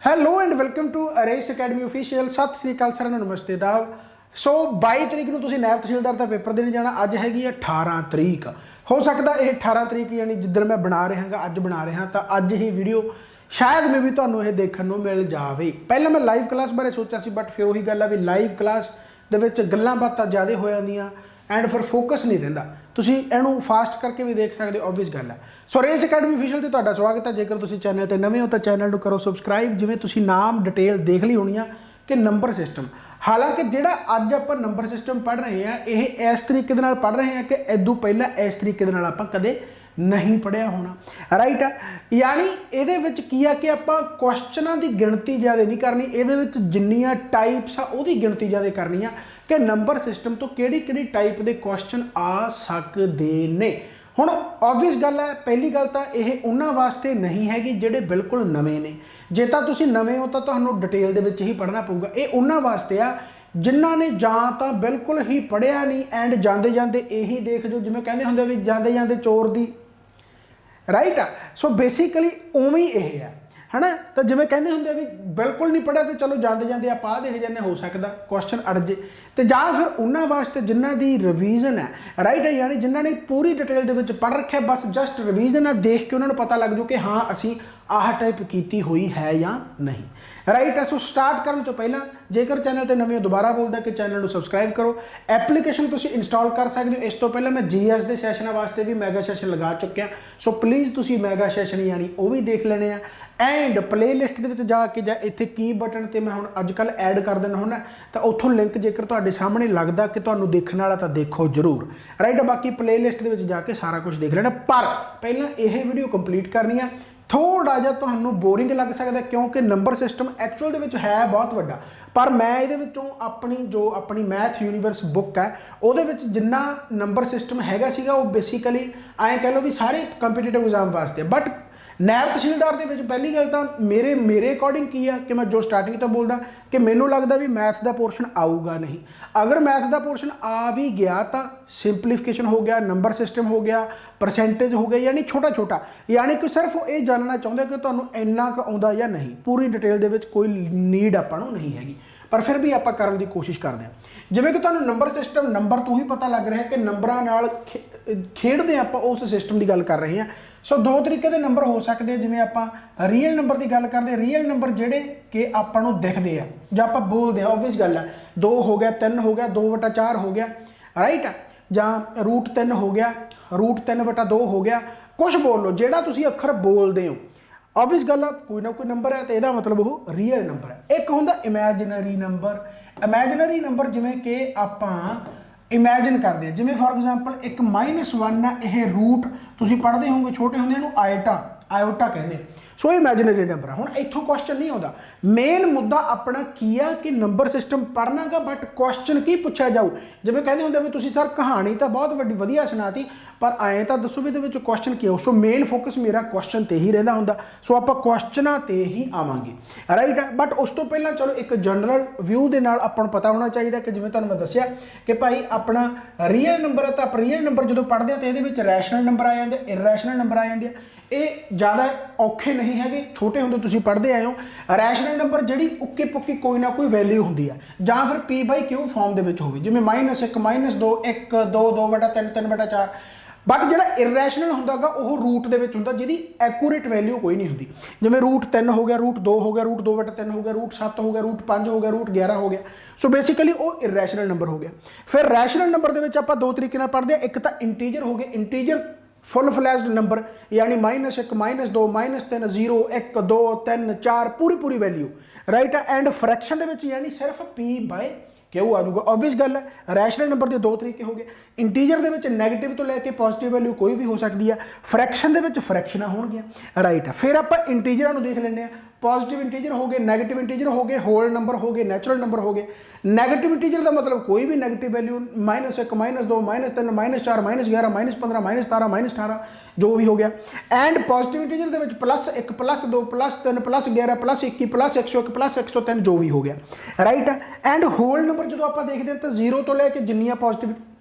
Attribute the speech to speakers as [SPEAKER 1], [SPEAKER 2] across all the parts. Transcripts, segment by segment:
[SPEAKER 1] Hello and welcome to Ares academy official. ਸਤਿ ਸ੍ਰੀ ਅਕਾਲ ਸਾਰਿਆਂ ਨੂੰ, ਨਮਸਤੇ ਦਾਬ। ਸੋ 22 ਤਰੀਕ ਨੂੰ ਤੁਸੀਂ ਨਾਇਬ ਤਹਿਸੀਲਦਾਰ ਦਾ ਪੇਪਰ ਦੇਣ ਜਾਣਾ। ਅੱਜ ਹੈਗੀ ਆ 18 ਤਰੀਕ। ਹੋ ਸਕਦਾ ਇਹ 18 ਤਰੀਕ ਯਾਨੀ ਜਿੱਦਣ ਮੈਂ ਬਣਾ ਰਿਹਾਗਾ ਅੱਜ ਬਣਾ ਰਿਹਾ ਤਾਂ ਅੱਜ ਹੀ ਵੀਡੀਓ ਸ਼ਾਇਦ ਮੈਂ ਵੀ ਤੁਹਾਨੂੰ ਇਹ ਦੇਖਣ ਨੂੰ ਮਿਲ ਜਾਵੇ। ਪਹਿਲਾਂ ਮੈਂ ਲਾਈਵ ਕਲਾਸ ਬਾਰੇ ਸੋਚਿਆ ਸੀ, ਬਟ ਫਿਰ ਉਹੀ ਗੱਲ ਆ ਵੀ ਲਾਈਵ ਕਲਾਸ ਦੇ ਵਿੱਚ ਗੱਲਾਂ ਬਾਤਾਂ ਜ਼ਿਆਦਾ ਹੋ ਜਾਂਦੀਆਂ ਐਂਡ ਫਿਰ ਫੋਕਸ ਨਹੀਂ ਰਹਿੰਦਾ। ਤੁਸੀਂ ਇਹਨੂੰ ਫਾਸਟ ਕਰਕੇ ਵੀ ਦੇਖ ਸਕਦੇ ਹੋ, ਓਬਵੀਅਸ ਗੱਲ ਹੈ। ਸੋ ਰੇਸ ਅਕੈਡਮੀ ਅਫੀਸ਼ੀਅਲ ਤੇ ਤੁਹਾਡਾ ਸਵਾਗਤ ਹੈ। ਜੇਕਰ ਤੁਸੀਂ ਚੈਨਲ ਤੇ ਨਵੇਂ ਹੋ ਤਾਂ ਚੈਨਲ ਨੂੰ ਕਰੋ ਸਬਸਕ੍ਰਾਈਬ। ਜਿਵੇਂ ਤੁਸੀਂ ਨਾਮ ਡਿਟੇਲ ਦੇਖ ਲਈ ਹੋਣੀ ਆ ਕਿ ਨੰਬਰ ਸਿਸਟਮ, ਹਾਲਾਂਕਿ ਜਿਹੜਾ ਅੱਜ ਆਪਾਂ ਨੰਬਰ ਸਿਸਟਮ ਪੜ੍ਹ ਰਹੇ ਹਾਂ ਇਹ ਇਸ ਤਰੀਕੇ ਦੇ ਨਾਲ ਪੜ੍ਹ ਰਹੇ ਹਾਂ ਕਿ ਇਦੋਂ ਪਹਿਲਾਂ ਇਸ ਤਰੀਕੇ ਦੇ ਨਾਲ ਆਪਾਂ ਕਦੇ ਨਹੀਂ ਪੜ੍ਹਿਆ ਹੋਣਾ, ਰਾਈਟ ਆ। ਯਾਨੀ ਇਹਦੇ ਵਿੱਚ ਕੀ ਆ ਕਿ ਆਪਾਂ ਕੁਐਸਚਨਾਂ ਦੀ ਗਿਣਤੀ ਜ਼ਿਆਦਾ ਨਹੀਂ ਕਰਨੀ, ਇਹਦੇ ਵਿੱਚ ਜਿੰਨੀਆਂ ਟਾਈਪਸ ਆ ਉਹਦੀ ਗਿਣਤੀ ਜ਼ਿਆਦਾ ਕਰਨੀ ਆ ਕਿ ਨੰਬਰ ਸਿਸਟਮ ਤੋਂ ਕਿਹੜੀ ਕਿਹੜੀ ਟਾਈਪ ਦੇ ਕੁਐਸਚਨ ਆ ਸਕਦੇ ਨੇ। ਹੁਣ ਓਬਵੀਅਸ ਗੱਲ ਹੈ, ਪਹਿਲੀ ਗੱਲ ਤਾਂ ਇਹ ਉਹਨਾਂ ਵਾਸਤੇ ਨਹੀਂ ਹੈਗੀ ਜਿਹੜੇ ਬਿਲਕੁਲ ਨਵੇਂ ਨੇ। ਜੇ ਤਾਂ ਤੁਸੀਂ ਨਵੇਂ ਹੋ ਤਾਂ ਤੁਹਾਨੂੰ ਡਿਟੇਲ ਦੇ ਵਿੱਚ ਹੀ ਪੜ੍ਹਨਾ ਪਊਗਾ। ਇਹ ਉਹਨਾਂ ਵਾਸਤੇ ਆ ਜਿਨ੍ਹਾਂ ਨੇ ਜਾਂ ਤਾਂ ਬਿਲਕੁਲ ਹੀ ਪੜ੍ਹਿਆ ਨਹੀਂ ਐਂਡ ਜਾਂਦੇ ਜਾਂਦੇ ਇਹੀ ਦੇਖ ਜੋ, ਜਿਵੇਂ ਕਹਿੰਦੇ ਹੁੰਦੇ ਵੀ ਜਾਂਦੇ ਜਾਂਦੇ ਚੋਰ ਦੀ, ਰਾਈਟ ਆ। ਸੋ ਬੇਸਿਕਲੀ ਉਵੇਂ ਹੀ ਇਹ ਆ, ਹੈ ਨਾ। ਤਾਂ ਜਿਵੇਂ ਕਹਿੰਦੇ ਹੁੰਦੇ ਵੀ ਬਿਲਕੁਲ ਨਹੀਂ ਪੜ੍ਹਿਆ ਤੇ ਚਲੋ ਜਾਂਦੇ ਜਾਂਦੇ ਆਪਾਂ ਆਹ ਦੇਖ ਜਾਂਦੇ, ਹੋ ਸਕਦਾ ਕੁਐਸਚਨ ਅੜ ਜੇ। ਤੇ ਜਾਂ ਫਿਰ ਉਹਨਾਂ ਵਾਸਤੇ ਜਿਨ੍ਹਾਂ ਦੀ ਰਿਵੀਜ਼ਨ ਹੈ, ਰਾਈਟ ਹੈ, ਯਾਨੀ ਜਿਨ੍ਹਾਂ ਨੇ ਪੂਰੀ ਡਿਟੇਲ ਦੇ ਵਿੱਚ ਪੜ੍ਹ ਰੱਖਿਆ, ਬਸ ਜਸਟ ਰਿਵੀਜ਼ਨ ਆ, ਦੇਖ ਕੇ ਉਹਨਾਂ ਨੂੰ ਪਤਾ ਲੱਗ ਜੂ ਕਿ ਹਾਂ ਅਸੀਂ ਆਹ ਟਾਈਪ ਕੀਤੀ ਹੋਈ ਹੈ ਜਾਂ ਨਹੀਂ, ਰਾਈਟ ਹੈ। ਸੋ ਸਟਾਰਟ ਕਰਨ ਤੋਂ ਪਹਿਲਾਂ ਜੇਕਰ ਚੈਨਲ ਤੇ ਨਵੇਂ ਹੋ, ਦੁਬਾਰਾ ਬੋਲਦਾ ਕਿ ਚੈਨਲ ਨੂੰ ਸਬਸਕ੍ਰਾਈਬ ਕਰੋ। ਐਪਲੀਕੇਸ਼ਨ ਤੁਸੀਂ ਇੰਸਟਾਲ ਕਰ ਸਕਦੇ ਹੋ। ਇਸ ਤੋਂ ਪਹਿਲਾਂ ਮੈਂ ਜੀਐਸ ਦੇ ਸੈਸ਼ਨਾਂ ਵਾਸਤੇ ਵੀ ਮੈਗਾ ਸੈਸ਼ਨ ਲਗਾ ਚੁੱਕਿਆ, ਸੋ ਪਲੀਜ਼ ਤੁਸੀਂ ਮੈਗਾ ਸੈਸ਼ਨ ਯਾਨੀ ਉਹ ਵੀ ਦੇਖ ਲੈਣੇ ਆ। ਐਂਡ ਪਲੇਲਿਸਟ ਦੇ ਵਿੱਚ ਜਾ ਕੇ ਜਾਂ ਇੱਥੇ ਕੀ ਬਟਨ ਤੇ ਮੈਂ ਹੁਣ ਅੱਜ ਕੱਲ੍ਹ ਐਡ ਕਰ ਦੇਣਾ ਹੁੰਦਾ, ਤਾਂ ਉੱਥੋਂ ਲਿੰਕ ਜੇਕਰ ਤੁਹਾਡੇ ਸਾਹਮਣੇ ਲੱਗਦਾ ਕਿ ਤੁਹਾਨੂੰ ਦੇਖਣ ਵਾਲਾ ਤਾਂ ਦੇਖੋ ਜ਼ਰੂਰ, ਰਾਈਟ। ਬਾਕੀ ਪਲੇਲਿਸਟ ਦੇ ਵਿੱਚ ਜਾ ਕੇ ਸਾਰਾ ਕੁਝ ਦੇਖ ਲੈਣਾ। ਪਰ ਪਹਿਲਾਂ ਇਹ ਵੀਡੀਓ ਕੰਪਲੀਟ ਕਰਨੀ ਆ। ਥੋੜਾ ਜਿਹਾ ਤੁਹਾਨੂੰ ਬੋਰਿੰਗ ਲੱਗ ਸਕਦਾ ਕਿਉਂਕਿ ਨੰਬਰ ਸਿਸਟਮ ਐਕਚੁਅਲ ਦੇ ਵਿੱਚ ਹੈ ਬਹੁਤ ਵੱਡਾ, ਪਰ ਮੈਂ ਇਹਦੇ ਵਿੱਚੋਂ ਆਪਣੀ ਮੈਥ ਯੂਨੀਵਰਸ ਬੁੱਕ ਹੈ ਉਹਦੇ ਵਿੱਚ ਜਿੰਨਾ ਨੰਬਰ ਸਿਸਟਮ ਹੈਗਾ ਸੀਗਾ ਉਹ ਬੇਸਿਕਲੀ ਐਂ ਕਹਿ ਲਓ ਵੀ ਸਾਰੇ ਕੰਪੀਟੀਟਿਵ ਐਗਜ਼ਾਮ ਵਾਸਤੇ। ਬਟ ਨਾਇਬ ਤਹਿਸੀਲਦਾਰ ਦੇ ਵਿੱਚ ਪਹਿਲੀ ਗੱਲ ਤਾਂ ਮੇਰੇ ਅਕੋਰਡਿੰਗ ਕੀ ਆ ਕਿ ਮੈਂ ਜੋ ਸਟਾਰਟਿੰਗ ਤੋਂ ਬੋਲਦਾ ਕਿ ਮੈਨੂੰ ਲੱਗਦਾ ਵੀ ਮੈਥ ਦਾ ਪੋਰਸ਼ਨ ਆਊਗਾ ਨਹੀਂ। ਅਗਰ ਮੈਥ ਦਾ ਪੋਰਸ਼ਨ ਆ ਵੀ ਗਿਆ ਤਾਂ ਸਿੰਪਲੀਫਿਕੇਸ਼ਨ ਹੋ ਗਿਆ, ਨੰਬਰ ਸਿਸਟਮ ਹੋ ਗਿਆ, ਪਰਸੈਂਟੇਜ ਹੋ ਗਿਆ, ਯਾਨੀ ਛੋਟਾ ਛੋਟਾ, ਯਾਨੀ ਕਿ ਸਿਰਫ ਇਹ ਜਾਣਨਾ ਚਾਹੁੰਦਾ ਕਿ ਤੁਹਾਨੂੰ ਇੰਨਾ ਕੁ ਆਉਂਦਾ ਜਾਂ ਨਹੀਂ। ਪੂਰੀ ਡਿਟੇਲ ਦੇ ਵਿੱਚ ਕੋਈ ਨੀਡ ਆਪਾਂ ਨੂੰ ਨਹੀਂ ਹੈਗੀ, ਪਰ ਫਿਰ ਵੀ ਆਪਾਂ ਕਰਨ ਦੀ ਕੋਸ਼ਿਸ਼ ਕਰਦੇ ਹਾਂ। ਜਿਵੇਂ ਕਿ ਤੁਹਾਨੂੰ ਨੰਬਰ ਸਿਸਟਮ, ਨੰਬਰ ਤੋਂ ਹੀ ਪਤਾ ਲੱਗ ਰਿਹਾ ਕਿ ਨੰਬਰਾਂ ਨਾਲ ਖੇਡਦੇ ਆਪਾਂ, ਉਸ ਸਿਸਟਮ ਦੀ ਗੱਲ ਕਰ ਰਹੇ ਹਾਂ। ਸੋ ਦੋ ਤਰੀਕੇ ਦੇ ਨੰਬਰ ਹੋ ਸਕਦੇ ਆ। ਜਿਵੇਂ ਆਪਾਂ ਰੀਅਲ ਨੰਬਰ ਦੀ ਗੱਲ ਕਰਦੇ, ਰੀਅਲ ਨੰਬਰ ਜਿਹੜੇ ਕਿ ਆਪਾਂ ਨੂੰ ਦਿਖਦੇ ਆ ਜਾਂ ਆਪਾਂ ਬੋਲਦੇ ਆ, ਓਬਵੀਅਸ ਗੱਲ ਆ। 2 ਹੋ ਗਿਆ, 3 ਹੋ ਗਿਆ, 2/4 ਹੋ ਗਿਆ, ਰਾਈਟ ਆ। ਜਾਂ √3 ਹੋ ਗਿਆ, √3/2 ਹੋ ਗਿਆ, ਕੁਛ ਬੋਲ ਲਓ ਜਿਹੜਾ ਤੁਸੀਂ ਅੱਖਰ ਬੋਲਦੇ ਹੋ, ਓਬਵੀਅਸ ਗੱਲ ਆ ਕੋਈ ਨਾ ਕੋਈ ਨੰਬਰ ਹੈ ਤੇ ਇਹਦਾ ਮਤਲਬ ਉਹ ਰੀਅਲ ਨੰਬਰ ਹੈ। ਇੱਕ ਹੁੰਦਾ ਇਮੈਜਨਰੀ ਨੰਬਰ। ਇਮੈਜਨਰੀ ਨੰਬਰ ਜਿਵੇਂ ਕਿ ਆਪਾਂ ਇਮੈਜਨ ਕਰਦੇ ਹਾਂ, ਜਿਵੇਂ ਫੋਰ ਐਗਜ਼ਾਮਪਲ ਇੱਕ -1 ਹੈ, ਇਹ ਰੂਟ ਤੁਸੀਂ ਪੜ੍ਹਦੇ ਹੋਵੋਗੇ ਛੋਟੇ ਹੁੰਦੇ ਇਹਨੂੰ ਆਇਓਟਾ ਕਹਿੰਦੇ। ਸੋ ਇਮੈਜਨਰੀ ਨੰਬਰ ਆ। ਹੁਣ ਇੱਥੋਂ ਕੁਐਸਚਨ ਨਹੀਂ ਆਉਂਦਾ। ਮੇਨ ਮੁੱਦਾ ਆਪਣਾ ਕੀ ਆ ਕਿ ਨੰਬਰ ਸਿਸਟਮ ਪੜ੍ਹਨਾਗਾ, ਬਟ ਕੁਐਸਚਨ ਕੀ ਪੁੱਛਿਆ ਜਾਊ। ਜਿਵੇਂ ਕਹਿੰਦੇ ਹੁੰਦੇ ਵੀ ਤੁਸੀਂ ਸਰ ਕਹਾਣੀ ਤਾਂ ਬਹੁਤ ਵਧੀਆ ਸੁਣਾਤੀ, ਪਰ ਐਂ ਤਾਂ ਦੱਸੋ ਵੀ ਇਹਦੇ ਵਿੱਚ ਕੁਐਸਚਨ ਕੀ ਆਉ। ਸੋ ਮੇਨ ਫੋਕਸ ਮੇਰਾ ਕੁਐਸਚਨ ਤੇ ਹੀ ਰਹਿੰਦਾ ਹੁੰਦਾ। ਸੋ ਆਪਾਂ ਕੁਐਸਚਨਾਂ ਤੇ ਹੀ ਆਵਾਂਗੇ, ਰਾਈਟ ਆ। ਬਟ ਉਸ ਤੋਂ ਪਹਿਲਾਂ ਚਲੋ ਇੱਕ ਜਨਰਲ ਵਿਊ ਦੇ ਨਾਲ ਆਪਾਂ ਨੂੰ ਪਤਾ ਹੋਣਾ ਚਾਹੀਦਾ ਕਿ ਜਿਵੇਂ ਤੁਹਾਨੂੰ ਮੈਂ ਦੱਸਿਆ ਕਿ ਭਾਈ ਆਪਣਾ ਰੀਅਲ ਨੰਬਰ ਹੈ, ਤਾਂ ਆਪਾਂ ਰੀਅਲ ਨੰਬਰ ਜਦੋਂ ਪੜ੍ਹਦੇ ਹਾਂ ਤਾਂ ਇਹਦੇ ਵਿੱਚ ਰੈਸ਼ਨਲ ਨੰਬਰ ਆ ਜਾਂਦੇ, ਇਰੈਸ਼ਨਲ ਨੰਬਰ ਆ ਜਾਂਦੇ ਆ। ਇਹ ਜ਼ਿਆਦਾ ਔਖੇ ਨਹੀਂ ਹੈਗੇ, ਛੋਟੇ ਹੁੰਦੇ ਤੁਸੀਂ ਪੜ੍ਹਦੇ ਆਏ ਹੋ। ਰੈਸ਼ਨਲ ਨੰਬਰ ਜਿਹੜੀ ਉੱਕੀ ਪੁੱਕੀ ਕੋਈ ਨਾ ਕੋਈ ਵੈਲਿਊ ਹੁੰਦੀ ਆ, ਜਾਂ ਫਿਰ P/Q ਫਾਰਮ ਦੇ ਵਿੱਚ ਹੋਵੇ, ਜਿਵੇਂ -1 -2 1 2 2/3 3/4। ਬਟ ਜਿਹੜਾ ਇਰੈਸ਼ਨਲ ਹੁੰਦਾ ਗਾ ਉਹ ਰੂਟ ਦੇ ਵਿੱਚ ਹੁੰਦਾ, ਜਿਹਦੀ ਐਕੂਰੇਟ ਵੈਲਿਊ ਕੋਈ ਨਹੀਂ ਹੁੰਦੀ। ਜਿਵੇਂ √3 ਹੋ ਗਿਆ, √2 ਹੋ ਗਿਆ, √2/3 ਹੋ ਗਿਆ, √7 ਹੋ ਗਿਆ, √5 ਹੋ ਗਿਆ, √11 ਹੋ ਗਿਆ। ਸੋ ਬੇਸਿਕਲੀ ਉਹ ਇਰੈਸ਼ਨਲ ਨੰਬਰ ਹੋ ਗਿਆ। ਫਿਰ ਰੈਸ਼ਨਲ ਨੰਬਰ ਦੇ ਵਿੱਚ ਆਪਾਂ ਦੋ ਤਰੀਕੇ ਨਾਲ ਪੜ੍ਹਦੇ ਹਾਂ। ਇੱਕ ਤਾਂ ਇੰਟੀਜਰ ਹੋ ਗਏ, ਇੰਟੀਜਰ ਫੁੱਲ ਫਲੈਸ਼ਡ ਨੰਬਰ, ਯਾਨੀ -1 -2 -3 0 1 2 3 4 ਪੂਰੀ ਵੈਲਿਊ, ਰਾਈਟ ਆ। ਐਂਡ ਫਰੈਕਸ਼ਨ ਦੇ ਵਿੱਚ ਯਾਨੀ ਸਿਰਫ P/Q ਆ ਜਾਊਗਾ, ਓਬਵੀਅਸ ਗੱਲ ਹੈ। ਰੈਸ਼ਨਲ ਨੰਬਰ ਦੇ ਦੋ ਤਰੀਕੇ ਹੋ ਗਏ। ਇੰਟੀਜਰ ਦੇ ਵਿੱਚ ਨੈਗੇਟਿਵ ਤੋਂ ਲੈ ਕੇ ਪੋਜ਼ਿਟਿਵ ਵੈਲਿਊ ਕੋਈ ਵੀ ਹੋ ਸਕਦੀ ਆ। ਫਰੈਕਸ਼ਨ ਦੇ ਵਿੱਚ ਫਰੈਕਸ਼ਨਾਂ ਹੋਣਗੀਆਂ, ਰਾਈਟ ਆ। ਫਿਰ ਆਪਾਂ ਇੰਟੀਜਰਾਂ ਨੂੰ ਦੇਖ ਲੈਂਦੇ ਹਾਂ। ਪੋਜ਼ਿਟਿਵ ਇੰਟੀਜਰ ਹੋ ਗਏ, ਨੈਗੇਟਿਵ ਇੰਟੀਜਰ ਹੋ ਗਏ, ਹੋਲ ਨੰਬਰ ਹੋ ਗਏ, ਨੈਚੁਰਲ ਨੰਬਰ ਹੋ ਗਏ। ਨੈਗੇਟਿਵ ਇੰਟੀਜਰ ਦਾ ਮਤਲਬ ਕੋਈ ਵੀ ਨੈਗੇਟਿਵ ਵੈਲਿਊ, -1 -2 -3 -4 -11 -15 -17 -18 ਜੋ ਵੀ ਹੋ ਗਿਆ। ਐਂਡ ਪੋਜ਼ਿਟਿਵ ਇੰਟੀਜਰ ਦੇ ਵਿੱਚ +1 +2 +3 +11 +21 +101 +103 ਜੋ ਵੀ ਹੋ ਗਿਆ, ਰਾਈਟ ਆ। ਐਂਡ ਹੋਲ ਨੰਬਰ ਜਦੋਂ ਆਪਾਂ ਦੇਖਦੇ ਹਾਂ ਤਾਂ 0 ਤੋਂ ਲੈ ਕੇ ਜਿੰਨੀਆਂ ਪੋਜ਼ਿਟਿਵ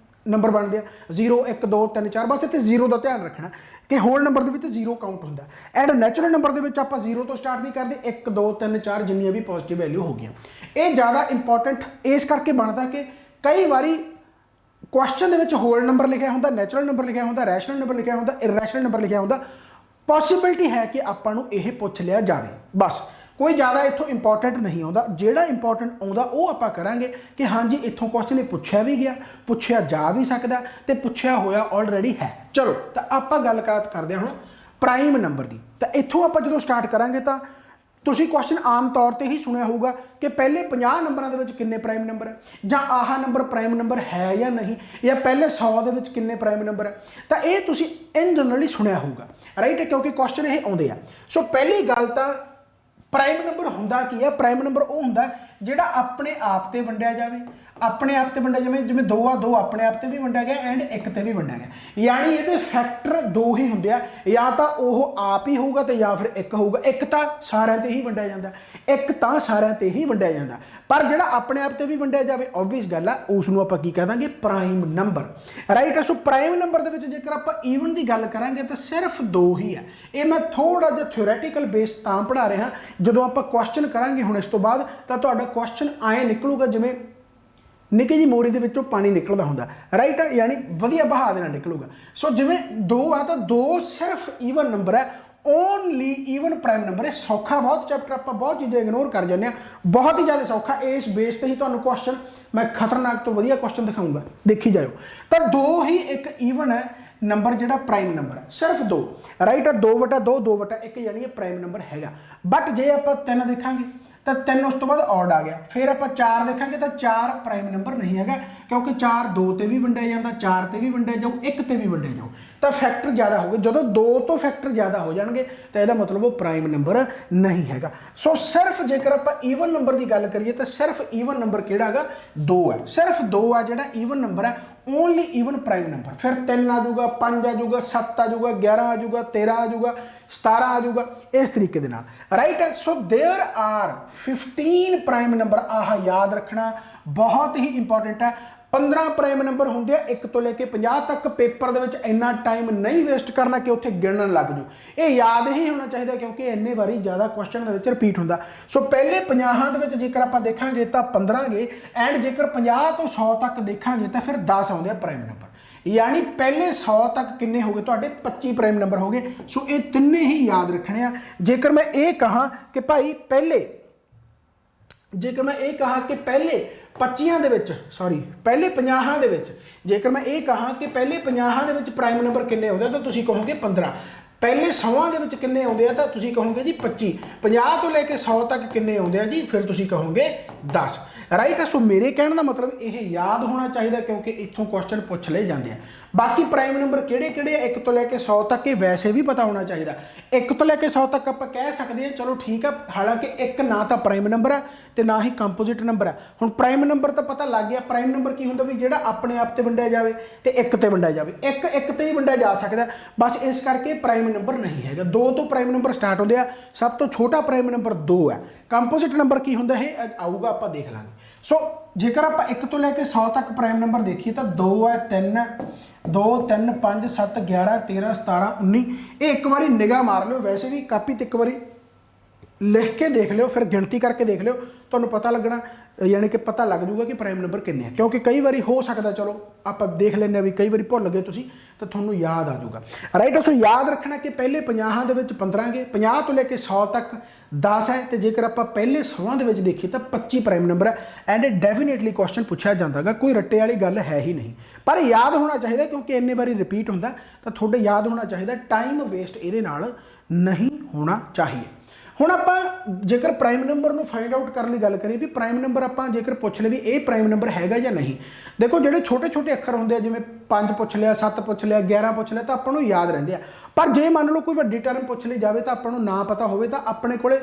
[SPEAKER 1] ਨੰਬਰ ਬਣਦੇ ਆ, 0 1 2 3 4, ਬਸ ਇੱਥੇ 0 ਦਾ ਧਿਆਨ ਰੱਖਣਾ। कि होल नंबर ਦੇ ਵਿੱਚ ਜ਼ੀਰੋ ਕਾਊਂਟ ਹੁੰਦਾ ਐਂਡ ਨੈਚੁਰਲ ਨੰਬਰ ਦੇ ਵਿੱਚ ਆਪਾਂ ਜ਼ੀਰੋ ਤੋਂ ਸਟਾਰਟ ਨਹੀਂ ਕਰਦੇ 1 2 3 4 ਜਿੰਨੀਆਂ ਵੀ ਪੋਜ਼ਿਟਿਵ ਵੈਲਿਊ ਹੋ ਗਈਆਂ ਇਹ ਜ਼ਿਆਦਾ ਇੰਪੋਰਟੈਂਟ ਇਸ ਕਰਕੇ ਬਣਦਾ ਕਿ ਕਈ ਵਾਰੀ ਕੁਐਸਚਨ ਦੇ ਵਿੱਚ ਹੋਲ ਨੰਬਰ ਲਿਖਿਆ ਹੁੰਦਾ ਨੈਚੁਰਲ ਨੰਬਰ ਲਿਖਿਆ ਹੁੰਦਾ ਰੈਸ਼ਨਲ ਨੰਬਰ ਲਿਖਿਆ ਹੁੰਦਾ ਇਰੈਸ਼ਨਲ ਨੰਬਰ ਲਿਖਿਆ ਹੁੰਦਾ ਪੋਸੀਬਿਲਿਟੀ ਹੈ ਕਿ ਆਪਾਂ ਨੂੰ ਇਹ ਪੁੱਛ ਲਿਆ ਜਾਵੇ ਬਸ ਕੋਈ ਜ਼ਿਆਦਾ ਇੱਥੋਂ ਇੰਪੋਰਟੈਂਟ ਨਹੀਂ ਆਉਂਦਾ ਜਿਹੜਾ ਇੰਪੋਰਟੈਂਟ ਆਉਂਦਾ ਉਹ ਆਪਾਂ ਕਰਾਂਗੇ ਕਿ ਹਾਂਜੀ ਇੱਥੋਂ ਕੁਐਸਚਨ ਇਹ ਪੁੱਛਿਆ ਵੀ ਗਿਆ ਪੁੱਛਿਆ ਜਾ ਵੀ ਸਕਦਾ ਤੇ ਪੁੱਛਿਆ ਹੋਇਆ ਆਲਰੇਡੀ ਹੈ ਚਲੋ ਤਾਂ ਆਪਾਂ ਗੱਲਬਾਤ ਕਰਦੇ ਹਾਂ ਹੁਣ ਪ੍ਰਾਈਮ ਨੰਬਰ ਦੀ ਤਾਂ ਇੱਥੋਂ ਆਪਾਂ ਜਦੋਂ ਸਟਾਰਟ ਕਰਾਂਗੇ ਤਾਂ ਤੁਸੀਂ ਕੁਐਸਚਨ ਆਮ ਤੌਰ ਤੇ ਹੀ ਸੁਣਿਆ ਹੋਊਗਾ ਕਿ ਪਹਿਲੇ 50 ਨੰਬਰਾਂ ਦੇ ਵਿੱਚ ਕਿੰਨੇ ਪ੍ਰਾਈਮ ਨੰਬਰ ਹੈ ਜਾਂ ਆਹ ਨੰਬਰ ਪ੍ਰਾਈਮ ਨੰਬਰ ਹੈ ਜਾਂ ਨਹੀਂ ਜਾਂ ਪਹਿਲੇ 100 ਦੇ ਵਿੱਚ ਕਿੰਨੇ ਪ੍ਰਾਈਮ ਨੰਬਰ ਹੈ ਤਾਂ ਇਹ ਤੁਸੀਂ ਇਨ ਜਨਰਲੀ ਸੁਣਿਆ ਹੋਊਗਾ ਰਾਈਟ ਕਿਉਂਕਿ ਕੁਐਸਚਨ ਇਹ ਆਉਂਦੇ ਆ ਸੋ ਪਹਿਲੀ ਗੱਲ ਤਾਂ ਪ੍ਰਾਈਮ ਨੰਬਰ ਹੁੰਦਾ ਕੀ ਹੈ ਪ੍ਰਾਈਮ ਨੰਬਰ ਉਹ ਹੁੰਦਾ ਜਿਹੜਾ ਆਪਣੇ ਆਪ ਤੇ ਵੰਡਿਆ ਜਾਵੇ ਆਪਣੇ ਆਪ ਤੇ ਵੰਡਿਆ ਜਾਵੇ ਜਿਵੇਂ 2 ਆ 2 ਆਪਣੇ ਆਪ ਤੇ ਵੀ ਵੰਡਿਆ ਗਿਆ ਐਂਡ 1 ਤੇ ਵੀ ਵੰਡਿਆ ਗਿਆ ਯਾਨੀ ਇਹਦੇ ਫੈਕਟਰ 2 ਹੀ ਹੁੰਦੇ ਆ ਜਾਂ ਤਾਂ ਉਹ ਆਪ ਹੀ ਹੋਊਗਾ ਤੇ ਜਾਂ ਫਿਰ 1 ਹੋਊਗਾ 1 ਤਾਂ ਸਾਰਿਆਂ ਤੇ ਹੀ ਵੰਡਿਆ ਜਾਂਦਾ 1 ਤਾਂ ਸਾਰਿਆਂ ਤੇ ਹੀ ਵੰਡਿਆ ਜਾਂਦਾ ਪਰ ਜਿਹੜਾ ਆਪਣੇ ਆਪ ਤੇ ਵੀ ਵੰਡਿਆ ਜਾਵੇ ਓਬਵੀਅਸ ਗੱਲ ਆ ਉਸ ਨੂੰ ਆਪਾਂ ਕੀ ਕਹਿ ਦਾਂਗੇ prime number right so prime number ਦੇ ਵਿੱਚ ਜੇਕਰ ਆਪਾਂ ਈਵਨ ਦੀ ਗੱਲ ਕਰਾਂਗੇ ਤਾਂ ਸਿਰਫ 2 ਹੀ ਹੈ ਇਹ ਮੈਂ ਥੋੜਾ ਜਿਹਾ ਥਿਓਰੈਟੀਕਲ ਬੇਸ ਤਾਂ ਪੜ੍ਹਾ ਰਿਹਾ ਜਦੋਂ ਆਪਾਂ ਕੁਐਸਚਨ ਕਰਾਂਗੇ ਹੁਣ ਇਸ ਤੋਂ ਬਾਅਦ ਤਾਂ ਤੁਹਾਡਾ ਕੁਐਸਚਨ ਆਏ ਨਿਕਲੂਗਾ ਜਿਵੇਂ ਨਿੱਕੀ ਜੀ ਮੋਰੀ ਦੇ ਵਿੱਚੋਂ ਪਾਣੀ ਨਿਕਲਦਾ ਹੁੰਦਾ ਰਾਈਟ ਯਾਨੀ ਵਧੀਆ ਬਹਾ ਦੇ ਨਾਲ ਨਿਕਲੂਗਾ ਸੋ ਜਿਵੇਂ 2 ਆ ਤਾਂ 2 ਸਿਰਫ ਈਵਨ ਨੰਬਰ ਹੈ ਓਨਲੀ ਈਵਨ ਪ੍ਰਾਈਮ ਨੰਬਰ ਹੈ ਸੌਖਾ ਬਹੁਤ ਚੈਪਟਰ ਆਪਾਂ ਬਹੁਤ ਚੀਜ਼ਾਂ ਇਗਨੋਰ ਕਰ ਜਾਂਦੇ ਆ ਬਹੁਤ ਹੀ ਜ਼ਿਆਦਾ ਸੌਖਾ ਇਸ ਬੇਸ ਤੇ ਹੀ ਤੁਹਾਨੂੰ ਕੁਐਸਚਨ ਮੈਂ ਖਤਰਨਾਕ ਤੋਂ ਵਧੀਆ ਕੁਐਸਚਨ ਦਿਖਾਊਂਗਾ ਦੇਖੀ ਜਾਇਓ ਤਾਂ 2 ਹੀ ਇੱਕ ਈਵਨ ਹੈ ਨੰਬਰ ਜਿਹੜਾ ਪ੍ਰਾਈਮ ਨੰਬਰ ਹੈ ਸਿਰਫ 2 ਰਾਈਟ 2/2 2/1 ਯਾਨੀ ਇਹ ਪ੍ਰਾਈਮ ਨੰਬਰ ਹੈਗਾ ਬਟ ਜੇ ਆਪਾਂ 3 ਦੇਖਾਂਗੇ ਤਾਂ 3 ਉਸ ਤੋਂ ਬਾਅਦ ਔਡ ਆ ਗਿਆ ਫਿਰ ਆਪਾਂ 4 ਦੇਖਾਂਗੇ ਤਾਂ 4 ਪ੍ਰਾਈਮ ਨੰਬਰ ਨਹੀਂ ਹੈਗਾ ਕਿਉਂਕਿ 4 2 ਤੇ ਵੀ ਵੰਡਿਆ ਜਾਂਦਾ 4 ਤੇ ਵੀ ਵੰਡਿਆ ਜਾਊ 1 ਤੇ ਵੀ ਵੰਡਿਆ ਜਾਊ ਤਾਂ ਫੈਕਟਰ ਜ਼ਿਆਦਾ ਹੋਊਗੇ ਜਦੋਂ 2 ਤੋਂ ਫੈਕਟਰ ਜ਼ਿਆਦਾ ਹੋ ਜਾਣਗੇ ਤਾਂ ਇਹਦਾ ਮਤਲਬ ਉਹ ਪ੍ਰਾਈਮ ਨੰਬਰ ਨਹੀਂ ਹੈਗਾ ਸੋ ਸਿਰਫ ਜੇਕਰ ਆਪਾਂ ਈਵਨ ਨੰਬਰ ਦੀ ਗੱਲ ਕਰੀਏ ਤਾਂ ਸਿਰਫ ਈਵਨ ਨੰਬਰ ਕਿਹੜਾ ਹੈਗਾ 2 ਹੈ ਸਿਰਫ 2 ਆ ਜਿਹੜਾ ਈਵਨ ਨੰਬਰ ਹੈ ਓਨਲੀ ਈਵਨ ਪ੍ਰਾਈਮ ਨੰਬਰ ਫਿਰ 3 ਆ ਜਾਊਗਾ 5 ਆ ਜਾਊਗਾ 7 ਆ ਜਾਊਗਾ 11 ਆ ਜਾਊਗਾ 13 ਆ ਜਾਊਗਾ 17 ਆ ਜਾਊਗਾ ਇਸ ਤਰੀਕੇ ਦੇ ਨਾਲ right so there are 15 prime number ਆਹ ਯਾਦ ਰੱਖਣਾ ਬਹੁਤ ਹੀ ਇੰਪੋਰਟੈਂਟ ਹੈ 15 ਪ੍ਰਾਈਮ ਨੰਬਰ ਹੁੰਦੇ ਆ 1 ਤੋਂ ਲੈ ਕੇ 50 ਤੱਕ ਪੇਪਰ ਦੇ ਵਿੱਚ ਇੰਨਾ ਟਾਈਮ ਨਹੀਂ ਵੇਸਟ ਕਰਨਾ ਕਿ ਉੱਥੇ ਗਿਣਨ ਲੱਗ ਜਾਓ ਇਹ ਯਾਦ ਹੀ ਹੋਣਾ ਚਾਹੀਦਾ ਕਿਉਂਕਿ ਇੰਨੇ ਵਾਰੀ ਜ਼ਿਆਦਾ ਕੁਐਸਚਨ ਦੇ ਵਿੱਚ ਰਿਪੀਟ ਹੁੰਦਾ ਸੋ ਪਹਿਲੇ 50 ਦੇ ਵਿੱਚ ਜੇਕਰ ਆਪਾਂ ਦੇਖਾਂਗੇ ਤਾਂ 15 ਗੇ ਐਂਡ ਜੇਕਰ 50 ਤੋਂ 100 ਤੱਕ ਦੇਖਾਂਗੇ ਤਾਂ ਫਿਰ 10 ਆਉਂਦੇ ਆ ਪ੍ਰਾਈਮ ਨੰਬਰ यानी पहले 100 तक किन्ने हो गए तो 25 प्राइम नंबर हो गए सो ये तिन्ने ही याद रखने आ जेकर मैं ये कहा कि भाई पहले जेकर मैं ये कहा कि पहले 25 ਦੇ ਵਿੱਚ ਸੌਰੀ ਪਹਿਲੇ 50 ਦੇ ਵਿੱਚ ਜੇਕਰ ਮੈਂ ਇਹ ਕਹਾ ਕਿ ਪਹਿਲੇ 50 ਦੇ ਵਿੱਚ ਪ੍ਰਾਈਮ ਨੰਬਰ ਕਿੰਨੇ ਆਉਂਦੇ ਤਾਂ ਤੁਸੀਂ ਕਹੋਗੇ 15 ਪਹਿਲੇ 100 ਦੇ ਵਿੱਚ ਕਿੰਨੇ ਆਉਂਦੇ ਆ ਤਾਂ ਤੁਸੀਂ ਕਹੋਗੇ ਜੀ 25 50 ਤੋਂ ਲੈ ਕੇ 100 ਤੱਕ ਕਿੰਨੇ ਆਉਂਦੇ ਆ ਜੀ ਫਿਰ ਤੁਸੀਂ ਕਹੋਗੇ 10 ਰਾਈਟ ਸੋ ਮੇਰੇ ਕਹਿਣ ਦਾ ਮਤਲਬ ਇਹ ਯਾਦ ਹੋਣਾ ਚਾਹੀਦਾ ਕਿਉਂਕਿ ਇੱਥੋਂ ਕੁਐਸਚਨ ਪੁੱਛ ਲਏ ਜਾਂਦੇ ਆ ਬਾਕੀ ਪ੍ਰਾਈਮ ਨੰਬਰ ਕਿਹੜੇ ਕਿਹੜੇ ਆ 1 ਤੋਂ ਲੈ ਕੇ 100 ਤੱਕ ਇਹ ਵੈਸੇ ਵੀ ਪਤਾ ਹੋਣਾ ਚਾਹੀਦਾ 1 ਤੋਂ ਲੈ ਕੇ 100 ਤੱਕ ਆਪਾਂ ਕਹਿ ਸਕਦੇ ਹਾਂ ਚਲੋ ਠੀਕ ਆ ਹਾਲਾਂਕਿ 1 ਨਾ ਤਾਂ ਪ੍ਰਾਈਮ ਨੰਬਰ ਹੈ ਤੇ ਨਾ ਹੀ ਕੰਪੋਜ਼ਿਟ ਨੰਬਰ ਹੈ ਹੁਣ ਪ੍ਰਾਈਮ ਨੰਬਰ ਤਾਂ ਪਤਾ ਲੱਗ ਗਿਆ ਪ੍ਰਾਈਮ ਨੰਬਰ ਕੀ ਹੁੰਦਾ ਵੀ ਜਿਹੜਾ ਆਪਣੇ ਆਪ ਤੇ ਵੰਡਿਆ ਜਾਵੇ ਤੇ 1 ਤੇ ਵੰਡਿਆ ਜਾਵੇ 1 ਤੇ ਹੀ ਵੰਡਿਆ ਜਾ ਸਕਦਾ ਬਸ ਇਸ ਕਰਕੇ ਪ੍ਰਾਈਮ ਨੰਬਰ ਨਹੀਂ ਹੈਗਾ 2 ਤੋਂ ਪ੍ਰਾਈਮ ਨੰਬਰ ਸਟਾਰਟ ਹੁੰਦੇ ਆ ਸਭ ਤੋਂ ਛੋਟਾ ਪ੍ਰਾਈਮ ਨੰਬਰ 2 ਹੈ ਕੰਪੋਜ਼ਿਟ ਨੰਬਰ ਕੀ ਹੁੰਦਾ ਇਹ ਆਊਗਾ ਆਪਾਂ ਦੇਖ ਲਾਂਗੇ ਸੋ ਜੇਕਰ ਆਪਾਂ 1 ਤੋਂ ਲੈ ਕੇ 100 ਤੱਕ ਪ੍ਰਾਈਮ ਨੰਬਰ ਦੇਖੀਏ ਤਾਂ 2 ਹੈ 3 2 3 5 7 11 13 17 19 ਇਹ ਇੱਕ ਵਾਰੀ ਨਿਗਾਹ ਮਾਰ ਲਿਓ ਵੈਸੇ ਵੀ ਕਾਪੀ ਤੇ ਇੱਕ ਵਾਰੀ ਲਿਖ ਕੇ ਦੇਖ ਲਿਓ ਫਿਰ ਗਿਣਤੀ ਕਰਕੇ ਦੇਖ ਲਿਓ ਤੁਹਾਨੂੰ ਪਤਾ ਲੱਗਣਾ यानी कि पता लग जूगा कि प्राइम नंबर किन्ने हैं क्योंकि कई बार हो सकता चलो आप देख लें भी कई बार भुल गए तुसीं तो थोड़ा याद आ जाऊगा राइट सो याद रखना कि पहले 50 के 15 गे 50 तो लेके 100 तक 10 है तो जेकर आप पहले 100 के देखिए तो 25 प्राइम नंबर है एंड डेफिनेटली क्वेश्चन पूछा जाता है कोई रट्टे वाली गल है ही नहीं पर याद होना चाहिए क्योंकि इन्ने बारी रिपीट होंगे तो थोड़े याद होना चाहिए टाइम वेस्ट ये नहीं होना चाहिए ਹੁਣ ਆਪਾਂ ਜੇਕਰ ਪ੍ਰਾਈਮ ਨੰਬਰ ਨੂੰ ਫਾਈਂਡ ਆਊਟ ਕਰਨ ਦੀ ਗੱਲ ਕਰੀਏ ਵੀ ਪ੍ਰਾਈਮ ਨੰਬਰ ਆਪਾਂ ਜੇਕਰ ਪੁੱਛ ਲਏ ਵੀ ਇਹ ਪ੍ਰਾਈਮ ਨੰਬਰ ਹੈਗਾ ਜਾਂ ਨਹੀਂ ਦੇਖੋ ਜਿਹੜੇ ਛੋਟੇ ਛੋਟੇ ਅੱਖਰ ਹੁੰਦੇ ਆ ਜਿਵੇਂ 5 ਪੁੱਛ ਲਿਆ 7 ਪੁੱਛ ਲਿਆ 11 ਪੁੱਛ ਲਿਆ ਤਾਂ ਆਪਾਂ ਨੂੰ ਯਾਦ ਰਹਿੰਦੇ ਆ ਪਰ ਜੇ ਮੰਨ ਲਓ ਕੋਈ ਵੱਡੀ ਟਰਮ ਪੁੱਛ ਲਈ ਜਾਵੇ ਤਾਂ ਆਪਾਂ ਨੂੰ ਨਾ ਪਤਾ ਹੋਵੇ ਤਾਂ ਆਪਣੇ ਕੋਲੇ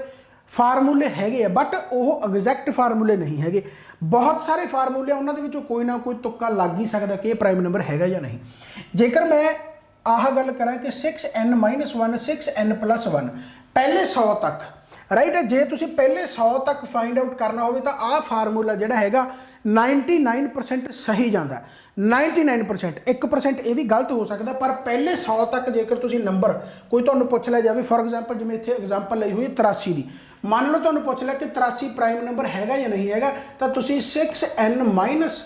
[SPEAKER 1] ਫਾਰਮੂਲੇ ਹੈਗੇ ਆ ਬਟ ਉਹ ਐਗਜ਼ੈਕਟ ਫਾਰਮੂਲੇ ਨਹੀਂ ਹੈਗੇ ਬਹੁਤ ਸਾਰੇ ਫਾਰਮੂਲੇ ਉਹਨਾਂ ਦੇ ਵਿੱਚੋਂ ਕੋਈ ਨਾ ਕੋਈ ਤੁੱਕਾ ਲੱਗ ਹੀ ਸਕਦਾ ਕਿ ਇਹ ਪ੍ਰਾਈਮ ਨੰਬਰ ਹੈਗਾ ਜਾਂ ਨਹੀਂ ਜੇਕਰ ਮੈਂ ਆਹ ਗੱਲ ਕਰਾਂ ਕਿ 6n - 1 6n + 1 ਪਹਿਲੇ 100 तक राइट जे तुसी पहले 100 तक फाइंड आउट करना हो तो आह फार्मूला जिहड़ा हैगा 99% सही जाता 99%। 1% ਇਹ ਵੀ ਗਲਤ ਹੋ ਸਕਦਾ, ਪਰ ਪਹਿਲੇ 100 ਤੱਕ ਜੇਕਰ ਤੁਸੀਂ ਨੰਬਰ ਕੋਈ ਤੁਹਾਨੂੰ ਪੁੱਛ ਲਿਆ ਜਾਵੇ, ਫॉर एग्जांपल ਜਿਵੇਂ ਇੱਥੇ ਐਗਜ਼ਾਮਪਲ ਲਈ ਹੋਈ 83 ਦੀ, ਮੰਨ ਲਓ ਤੁਹਾਨੂੰ ਪੁੱਛ ਲਿਆ ਕਿ 83 ਪ੍ਰਾਈਮ ਨੰਬਰ ਹੈਗਾ ਜਾਂ ਨਹੀਂ ਹੈਗਾ, ਤਾਂ ਤੁਸੀਂ 6n ਮਾਈਨਸ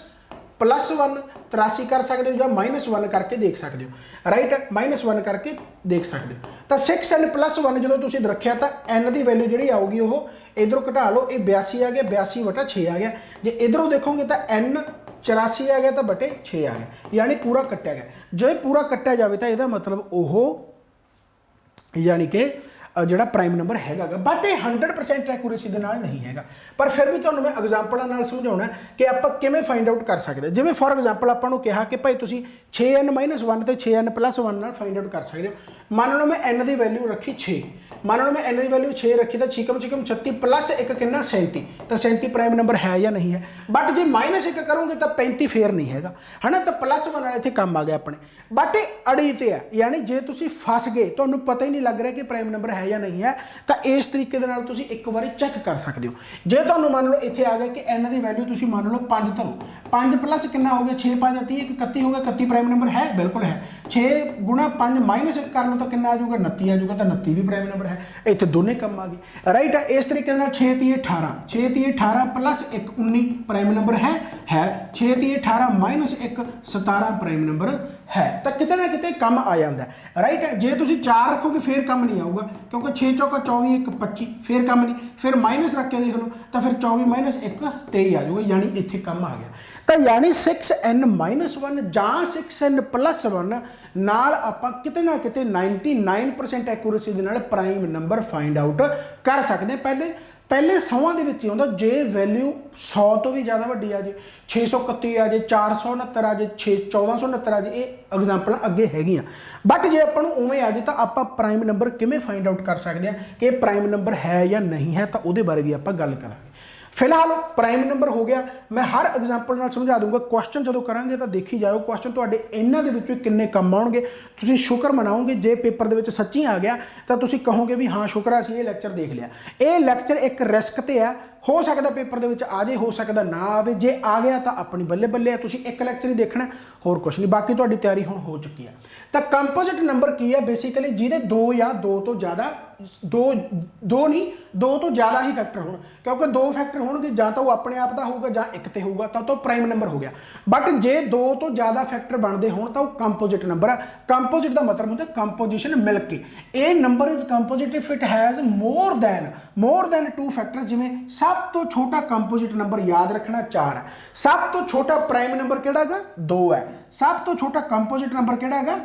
[SPEAKER 1] प्लस 1 83 कर सकते हो ਜਾਂ -1 करके देख सकते हो, राइट। -1 करके देख सकते हो। तो 6n + 1 जो तुम रखा तो n की वैल्यू जी आऊगी वो इधरों घटा लो, ये 82 आ गया, 82/6 आ गया। जो इधरों देखोगे तो n 84 आ गया तो बटे 6 आ गया, यानी पूरा कट्टिया गया। जो पूरा कट्टिया जाए तो यह मतलब वो यानी कि ਜਿਹੜਾ ਪ੍ਰਾਈਮ ਨੰਬਰ ਹੈਗਾ, ਬਟ ਇਹ 100% ਐਕੂਰੇਸੀ ਦੇ ਨਾਲ ਨਹੀਂ ਹੈਗਾ। ਪਰ ਫਿਰ ਵੀ ਤੁਹਾਨੂੰ ਮੈਂ ਐਗਜ਼ਾਮਪਲਾਂ ਨਾਲ ਸਮਝਾਉਣਾ ਕਿ ਆਪਾਂ ਕਿਵੇਂ ਫਾਈਂਡ ਆਊਟ ਕਰ ਸਕਦੇ। ਜਿਵੇਂ ਫॉर एग्जांपल ਆਪਾਂ ਨੂੰ ਕਿਹਾ ਕਿ ਭਾਈ ਤੁਸੀਂ 6n - 1 ਤੇ 6n + 1 ਨਾਲ ਫਾਈਂਡ ਆਊਟ ਕਰ ਸਕਦੇ ਹੋ। ਮੰਨ ਲਓ ਮੈਂ n ਦੀ ਵੈਲਿਊ ਰੱਖੀ 6, ਮੰਨ ਲਓ मैं n की वैल्यू 6 रखी तो 6 कम से कम 36 + 1 कितना 37, तो 37 प्राइम नंबर है या नहीं है। बट जो -1 करोगे तो 35 फिर नहीं है, है ना। तो +1 वाला इतने काम आ गया अपने, बट अड़ी ते है, यानी जे तुम फस गए तो पता ही नहीं लग रहा कि प्राइम नंबर है या नहीं है, तो इस तरीके तुम एक बार चैक कर सकते हो। जे तो मान लो इतने आ गया कि n की वैल्यू तुम मान लो 5 धरो, 5 + कितना हो गया 6 × 5 = 30, 31 हो गया। 31 प्राइम नंबर है, बिल्कुल है। 6 × 5 -1 कर लो तो कितना आ जाऊगा 29 आ जाऊगा, तो 29 भी प्राइम नंबर है। इतने दोनों कम आ गए, राइट। इस तरीके 6 × 30 = 18, 6 × 30 = 18 + 1 19 प्राइम नंबर है। 6 × 30 = 18 - 1 17 प्राइम नंबर है। तो कितने ना कितने कम आ जाता है, राइट। जे तुम 4 रखोगे फिर कम नहीं आऊगा, क्योंकि 6 × 4 = 24, 1 25 फिर कम नहीं, फिर माइनस रख के देख लो तो फिर 24 - 1 23 आ जाऊगा, यानी इतने कम आ गया। तो यानी 6n - 1 ਜਾਂ 6n + 1 ਨਾਲ ਆਪਾਂ ਕਿਤੇ ਨਾ ਕਿਤੇ 99% ਐਕੂਰੇਸੀ ਦੇ ਨਾਲ ਪ੍ਰਾਈਮ ਨੰਬਰ ਫਾਈਂਡ ਆਊਟ ਕਰ ਸਕਦੇ। ਪਹਿਲੇ 100 ਦੇ ਵਿੱਚ ਆਉਂਦਾ ਜੇ ਵੈਲਿਊ 100 ਤੋਂ ਵੀ ਜ਼ਿਆਦਾ ਵੱਡੀ ਆ ਜੇ, 631 ਆ ਜੇ, 469 ਆ ਜੇ, 1469 ਆ ਜੇ, ਇਹ ਐਗਜ਼ਾਮਪਲਾਂ ਅੱਗੇ ਹੈਗੀਆਂ। ਬਟ ਜੇ ਆਪਾਂ ਨੂੰ ਉਵੇਂ ਆ ਜੇ ਤਾਂ ਆਪਾਂ ਪ੍ਰਾਈਮ ਨੰਬਰ ਕਿਵੇਂ ਫਾਈਂਡ ਆਊਟ ਕਰ ਸਕਦੇ ਆ ਕਿ ਇਹ ਪ੍ਰਾਈਮ ਨੰਬਰ ਹੈ ਜਾਂ ਨਹੀਂ ਹੈ, ਤਾਂ ਉਹਦੇ ਬਾਰੇ ਵੀ ਆਪਾਂ ਗੱਲ ਕਰਾਂਗੇ। फिलहाल प्राइम नंबर हो गया, मैं हर एग्जाम्पल नाल समझा दूंगा। क्वेश्चन जो करांगे तो देखी जाओ क्वेश्चन तुहाडे इन्हां दे विचों किन्ने कम आउणगे, तुसीं शुक्र मनाओगे। जे पेपर दे विच सच्ची आ गया तो तुसीं कहोगे भी हाँ शुक्र असीं ये लैक्चर देख लिया। ये लैक्चर एक रिस्क ते है, हो सकता पेपर दे विच आ जाए, हो सकता ना आवे। जे आ गया तो अपनी बल्ले बल्ले है, तुसीं एक लैक्चर ही देखना, होर कुछ नहीं। बाकी तुहाडी तैयारी हुण हो चुकी है। तो कंपोजिट नंबर की है बेसिकली जिहदे 2 या 2 तो ज़्यादा, दो नहीं 2 तो ज़्यादा ही फैक्टर हो, क्योंकि 2 फैक्टर होणगे जां तो वो अपने आप का होगा जां एक ते होगा, तो प्राइम नंबर हो गया। बट जे 2 तो ज़्यादा फैक्टर बनते हो तो कंपोजिट नंबर है। कंपोजिट का मतलब होता है कंपोजिशन मिल के। A number is composite if it has more than 2 factor. जिमें सब तो छोटा कंपोजिट नंबर याद रखना 4 है, सब तो छोटा प्राइम नंबर किहड़ा है 2 है, सब तो छोटा कंपोजिट नंबर किहड़ा है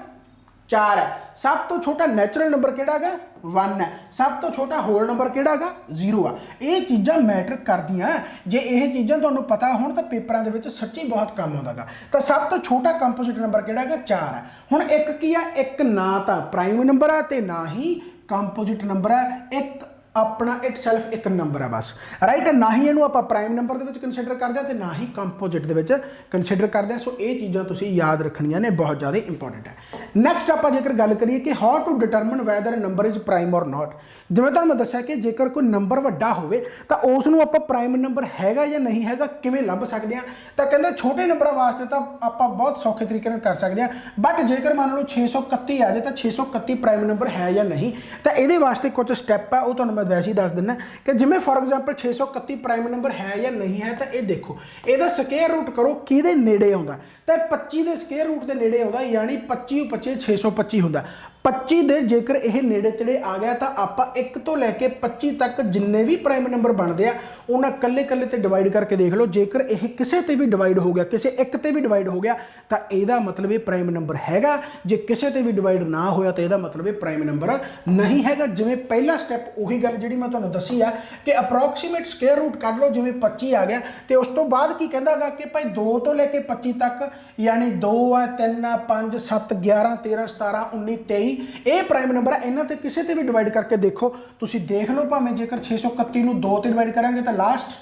[SPEAKER 1] 4 है, सब तो छोटा नैचुरल नंबर किहड़ा है 1 है, सब तो छोटा होल नंबर किहड़ा है 0 है। ये चीज़ां मैटर करदियां। जे ये चीज़ां तुहानूं पता होण तां पेपरां दे विच सच्ची बहुत काम आउंदा गा। तो सब तो छोटा कंपोजिट नंबर किहड़ा है 4 है। हुण एक की है, एक ना तां प्राइम नंबर है ते ना ही कंपोजिट नंबर है, एक अपना इट सैल्फ एक नंबर है बस, राइट। ना ही इनू आप प्राइम नंबर के कंसीडर करते हैं, ना ही कंपोजिट के कंसीडर करते हैं। सो ये चीज़ां तुसीं याद रखनियां ने, बहुत ज़्यादा इंपॉर्टेंट है। नैक्सट आप जेकर गल करिए कि how to determine whether number is prime or not. जिवें तुहानूं मैं दस्सिया कि जेकर कोई नंबर वड्डा होवे तां उसनूं आपां प्राइम नंबर हैगा या नहीं हैगा किवें लभ सकदे हां। तां कहंदे छोटे नंबरां वास्ते तां आपां बहुत सौखे तरीके नाल कर सकदे हां। बट जेकर मान लो 631 आ जाए तो 631 प्राइम नंबर है या नहीं, तो ये वास्ते कुछ स्टैप है, वो तुहानूं मैं वैसे ही दस दिना कि जिवें फॉर एग्जाम्पल 631 प्राइम नंबर है या नहीं है। तो ये देखो, ਇਹਦਾ स्केयर रूट करो किहदे नेड़े आउंदा, तो 25 के स्केयर रूट के नेड़े आउंदा, यानी 25 25 625 हुंदा। 25 ਦੇ जेकर ਇਹ ਨੇੜੇ ਤੇੜੇ आ गया तो आप 1 ਤੋਂ लैके 25 तक जिन्ने भी प्राइम नंबर बनते हैं उन्हें कल्ले कल्ले ते डिवाइड करके देख लो। जेकर यह किसी ते भी डिवाइड हो गया, किसी एक ते भी डिवाइड हो गया, तो यदा मतलब ये प्राइम नंबर हैगा। जे किसी ते भी डिवाइड ना होया तो यदा मतलब ये प्राइम नंबर नहीं हैगा। जिवें पहला स्टैप उही गल जिहड़ी मैं तुहानूं दस्सी है कि अप्रोक्सीमेट स्केयर रूट कढ लो। जिवें 25 आ गया तो उस तो बाद की कहंदा गा कि भाई 2 तो लैके 25 तक, यानी 2 है 3 है 5 7 11 13 17 19 23 ये प्राइम नंबर है। इन्हां ते किसी ते भी डिवाइड करके देखो, तुसीं देख लो। भावें जेकर 631 नूं 2 ते डिवाइड करांगे तो लास्ट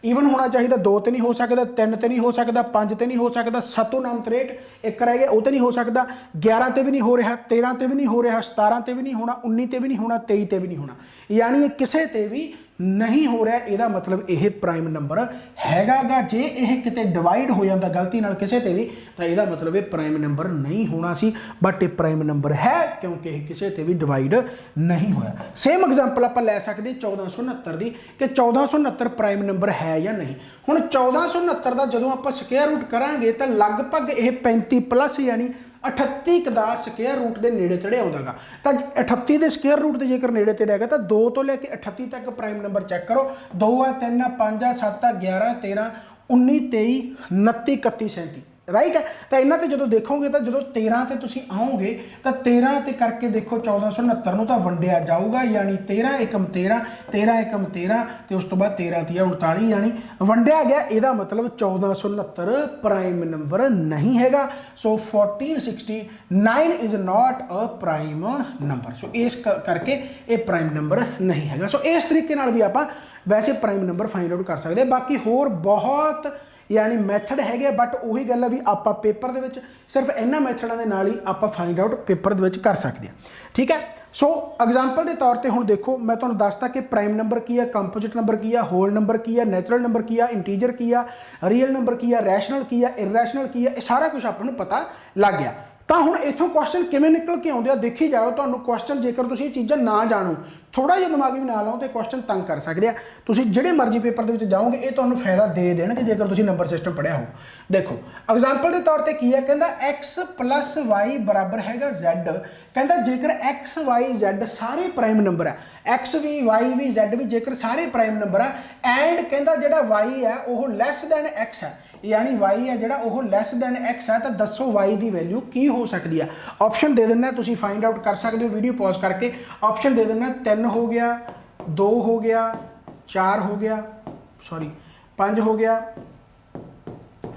[SPEAKER 1] ईवन होना चाहिए, 2 तो नहीं हो सकता, 3 तो नहीं हो सकता, 5 तो नहीं हो सकता, 7 नाम 63 एक रह गया वो तो नहीं हो सकता, 11 तो भी नहीं हो रहा, 13 तो भी नहीं हो रहा, 17 तो भी नहीं होना, 19 तो भी नहीं होना, 23 तो भी नहीं होना, यानी किसी ते भी नहीं हो रहा, ਇਹਦਾ ਮਤਲਬ ਇਹ ਪ੍ਰਾਈਮ ਨੰਬਰ ਹੈਗਾਗਾ। ਜੇ ਇਹ ਕਿਤੇ ਡਿਵਾਈਡ ਹੋ ਜਾਂਦਾ ਗਲਤੀ ਨਾਲ ਕਿਸੇ ਤੇ ਵੀ ਤਾਂ ਇਹਦਾ ਮਤਲਬ ਇਹ ਪ੍ਰਾਈਮ ਨੰਬਰ ਨਹੀਂ ਹੋਣਾ ਸੀ, ਬਟ ਇਹ ਪ੍ਰਾਈਮ ਨੰਬਰ ਹੈ ਕਿਉਂਕਿ ਇਹ ਕਿਸੇ ਤੇ ਵੀ ਡਿਵਾਈਡ ਨਹੀਂ ਹੋਇਆ। ਸੇਮ ਐਗਜ਼ਾਮਪਲ ਆਪਾਂ ਲੈ ਸਕਦੇ 1469 ਦੀ ਕਿ 1469 ਪ੍ਰਾਈਮ ਨੰਬਰ ਹੈ ਜਾਂ ਨਹੀਂ। ਹੁਣ 1469 ਦਾ ਜਦੋਂ ਆਪਾਂ ਸਕੁਅਰ ਰੂਟ ਕਰਾਂਗੇ ਤਾਂ ਲਗਭਗ ਇਹ 35 ਪਲੱਸ ਯਾਨੀ 38 ਦਾ ਸਕੁਅਰ ਰੂਟ ਦੇ ਨੇੜੇ ਤੇੜੇ ਆਉਂਦਾਗਾ। ਤਾਂ 38 ਦੇ ਸਕੁਅਰ ਰੂਟ ਦੇ ਜੇਕਰ ਨੇੜੇ ਤੇੜੇ ਹੈਗਾ ਤਾਂ 2 ਤੋਂ ਲੈ ਕੇ 38 ਤੱਕ ਪ੍ਰਾਈਮ ਨੰਬਰ ਚੈੱਕ ਕਰੋ। 2 ਆ, 3 ਆ, 5 ਆ, 7 ਆ, 11 13 19 23 29 31 37 ਰਾਈਟ ਹੈ। ਤਾਂ ਇਹਨਾਂ ਤੇ ਜਦੋਂ ਦੇਖੋਗੇ ਤਾਂ ਜਦੋਂ 13 ਤੇ ਤੁਸੀਂ ਆਓਗੇ ਤਾਂ 13 ਤੇ ਕਰਕੇ ਦੇਖੋ 1469 ਨੂੰ ਤਾਂ ਵੰਡਿਆ ਜਾਊਗਾ ਯਾਨੀ 13 ਏਕਮ 13 13 ਏਕਮ 13 ਤੇ ਉਸ ਤੋਂ ਬਾਅਦ 13 ਤੀਆ 39 ਯਾਨੀ ਵੰਡਿਆ ਗਿਆ। ਇਹਦਾ ਮਤਲਬ 1469 ਪ੍ਰਾਈਮ ਨੰਬਰ ਨਹੀਂ ਹੈਗਾ। So 1469 is not a prime number. So ਇਸ ਕਰਕੇ ਇਹ ਪ੍ਰਾਈਮ ਨੰਬਰ ਨਹੀਂ ਹੈਗਾ। ਸੋ ਇਸ ਤਰੀਕੇ ਨਾਲ ਵੀ ਆਪਾਂ ਵੈਸੇ ਪ੍ਰਾਈਮ ਨੰਬਰ ਫਾਈਂਡ ਆਊਟ ਕਰ ਸਕਦੇ ਹਾਂ। ਬਾਕੀ ਹੋਰ ਬਹੁਤ ਯਾਨੀ ਮੈਥਡ ਹੈਗੇ, ਬਟ ਉਹੀ ਗੱਲ ਆ ਵੀ ਆਪਾਂ ਪੇਪਰ ਦੇ ਵਿੱਚ ਸਿਰਫ ਇਹਨਾਂ ਮੈਥਡਾਂ ਦੇ ਨਾਲ ਹੀ ਆਪਾਂ ਫਾਈਂਡ ਆਊਟ ਪੇਪਰ ਦੇ ਵਿੱਚ ਕਰ ਸਕਦੇ ਹਾਂ। ਠੀਕ ਹੈ। ਸੋ ਐਗਜ਼ਾਮਪਲ ਦੇ ਤੌਰ ਤੇ ਹੁਣ ਦੇਖੋ ਮੈਂ ਤੁਹਾਨੂੰ ਦੱਸਤਾ ਕਿ ਪ੍ਰਾਈਮ ਨੰਬਰ ਕੀ ਆ, ਕੰਪੋਜ਼ਿਟ ਨੰਬਰ ਕੀ ਆ, ਹੋਲ ਨੰਬਰ ਕੀ ਆ, ਨੈਚੁਰਲ ਨੰਬਰ ਕੀ ਆ, ਇੰਟੀਜਰ ਕੀ ਆ, ਰੀਅਲ ਨੰਬਰ ਕੀ ਆ, ਰੈਸ਼ਨਲ ਕੀ ਆ, ਇਰਰੈਸ਼ਨਲ ਕੀ ਆ, ਇਹ ਸਾਰਾ ਕੁਝ ਆਪਾਂ ਨੂੰ ਪਤਾ ਲੱਗ ਗਿਆ। ਤਾਂ ਹੁਣ ਇੱਥੋਂ ਕੁਐਸਚਨ ਕਿਵੇਂ ਨਿਕਲ ਕੇ ਆਉਂਦੇ ਆ ਦੇਖੀ ਜਾਓ। ਤੁਹਾਨੂੰ ਕੁਐਸਚਨ ਜੇਕਰ ਤੁਸੀਂ ਇਹ ਚੀਜ਼ਾਂ ਨਾ ਜਾਣੋ, ਥੋੜਾ ਜਿਹਾ ਦਿਮਾਗ ਵੀ ਨਾ ਲਾਓ ਤੇ ਕੁਐਸਚਨ ਤੰਗ ਕਰ ਸਕਦੇ ਆ। ਤੁਸੀਂ ਜਿਹੜੇ ਮਰਜ਼ੀ ਪੇਪਰ ਦੇ ਵਿੱਚ ਜਾਓਗੇ ਇਹ ਤੁਹਾਨੂੰ ਫਾਇਦਾ ਦੇ ਦੇਣਗੇ ਜੇਕਰ ਤੁਸੀਂ ਨੰਬਰ ਸਿਸਟਮ ਪੜ੍ਹਿਆ ਹੋ। ਦੇਖੋ ਐਗਜ਼ਾਮਪਲ ਦੇ ਤੌਰ ਤੇ ਕੀ ਹੈ, ਕਹਿੰਦਾ x + y ਬਰਾਬਰ ਹੈਗਾ z। ਕਹਿੰਦਾ ਜੇਕਰ x y z ਸਾਰੇ ਪ੍ਰਾਈਮ ਨੰਬਰ ਹੈ, x ਵੀ y ਵੀ z ਵੀ ਜੇਕਰ ਸਾਰੇ ਪ੍ਰਾਈਮ ਨੰਬਰ ਆ ਐਂਡ ਕਹਿੰਦਾ ਜਿਹੜਾ y ਹੈ ਉਹ ਲੈਸ ਦੈਨ x ਹੈ यानी y है ਜਿਹੜਾ ਉਹ ਲੈਸ ਦੈਨ x ਹੈ ਤਾਂ ਦੱਸੋ y ਦੀ ਵੈਲਿਊ ਕੀ ਹੋ ਸਕਦੀ ਹੈ। ਆਪਸ਼ਨ ਦੇ ਦਿੰਦਾ ਤੁਸੀਂ ਫਾਈਂਡ ਆਊਟ ਕਰ ਸਕਦੇ ਹੋ ਵੀਡੀਓ ਪੌਜ਼ ਕਰਕੇ। ਆਪਸ਼ਨ ਦੇ ਦਿੰਦਾ 3 ਹੋ ਗਿਆ, 2 ਹੋ ਗਿਆ, 4 ਹੋ ਗਿਆ, ਸੌਰੀ 5 ਹੋ ਗਿਆ,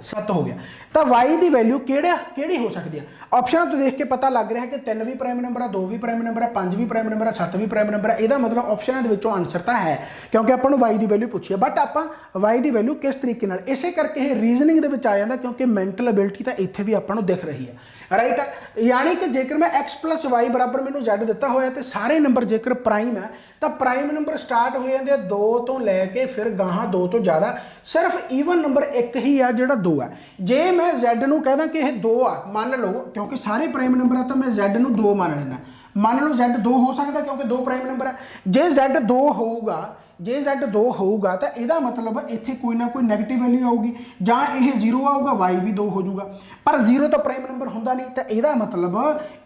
[SPEAKER 1] 7 ਹੋ ਗਿਆ। ਤਾਂ y ਦੀ ਵੈਲਿਊ ਕਿਹੜੀ ਹੋ ਸਕਦੀ ਹੈ। ਆਪਸ਼ਨਾਂ ਤੋਂ ਦੇਖ ਕੇ ਪਤਾ ਲੱਗ ਰਿਹਾ ਕਿ 3 ਵੀ ਪ੍ਰਾਈਮ ਨੰਬਰ ਆ, 2 ਵੀ ਪ੍ਰਾਈਮ ਨੰਬਰ ਆ, 5 ਵੀ ਪ੍ਰਾਈਮ ਨੰਬਰ ਆ, 7 ਵੀ ਪ੍ਰਾਈਮ ਨੰਬਰ ਆ। ਇਹਦਾ ਮਤਲਬ ਆਪਸ਼ਨਾਂ ਦੇ ਵਿੱਚੋਂ ਆਨਸਰ ਤਾਂ ਹੈ ਕਿਉਂਕਿ ਆਪਾਂ ਨੂੰ y ਦੀ ਵੈਲਿਊ ਪੁੱਛੀ ਹੈ, ਬਟ ਆਪਾਂ y ਦੀ ਵੈਲਿਊ ਕਿਸ ਤਰੀਕੇ ਨਾਲ, ਇਸੇ ਕਰਕੇ ਇਹ ਰੀਜ਼ਨਿੰਗ ਦੇ ਵਿੱਚ ਆ ਜਾਂਦਾ ਕਿਉਂਕਿ ਮੈਂਟਲ ਅਬਿਲਿਟੀ ਤਾਂ ਇੱਥੇ ਵੀ ਆਪਾਂ ਨੂੰ ਦਿਖ ਰਹੀ ਹੈ ਰਾਈਟ। ਯਾਨੀ ਕਿ ਜੇਕਰ ਮੈਂ x + y ਬਰਾਬਰ ਮੈਨੂੰ z ਦਿੱਤਾ ਹੋਇਆ ਤੇ ਸਾਰੇ ਨੰਬਰ ਜੇਕਰ ਪ੍ਰਾਈਮ ਹੈ ਤਾਂ ਪ੍ਰਾਈਮ ਨੰਬਰ ਸਟਾਰਟ ਹੋ ਜਾਂਦੇ ਆ 2 ਤੋਂ ਲੈ ਕੇ ਫਿਰ ਗਾਹਾਂ 2 ਤੋਂ ਜ਼ਿਆਦਾ। ਸਿਰਫ ਈਵਨ ਨੰਬਰ ਇੱਕ ਹੀ ਆ ਜਿਹੜਾ 2 ਹੈ। ਜੇ ਮੈਂ z ਨੂੰ ਕਹਿੰਦਾ ਕਿ ਇਹ 2 ਆ ਮੰਨ ਲਓ ਕਿਉਂਕਿ ਸਾਰੇ ਪ੍ਰਾਈਮ ਨੰਬਰ ਆ ਤਾਂ ਮੈਂ z ਨੂੰ 2 ਮੰਨ ਲੈਣਾ। ਮੰਨ ਲਓ z 2 ਹੋ ਸਕਦਾ ਕਿਉਂਕਿ 2 ਪ੍ਰਾਈਮ ਨੰਬਰ ਹੈ। ਜੇ z 2 ਹੋਊਗਾ ਜੇ z 2 ਹੋਊਗਾ ਤਾਂ ਇਹਦਾ ਮਤਲਬ ਇੱਥੇ ਕੋਈ ਨਾ ਕੋਈ ਨੈਗੇਟਿਵ ਵੈਲਿਊ ਆਊਗੀ ਜਾਂ ਇਹ 0 ਆਊਗਾ, y ਵੀ 2 ਹੋ ਜਾਊਗਾ। ਪਰ 0 ਤਾਂ ਪ੍ਰਾਈਮ ਨੰਬਰ ਹੁੰਦਾ ਨਹੀਂ ਤਾਂ ਇਹਦਾ ਮਤਲਬ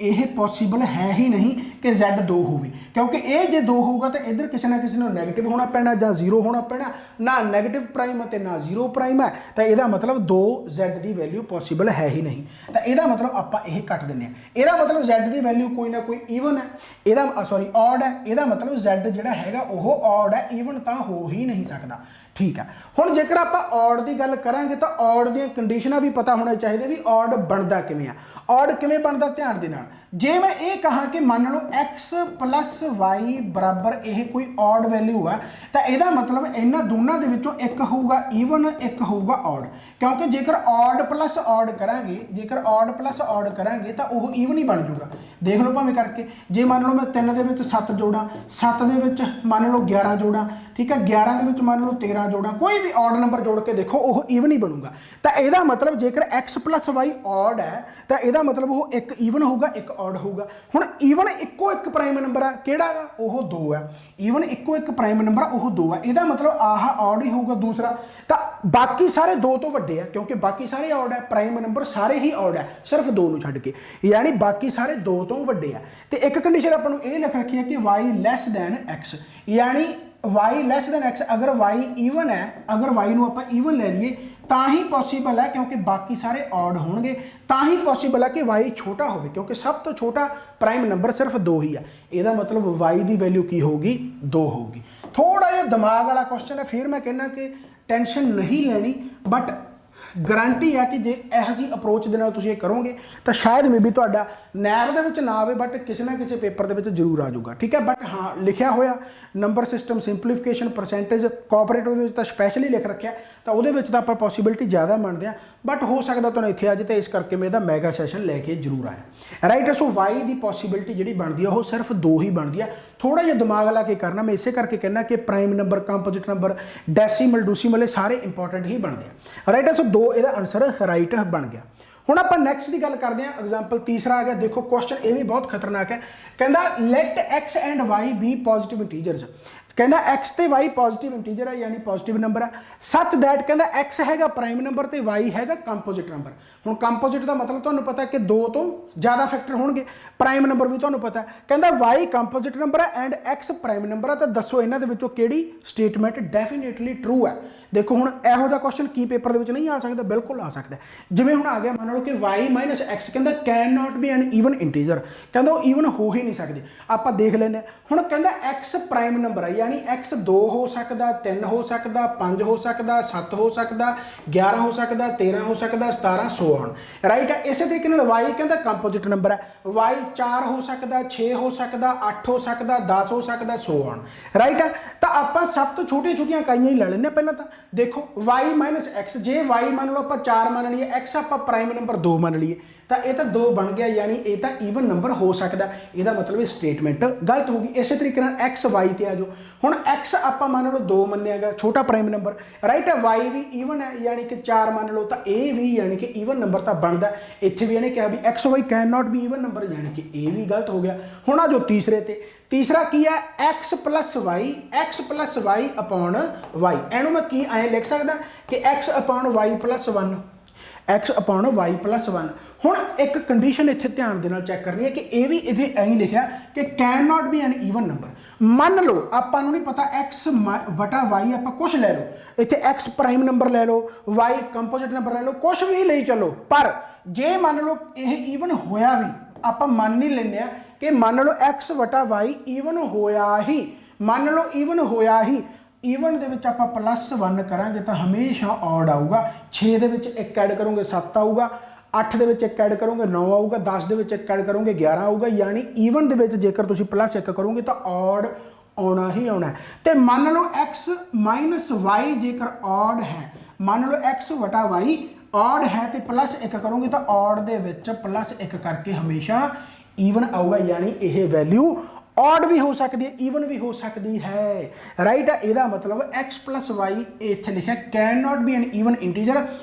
[SPEAKER 1] ਇਹ ਪੋਸੀਬਲ ਹੈ ਹੀ ਨਹੀਂ ਕਿ z 2 ਹੋਵੇ ਕਿਉਂਕਿ ਇਹ ਜੇ 2 ਹੋਊਗਾ ਤਾਂ ਇੱਧਰ ਕਿਸੇ ਨਾ ਕਿਸੇ ਨੂੰ ਨੈਗੇਟਿਵ ਹੋਣਾ ਪੈਣਾ ਜਾਂ 0 ਹੋਣਾ ਪੈਣਾ। ਨਾ ਨੈਗੇਟਿਵ ਪ੍ਰਾਈਮ ਅਤੇ ਨਾ 0 ਪ੍ਰਾਈਮ ਹੈ ਤਾਂ ਇਹਦਾ ਮਤਲਬ 2 z ਦੀ ਵੈਲਿਊ ਪੋਸੀਬਲ ਹੈ ਹੀ ਨਹੀਂ। ਤਾਂ ਇਹਦਾ ਮਤਲਬ ਆਪਾਂ ਇਹ ਕੱਟ ਦਿੰਦੇ ਹਾਂ। ਇਹਦਾ ਮਤਲਬ z ਦੀ ਵੈਲਿਊ ਕੋਈ ਨਾ ਕੋਈ ਈਵਨ ਹੈ, ਇਹਦਾ ਸੌਰੀ ਔਡ ਹੈ। ਇਹਦਾ ਮਤਲਬ z ਜਿਹੜਾ ਹੈਗਾ ਉਹ ਔਡ ਹੈ, ਈਵਨ ਤਾਂ ਹੋ ਹੀ ਨਹੀਂ ਸਕਦਾ। ਠੀਕ ਹੈ। ਹੁਣ ਜੇਕਰ ਆਪਾਂ ਔਡ ਦੀ ਗੱਲ ਕਰਾਂਗੇ ਤਾਂ ਔਡ ਦੀਆਂ ਕੰਡੀਸ਼ਨਾਂ ਵੀ ਪਤਾ ਹੋਣਾ ਚਾਹੀਦਾ ਵੀ ਔਡ ਬਣਦਾ ਕਿਵੇਂ ਆ। ਔਡ ਕਿਵੇਂ ਬਣਦਾ ਧਿਆਨ ਦੇ ਨਾਲ, ਜੇ ਮੈਂ ਇਹ ਕਹਾਂ ਕਿ ਮੰਨ ਲਓ x + y ਬਰਾਬਰ ਇਹ ਕੋਈ ਔਡ ਵੈਲਿਊ ਆ ਤਾਂ ਇਹਦਾ ਮਤਲਬ ਇਹਨਾਂ ਦੋਨਾਂ ਦੇ ਵਿੱਚੋਂ ਇੱਕ ਹੋਊਗਾ ਈਵਨ, ਇੱਕ ਹੋਊਗਾ ਔਡ। ਕਿਉਂਕਿ ਜੇਕਰ ਔਡ ਪਲੱਸ ਔਡ ਕਰਾਂਗੇ ਜੇਕਰ ਔਡ ਪਲੱਸ ਔਡ ਕਰਾਂਗੇ ਤਾਂ ਉਹ ਈਵਨ ਹੀ ਬਣ ਜਾਊਗਾ। ਦੇਖ ਲਓ ਭਾਵੇਂ ਕਰਕੇ, ਜੇ ਮੰਨ ਲਓ ਮੈਂ 3 ਦੇ ਵਿੱਚ 7 ਜੋੜਾਂ, 7 ਦੇ ਵਿੱਚ ਮੰਨ ਲਓ 11 ਜੋੜਾਂ, ਠੀਕ ਹੈ, 11 ਦੇ ਵਿੱਚ ਮੰਨ ਲਓ 13 ਜੋੜਾਂ, ਕੋਈ ਵੀ ਔਡ ਨੰਬਰ ਜੋੜ ਕੇ ਦੇਖੋ ਉਹ ਈਵਨ ਹੀ ਬਣੂਗਾ। ਤਾਂ ਇਹਦਾ ਮਤਲਬ ਜੇਕਰ x + y ਔਡ ਹੈ ਤਾਂ ਇਹਦਾ ਮਤਲਬ ਉਹ ਇੱਕ ਈਵਨ ਹੋਊਗਾ, ਇੱਕ ਔਡ ਹੋਊਗਾ। ਹੁਣ ਈਵਨ ਇੱਕੋ ਇੱਕ ਪ੍ਰਾਈਮ ਨੰਬਰ ਆ ਕਿਹੜਾ ਵਾ ਉਹ 2 ਹੈ। ਈਵਨ ਇੱਕੋ ਇੱਕ ਪ੍ਰਾਈਮ ਨੰਬਰ ਆ ਉਹ 2 ਹੈ। ਇਹਦਾ ਮਤਲਬ ਆਹ ਔਡ ਹੀ ਹੋਊਗਾ ਦੂਸਰਾ। ਤਾਂ ਬਾਕੀ ਸਾਰੇ 2 ਤੋਂ ਵੱਡੇ ਆ ਕਿਉਂਕਿ ਬਾਕੀ ਸਾਰੇ ਔਡ ਹੈ, ਪ੍ਰਾਈਮ ਨੰਬਰ ਸਾਰੇ ਹੀ ਔਡ ਹੈ ਸਿਰਫ 2 ਨੂੰ ਛੱਡ ਕੇ, ਯਾਨੀ ਬਾਕੀ ਸਾਰੇ 2 ਤੋਂ ਵੱਡੇ ਆ। ਤੇ ਇੱਕ ਕੰਡੀਸ਼ਨ ਆਪਾਂ ਨੂੰ ਇਹ ਲਿਖ ਰੱਖੀ ਹੈ ਕਿ y < x ਯਾਨੀ y < x ਅਗਰ y ਈਵਨ ਹੈ, ਅਗਰ y ਨੂੰ ਆਪਾਂ ਈਵਨ ਲੈ ਲਈਏ ਤਾਂ ਹੀ ਪੋਸੀਬਲ ਹੈ ਕਿਉਂਕਿ ਬਾਕੀ ਸਾਰੇ ਔਡ ਹੋਣਗੇ। ਤਾਂ ਹੀ ਪੋਸੀਬਲ ਹੈ ਕਿ y ਛੋਟਾ ਹੋਵੇ ਕਿਉਂਕਿ ਸਭ ਤੋਂ ਛੋਟਾ ਪ੍ਰਾਈਮ ਨੰਬਰ ਸਿਰਫ 2 ਹੀ ਆ। ਇਹਦਾ ਮਤਲਬ y ਦੀ ਵੈਲਿਊ ਕੀ ਹੋਊਗੀ 2 ਹੋਊਗੀ। ਥੋੜਾ ਜਿਹਾ ਦਿਮਾਗ ਵਾਲਾ ਕੁਐਸਚਨ ਹੈ, ਫਿਰ ਮੈਂ ਕਹਿੰਦਾ ਕਿ ਟੈਨਸ਼ਨ ਨਹੀਂ ਲੈਣੀ, ਬਟ ਗਾਰੰਟੀ ਆ ਕਿ ਜੇ ਇਹੋ ਜਿਹੀ ਅਪਰੋਚ ਦੇ ਨਾਲ ਤੁਸੀਂ ਇਹ ਕਰੋਗੇ ਤਾਂ ਸ਼ਾਇਦ ਮੇਬੀ ਤੁਹਾਡਾ ਨੈਬ ਦੇ ਵਿੱਚ ਨਾ ਆਵੇ ਬਟ ਕਿਸੇ ਨਾ ਕਿਸੇ ਪੇਪਰ ਦੇ ਵਿੱਚ ਜ਼ਰੂਰ ਆ ਜਾਊਗਾ, ਠੀਕ ਹੈ। ਬਟ ਹਾਂ ਲਿਖਿਆ ਹੋਇਆ ਨੰਬਰ ਸਿਸਟਮ, ਸਿੰਪਲੀਫਿਕੇਸ਼ਨ, ਪਰਸੈਂਟੇਜ, ਕੋਆਪਰੇਟਿਵ ਦੇ ਵਿੱਚ ਤਾਂ ਸਪੈਸ਼ਲੀ ਲਿਖ ਰੱਖਿਆ, ਤਾਂ ਉਹਦੇ ਵਿੱਚ ਤਾਂ ਆਪਾਂ ਪੋਸੀਬਿਲਿਟੀ ਜ਼ਿਆਦਾ ਮੰਨਦੇ ਹਾਂ। ਬਟ ਹੋ ਸਕਦਾ ਤੁਹਾਨੂੰ ਇੱਥੇ ਅੱਜ, ਤੇ ਇਸ ਕਰਕੇ ਮੈਂ ਇਹਦਾ ਮੈਗਾ ਸੈਸ਼ਨ ਲੈ ਕੇ ਜ਼ਰੂਰ ਆਇਆ, ਰਾਈਟ। ਸੋ ਵਾਈ ਦੀ ਪੋਸੀਬਿਲਿਟੀ ਜਿਹੜੀ ਬਣਦੀ ਆ ਉਹ ਸਿਰਫ 2 ਹੀ ਬਣਦੀ ਆ। ਥੋੜਾ ਜਿਹਾ ਦਿਮਾਗ ਲਾ ਕੇ ਕਰਨਾ, ਮੈਂ ਇਸੇ ਕਰਕੇ ਕਹਿੰਦਾ ਕਿ prime number, composite number, decimal, ਡੂਸੀਮਲ, ਇਹ ਸਾਰੇ ਇੰਪੋਰਟੈਂਟ ਹੀ ਬਣਦੇ ਆ, ਰਾਈਟ। ਸੋ 2 ਇਹਦਾ ਆਨਸਰ ਰਾਈਟ ਬਣ ਗਿਆ। ਹੁਣ ਆਪਾਂ ਨੈਕਸਟ ਦੀ ਗੱਲ ਕਰਦੇ ਹਾਂ। ਐਗਜ਼ਾਮਪਲ ਤੀਸਰਾ ਆ ਗਿਆ, ਦੇਖੋ ਕੁਐਸਚਨ ਇਹ ਵੀ ਬਹੁਤ ਖਤਰਨਾਕ ਹੈ। ਕਹਿੰਦਾ let x and y be positive integers. ਕਹਿੰਦਾ x ਤੇ y ਪੋਜ਼ਿਟਿਵ ਇੰਟੀਜਰ ਹੈ, ਯਾਨੀ ਪੋਜ਼ਿਟਿਵ ਨੰਬਰ ਹੈ। ਸੱਚ ਦੈਟ ਕਹਿੰਦਾ x ਹੈਗਾ ਪ੍ਰਾਈਮ ਨੰਬਰ ਤੇ y ਹੈਗਾ ਕੰਪੋਜ਼ਿਟ ਨੰਬਰ। ਹੁਣ ਕੰਪੋਜ਼ਿਟ ਦਾ ਮਤਲਬ ਤੁਹਾਨੂੰ ਪਤਾ ਕਿ 2 ਤੋਂ ਜ਼ਿਆਦਾ ਫੈਕਟਰ ਹੋਣਗੇ, ਪ੍ਰਾਈਮ ਨੰਬਰ ਵੀ ਤੁਹਾਨੂੰ ਪਤਾ। ਕਹਿੰਦਾ y ਕੰਪੋਜ਼ਿਟ ਨੰਬਰ ਹੈ ਐਂਡ x ਪ੍ਰਾਈਮ ਨੰਬਰ ਹੈ, ਤਾਂ ਦੱਸੋ ਇਹਨਾਂ ਦੇ ਵਿੱਚੋਂ ਕਿਹੜੀ ਸਟੇਟਮੈਂਟ ਡੈਫੀਨੇਟਲੀ ਟਰੂ ਹੈ। ਦੇਖੋ ਹੁਣ ਇਹੋ ਜਿਹਾ ਕੁਐਸਚਨ ਕੀ ਪੇਪਰ ਦੇ ਵਿੱਚ ਨਹੀਂ ਆ ਸਕਦਾ, ਬਿਲਕੁਲ ਆ ਸਕਦਾ। ਜਿਵੇਂ ਹੁਣ ਆ ਗਿਆ, ਮੰਨ ਲਓ ਕਿ y ਮਾਈਨਸ x ਕਹਿੰਦਾ can not B N even integer, ਕਹਿੰਦਾ ਉਹ ਈਵਨ ਹੋ ਹੀ ਨਹੀਂ ਸਕਦੇ। ਆਪਾਂ ਦੇਖ ਲੈਂਦੇ ਹਾਂ। ਹੁਣ ਕਹਿੰਦਾ x ਪ੍ਰਾਈਮ ਨੰਬਰ ਹੈ, ਯਾਨੀ x 2 ਹੋ ਸਕਦਾ, 3 ਹੋ ਸਕਦਾ, 5 ਹੋ ਸਕਦਾ, 7 ਹੋ ਸਕਦਾ, 11 ਹੋ ਸਕਦਾ, 13 ਹੋ ਸਕਦਾ, 17 ਸੋ ਔਨ, ਰਾਈਟ ਹੈ। ਇਸੇ ਤਰੀਕੇ ਨਾਲ y ਕਹਿੰਦਾ ਕੰਪੋਜ਼ਿਟ ਨੰਬਰ ਹੈ, y 4 ਹੋ ਸਕਦਾ, 6 ਹੋ ਸਕਦਾ, 8 ਹੋ ਸਕਦਾ, 10 ਹੋ ਸਕਦਾ, ਸੋ ਔਨ, ਰਾਈਟ ਹੈ। ਤਾਂ ਆਪਾਂ ਸਭ ਤੋਂ ਛੋਟੀਆਂ ਇਕਾਈਆਂ ਹੀ ਲੈ ਲੈਂਦੇ ਹਾਂ। ਪਹਿਲਾਂ ਤਾਂ ਦੇਖੋ y ਮਾਈਨਸ x, ਜੇ y ਮੰਨ ਲਓ ਆਪਾਂ 4 ਮੰਨ ਲਈਏ, x ਆਪਾਂ ਪ੍ਰਾਈਮ ਨੰਬਰ 2 ਮੰਨ ਲਈਏ, ਤਾਂ ਇਹ ਤਾਂ 2 ਬਣ ਗਿਆ, ਯਾਨੀ ਇਹ ਤਾਂ ਈਵਨ ਨੰਬਰ ਹੋ ਸਕਦਾ। ਇਹਦਾ ਮਤਲਬ ਇਹ ਸਟੇਟਮੈਂਟ ਗਲਤ ਹੋ ਗਈ। ਇਸੇ ਤਰੀਕੇ ਨਾਲ x y ਤੇ ਆ ਜਾਓ। ਹੁਣ x ਆਪਾਂ ਮੰਨ ਲਓ 2 ਮੰਨਿਆਗਾ, ਛੋਟਾ ਪ੍ਰਾਈਮ ਨੰਬਰ, ਰਾਈਟ ਹੈ। y ਵੀ ਈਵਨ ਹੈ, ਯਾਨੀ ਕਿ 4 ਮੰਨ ਲਓ, ਤਾਂ ਇਹ ਵੀ ਯਾਨੀ ਕਿ ਈਵਨ ਨੰਬਰ ਤਾਂ ਬਣਦਾ। ਇੱਥੇ ਵੀ ਇਹਨੇ ਕਿਹਾ ਵੀ x y can not be even number, ਯਾਨੀ ਕਿ ਇਹ ਵੀ ਗਲਤ ਹੋ ਗਿਆ। ਹੁਣ ਆ ਜੋ ਤੀਸਰੇ ਤੇ, ਤੀਸਰਾ ਕੀ ਹੈ, x plus y upon y। ਇਹਨੂੰ ਮੈਂ ਕੀ ਐਂ ਲਿਖ ਸਕਦਾ ਕਿ x upon y plus 1, x upon y plus 1। ਹੁਣ ਇੱਕ ਕੰਡੀਸ਼ਨ ਇੱਥੇ ਧਿਆਨ ਦੇ ਨਾਲ ਚੈੱਕ ਕਰਨੀ ਹੈ ਕਿ ਇਹ ਵੀ ਇਹਦੇ ਐਂ ਲਿਖਿਆ ਕਿ can not B N even number. ਮੰਨ ਲਓ ਆਪਾਂ ਨੂੰ ਨਹੀਂ ਪਤਾ x ਬਟਾ y, ਆਪਾਂ ਕੁਛ ਲੈ ਲਓ, ਇੱਥੇ x ਪ੍ਰਾਈਮ ਨੰਬਰ ਲੈ ਲਓ, y ਕੰਪੋਜ਼ਿਟ ਨੰਬਰ ਲੈ ਲਓ, ਕੁਛ ਵੀ ਲਈ ਚੱਲੋ। ਪਰ ਜੇ ਮੰਨ ਲਓ ਇਹ ਈਵਨ ਹੋਇਆ ਵੀ, ਆਪਾਂ ਮੰਨ ਹੀ ਲੈਂਦੇ ਆ ਕਿ ਮੰਨ ਲਓ x ਬਟਾ y ਈਵਨ ਹੋਇਆ ਹੀ, ਮੰਨ ਲਓ ਈਵਨ ਹੋਇਆ ਹੀ। ਈਵਨ ਦੇ ਵਿੱਚ ਆਪਾਂ ਪਲੱਸ 1 ਕਰਾਂਗੇ ਤਾਂ ਹਮੇਸ਼ਾ ਔਡ ਆਊਗਾ। 6 ਦੇ ਵਿੱਚ 1 ਐਡ ਕਰੋਗੇ 7 ਆਊਗਾ, 8 ਦੇ ਵਿੱਚ 1 ਐਡ ਕਰੋਗੇ 9 ਆਊਗਾ, 10 ਦੇ ਵਿੱਚ 1 ਐਡ ਕਰੋਗੇ 11 ਆਊਗਾ। ਯਾਨੀ ਈਵਨ ਦੇ ਵਿੱਚ ਜੇਕਰ ਤੁਸੀਂ ਪਲੱਸ 1 ਕਰੋਗੇ ਤਾਂ ਔਡ ਆਉਣਾ ਹੀ ਆਉਣਾ। ਤੇ ਮੰਨ ਲਓ x ਮਾਈਨਸ y ਜੇਕਰ ਔਡ ਹੈ, ਮੰਨ ਲਓ x ਵਟਾ y ਔਡ ਹੈ ਤੇ ਪਲੱਸ 1 ਕਰੋਗੇ ਤਾਂ ਔਡ ਦੇ ਵਿੱਚ ਪਲੱਸ 1 ਕਰਕੇ ਹਮੇਸ਼ਾ ਈਵਨ ਆਊਗਾ। ਯਾਨੀ ਇਹ ਵੈਲਿਊ ਔਡ ਵੀ ਹੋ ਸਕਦੀ ਹੈ, ਈਵਨ ਵੀ ਹੋ ਸਕਦੀ ਹੈ, ਰਾਈਟ ਹੈ। ਇਹਦਾ ਮਤਲਬ x ਪਲੱਸ y ਇੱਥੇ ਲਿਖਿਆ can not B N even integer,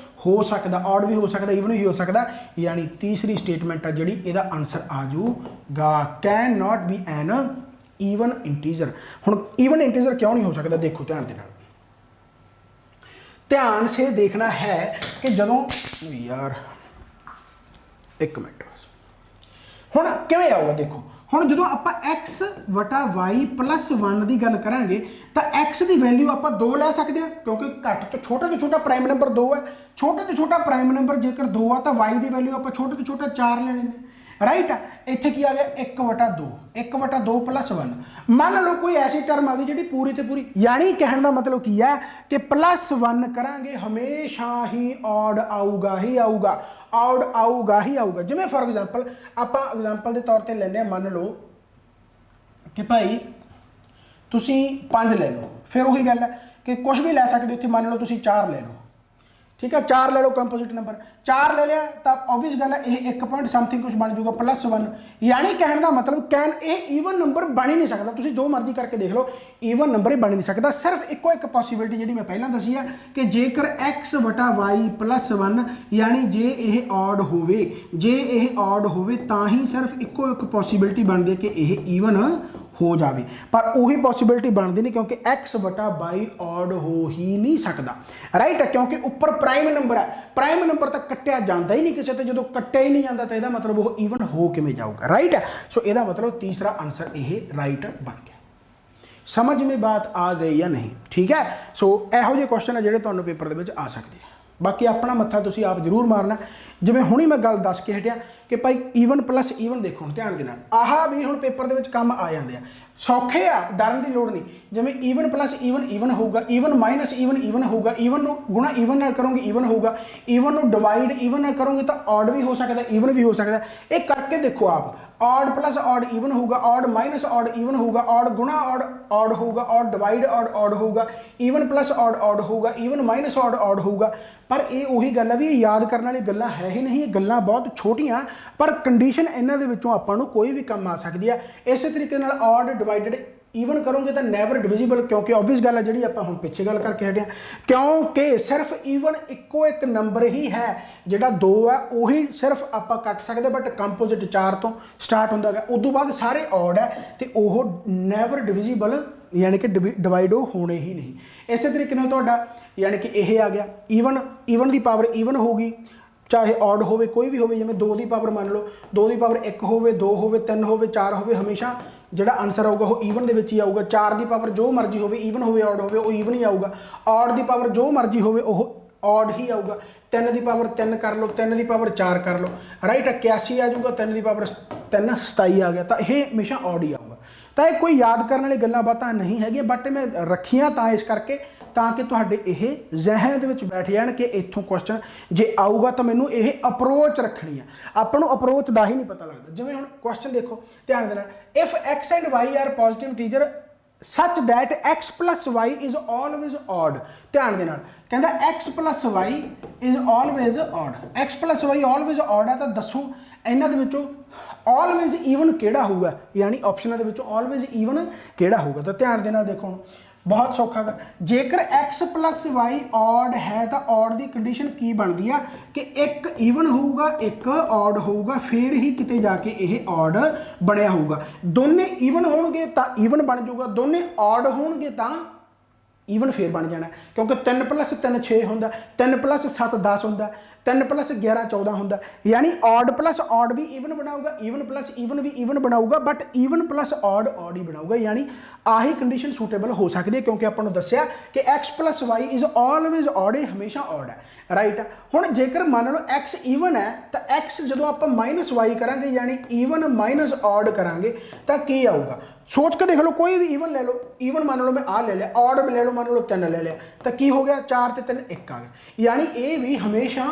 [SPEAKER 1] ਹੋ ਸਕਦਾ ਔਡ ਵੀ ਹੋ ਸਕਦਾ, ਈਵਨ ਵੀ ਹੋ ਸਕਦਾ। ਯਾਨੀ ਤੀਸਰੀ ਸਟੇਟਮੈਂਟ ਆ ਜਿਹੜੀ, ਇਹਦਾ ਆਨਸਰ ਆ ਜਾਊਗਾ can not B N even integer. ਹੁਣ ਈਵਨ ਇੰਟੀਜਰ ਕਿਉਂ ਨਹੀਂ ਹੋ ਸਕਦਾ, ਦੇਖੋ ਧਿਆਨ ਦੇ ਨਾਲ, ਧਿਆਨ ਸੇ ਦੇਖਣਾ ਹੈ ਕਿ ਜਦੋਂ ਯਾਰ ਇੱਕ ਮਿੰਟ ਬਸ, ਹੁਣ ਕਿਵੇਂ ਆਊਗਾ ਦੇਖੋ। ਹੁਣ ਜਦੋਂ ਆਪਾਂ x ਵਟਾ y ਪਲੱਸ 1 ਦੀ ਗੱਲ ਕਰਾਂਗੇ ਤਾਂ x ਦੀ ਵੈਲਿਊ ਆਪਾਂ 2 ਲੈ ਸਕਦੇ ਹਾਂ, ਕਿਉਂਕਿ ਘੱਟ ਤੋਂ ਛੋਟਾ ਪ੍ਰਾਈਮ ਨੰਬਰ 2 ਹੈ। ਛੋਟੇ ਤੋਂ ਛੋਟਾ ਪ੍ਰਾਈਮ ਨੰਬਰ ਜੇਕਰ 2 ਆ ਤਾਂ y ਦੀ ਵੈਲਿਊ ਆਪਾਂ ਛੋਟੇ ਤੋਂ ਛੋਟਾ 4 ਲੈ ਲੈਂਦੇ, ਰਾਈਟ ਆ। ਇੱਥੇ ਕੀ ਆ ਗਿਆ 1 ਵਟਾ 2, 1 ਵਟਾ 2 ਪਲੱਸ 1। ਮੰਨ ਲਓ ਕੋਈ ਐਸੀ ਟਰਮ ਆ ਗਈ ਜਿਹੜੀ ਪੂਰੀ ਤੇ ਪੂਰੀ, ਯਾਨੀ ਕਹਿਣ ਦਾ ਮਤਲਬ ਕੀ ਹੈ ਕਿ ਪਲੱਸ 1 ਕਰਾਂਗੇ ਹਮੇਸ਼ਾ ਹੀ ਔਡ ਆਊਗਾ ਹੀ ਆਊਗਾ, ਔਡ ਆਊਗਾ ਹੀ ਆਊਗਾ। ਜਿਵੇਂ ਫॉर ਐਗਜ਼ਾਮਪਲ ਆਪਾਂ ਐਗਜ਼ਾਮਪਲ ਦੇ ਤੌਰ ਤੇ ਲੈਂਦੇ ਹਾਂ, ਮੰਨ ਲਓ ਕਿ ਭਾਈ ਤੁਸੀਂ 5 ਲੈ ਲਓ, ਫਿਰ ਉਹੀ ਗੱਲ ਹੈ ਕਿ ਕੁਝ ਵੀ ਲੈ ਸਕਦੇ ਹੋ। ਇੱਥੇ ਮੰਨ ਲਓ ਤੁਸੀਂ 4 ਲੈ ਲਓ, ਠੀਕ ਹੈ, 4 ਲੈ ਲਓ ਕੰਪੋਜ਼ਿਟ ਨੰਬਰ, 4 ਲੈ ਲਿਆ ਤਾਂ ਓਬਵੀਅਸ ਗੱਲ ਹੈ ਇਹ 1 ਪੁਆਇੰਟ ਸਮਥਿੰਗ ਕੁਝ ਬਣ ਜਾਊਗਾ ਪਲੱਸ 1। ਯਾਨੀ ਕਹਿਣ ਦਾ ਮਤਲਬ ਇਹ ਈਵਨ ਨੰਬਰ ਬਣ ਹੀ ਨਹੀਂ ਸਕਦਾ। ਤੁਸੀਂ ਜੋ ਮਰਜ਼ੀ ਕਰਕੇ ਦੇਖ ਲਓ, ਈਵਨ ਨੰਬਰ ਹੀ ਬਣ ਨਹੀਂ ਸਕਦਾ। ਸਿਰਫ ਇੱਕੋ ਇੱਕ ਪੋਸੀਬਿਲਿਟੀ ਜਿਹੜੀ ਮੈਂ ਪਹਿਲਾਂ ਦੱਸੀ ਹੈ ਕਿ ਜੇਕਰ x ਵਟਾ y ਪਲੱਸ 1, ਯਾਨੀ ਜੇ ਇਹ ਔਡ ਹੋਵੇ, ਜੇ ਇਹ ਔਡ ਹੋਵੇ ਤਾਂ ਹੀ ਸਿਰਫ ਇੱਕੋ ਇੱਕ ਪੋਸੀਬਿਲਿਟੀ ਬਣਦੀ ਹੈ ਕਿ ਇਹ ਈਵਨ ਹੋ ਜਾਵੇ। ਪਰ ਉਹੀ ਪੋਸੀਬਿਲਿਟੀ ਬਣਦੀ ਨਹੀਂ ਕਿਉਂਕਿ x ਵਟਾ y ਔਡ ਹੋ ਹੀ ਨਹੀਂ ਸਕਦਾ, ਰਾਈਟ ਹੈ, ਕਿਉਂਕਿ ਉੱਪਰ ਪ੍ਰਾਈਮ ਨੰਬਰ ਹੈ। ਪ੍ਰਾਈਮ ਨੰਬਰ ਤਾਂ ਕੱਟਿਆ ਜਾਂਦਾ ਹੀ ਨਹੀਂ ਕਿਸੇ ਤੇ, ਜਦੋਂ ਕੱਟਿਆ ਹੀ ਨਹੀਂ ਜਾਂਦਾ ਤਾਂ ਇਹਦਾ ਮਤਲਬ ਉਹ ਈਵਨ ਹੋ ਕਿਵੇਂ ਜਾਊਗਾ, ਰਾਈਟ ਹੈ। ਸੋ ਇਹਦਾ ਮਤਲਬ ਤੀਸਰਾ ਆਨਸਰ ਇਹ ਰਾਈਟ ਬਣ ਗਿਆ। समझ में बात आ गई या नहीं, ठीक है। सो ਇਹੋ ਜਿਹੇ ਕੁਐਸਚਨ ਆ ਜਿਹੜੇ ਤੁਹਾਨੂੰ ਪੇਪਰ ਦੇ ਵਿੱਚ ਆ ਸਕਦੇ ਆ। बाकी अपना मत्था तुसीं आप जरूर मारना। जिवें हुणी मैं गल दस के हटिया कि भाई ईवन प्लस ईवन देखो हुण ध्यान दे नाल, आह भी हुण पेपर दे विच काम आ जांदे आ, सौखे आ, डरन की लोड़ नहीं। जिवें ईवन प्लस ईवन ईवन होगा, ईवन माइनस ईवन ईवन होगा, ईवन नूं गुणा ईवन नाल करोगे ईवन होगा, ईवन नूं डिवाइड ईवन नाल करोगे तो ऑड भी हो सकता, ईवन भी हो सकता। ये करके देखो आप, ऑड प्लस ऑड ईवन होगा, ऑड माइनस ऑड ईवन होगा, ऑड गुणा ऑड ऑड होगा, ऑड डिवाइड ऑड ऑड होगा, ईवन प्लस ऑड ऑड होगा, ईवन माइनस ऑड ऑड होगा। पर ये उही गल है भी याद करने वाली गल्लां है ही नहीं, गल्लां बहुत छोटियां, पर कंडीशन इन्हां दे विचों आपां नूं कोई भी काम आ सकती है। इस तरीके नाल ऑड डिवाइडेड ईवन करोगे तो नैवर डिविजिबल, क्योंकि ऑब्वियस गल है जी आप हम पिछे गल करके हटे, क्योंकि सिर्फ ईवन इक्को एक नंबर ही है, जिहड़ा 2 है उही सिर्फ आप कट सकते, बट कंपोजिट 4 तो स्टार्ट होंदा है, उदों बाद सारे ऑड है तो वह नैवर डिविजिबल यानी कि डिवाइड होने ही नहीं। इस तरीके नाल तुहाडा यानी कि यह आ गया ईवन, ईवन की पावर ईवन होगी, चाहे ऑड हो कोई भी हो, जिवें 2 की पावर मान लो 2 की पावर 1 हो, 2 हो, 3 हो, 4 हो, हमेशा जिहड़ा आंसर आऊगा वो ईवन दे विच ही आऊगा। 4 की पावर जो मर्जी हो, ईवन हो ऑड हो, वो ईवन ही आऊगा। ऑड की पावर जो मर्जी हो ऑड ही आऊगा। 3 की पावर 3 कर लो, 3 की पावर 4 कर लो, राइट 81 आ जाऊगा, 3 की पावर 3 27 आ गया, तो यह हमेशा ऑड ही आऊगा। तो यह कोई याद करने वाली गल्लां बातां नहीं है, बट मैं रखियां तां इस करके ताकि तुहाडे इह जहन दे विच बैठ जाण कि इत्थों क्वेश्चन जे आऊगा तो मैनूं इह अप्रोच रखनी है। आपां नूं अप्रोच दा ही नहीं पता लगदा। जिवें हुण क्वेश्चन देखो ध्यान दे नाल, if X and Y are positive teacher such that X plus Y is always odd. ध्यान दे नाल कहंदा X plus Y is always odd, X plus Y always odd है, तो दसो इन्हां दे विचों ऑलवेज ईवन किहड़ा होगा, यानी ऑप्शनां दे विचों ऑलवेज ईवन किहड़ा होगा। तो ध्यान दे नाल देखो हुण बहुत सौखा है, जेकर एक्स प्लस वाई ऑड है तो ऑड की कंडीशन की बनती है कि एक ईवन होगा एक ऑड होगा, फिर ही किते जाके यह ऑड बनया होगा। दोने ईवन होणगे तो ईवन बन जाऊगा, दोने ऑड होणगे तो ईवन फिर बन जाना, क्योंकि 3 + 3 6 होंदा, 3 + 7 10 होंदा, 3 + 11 14 होंदा, यानी ऑड प्लस ऑड भी ईवन बनाऊगा, ईवन प्लस ईवन भी ईवन बनाऊगा, but even plus odd odd ही बनाऊगा। यानी आही कंडीशन सूटेबल हो सकती है, क्योंकि आपको दसिया कि x plus Y is always odd, हमेशा ऑड है, राइट। हुण जेकर मान लो एक्स ईवन है तो एक्स जो आप माइनस वाई करांगे यानी ईवन माइनस ऑड करांगे तो की आऊगा, सोच के देख लो, कोई भी ईवन ले लो, ईवन मान लो मैं आ ले लिया, ऑड ले लो मान लो 3 ले लिया, तो की हो गया 4 ते 3 1 आ गया, यानी ये भी हमेशा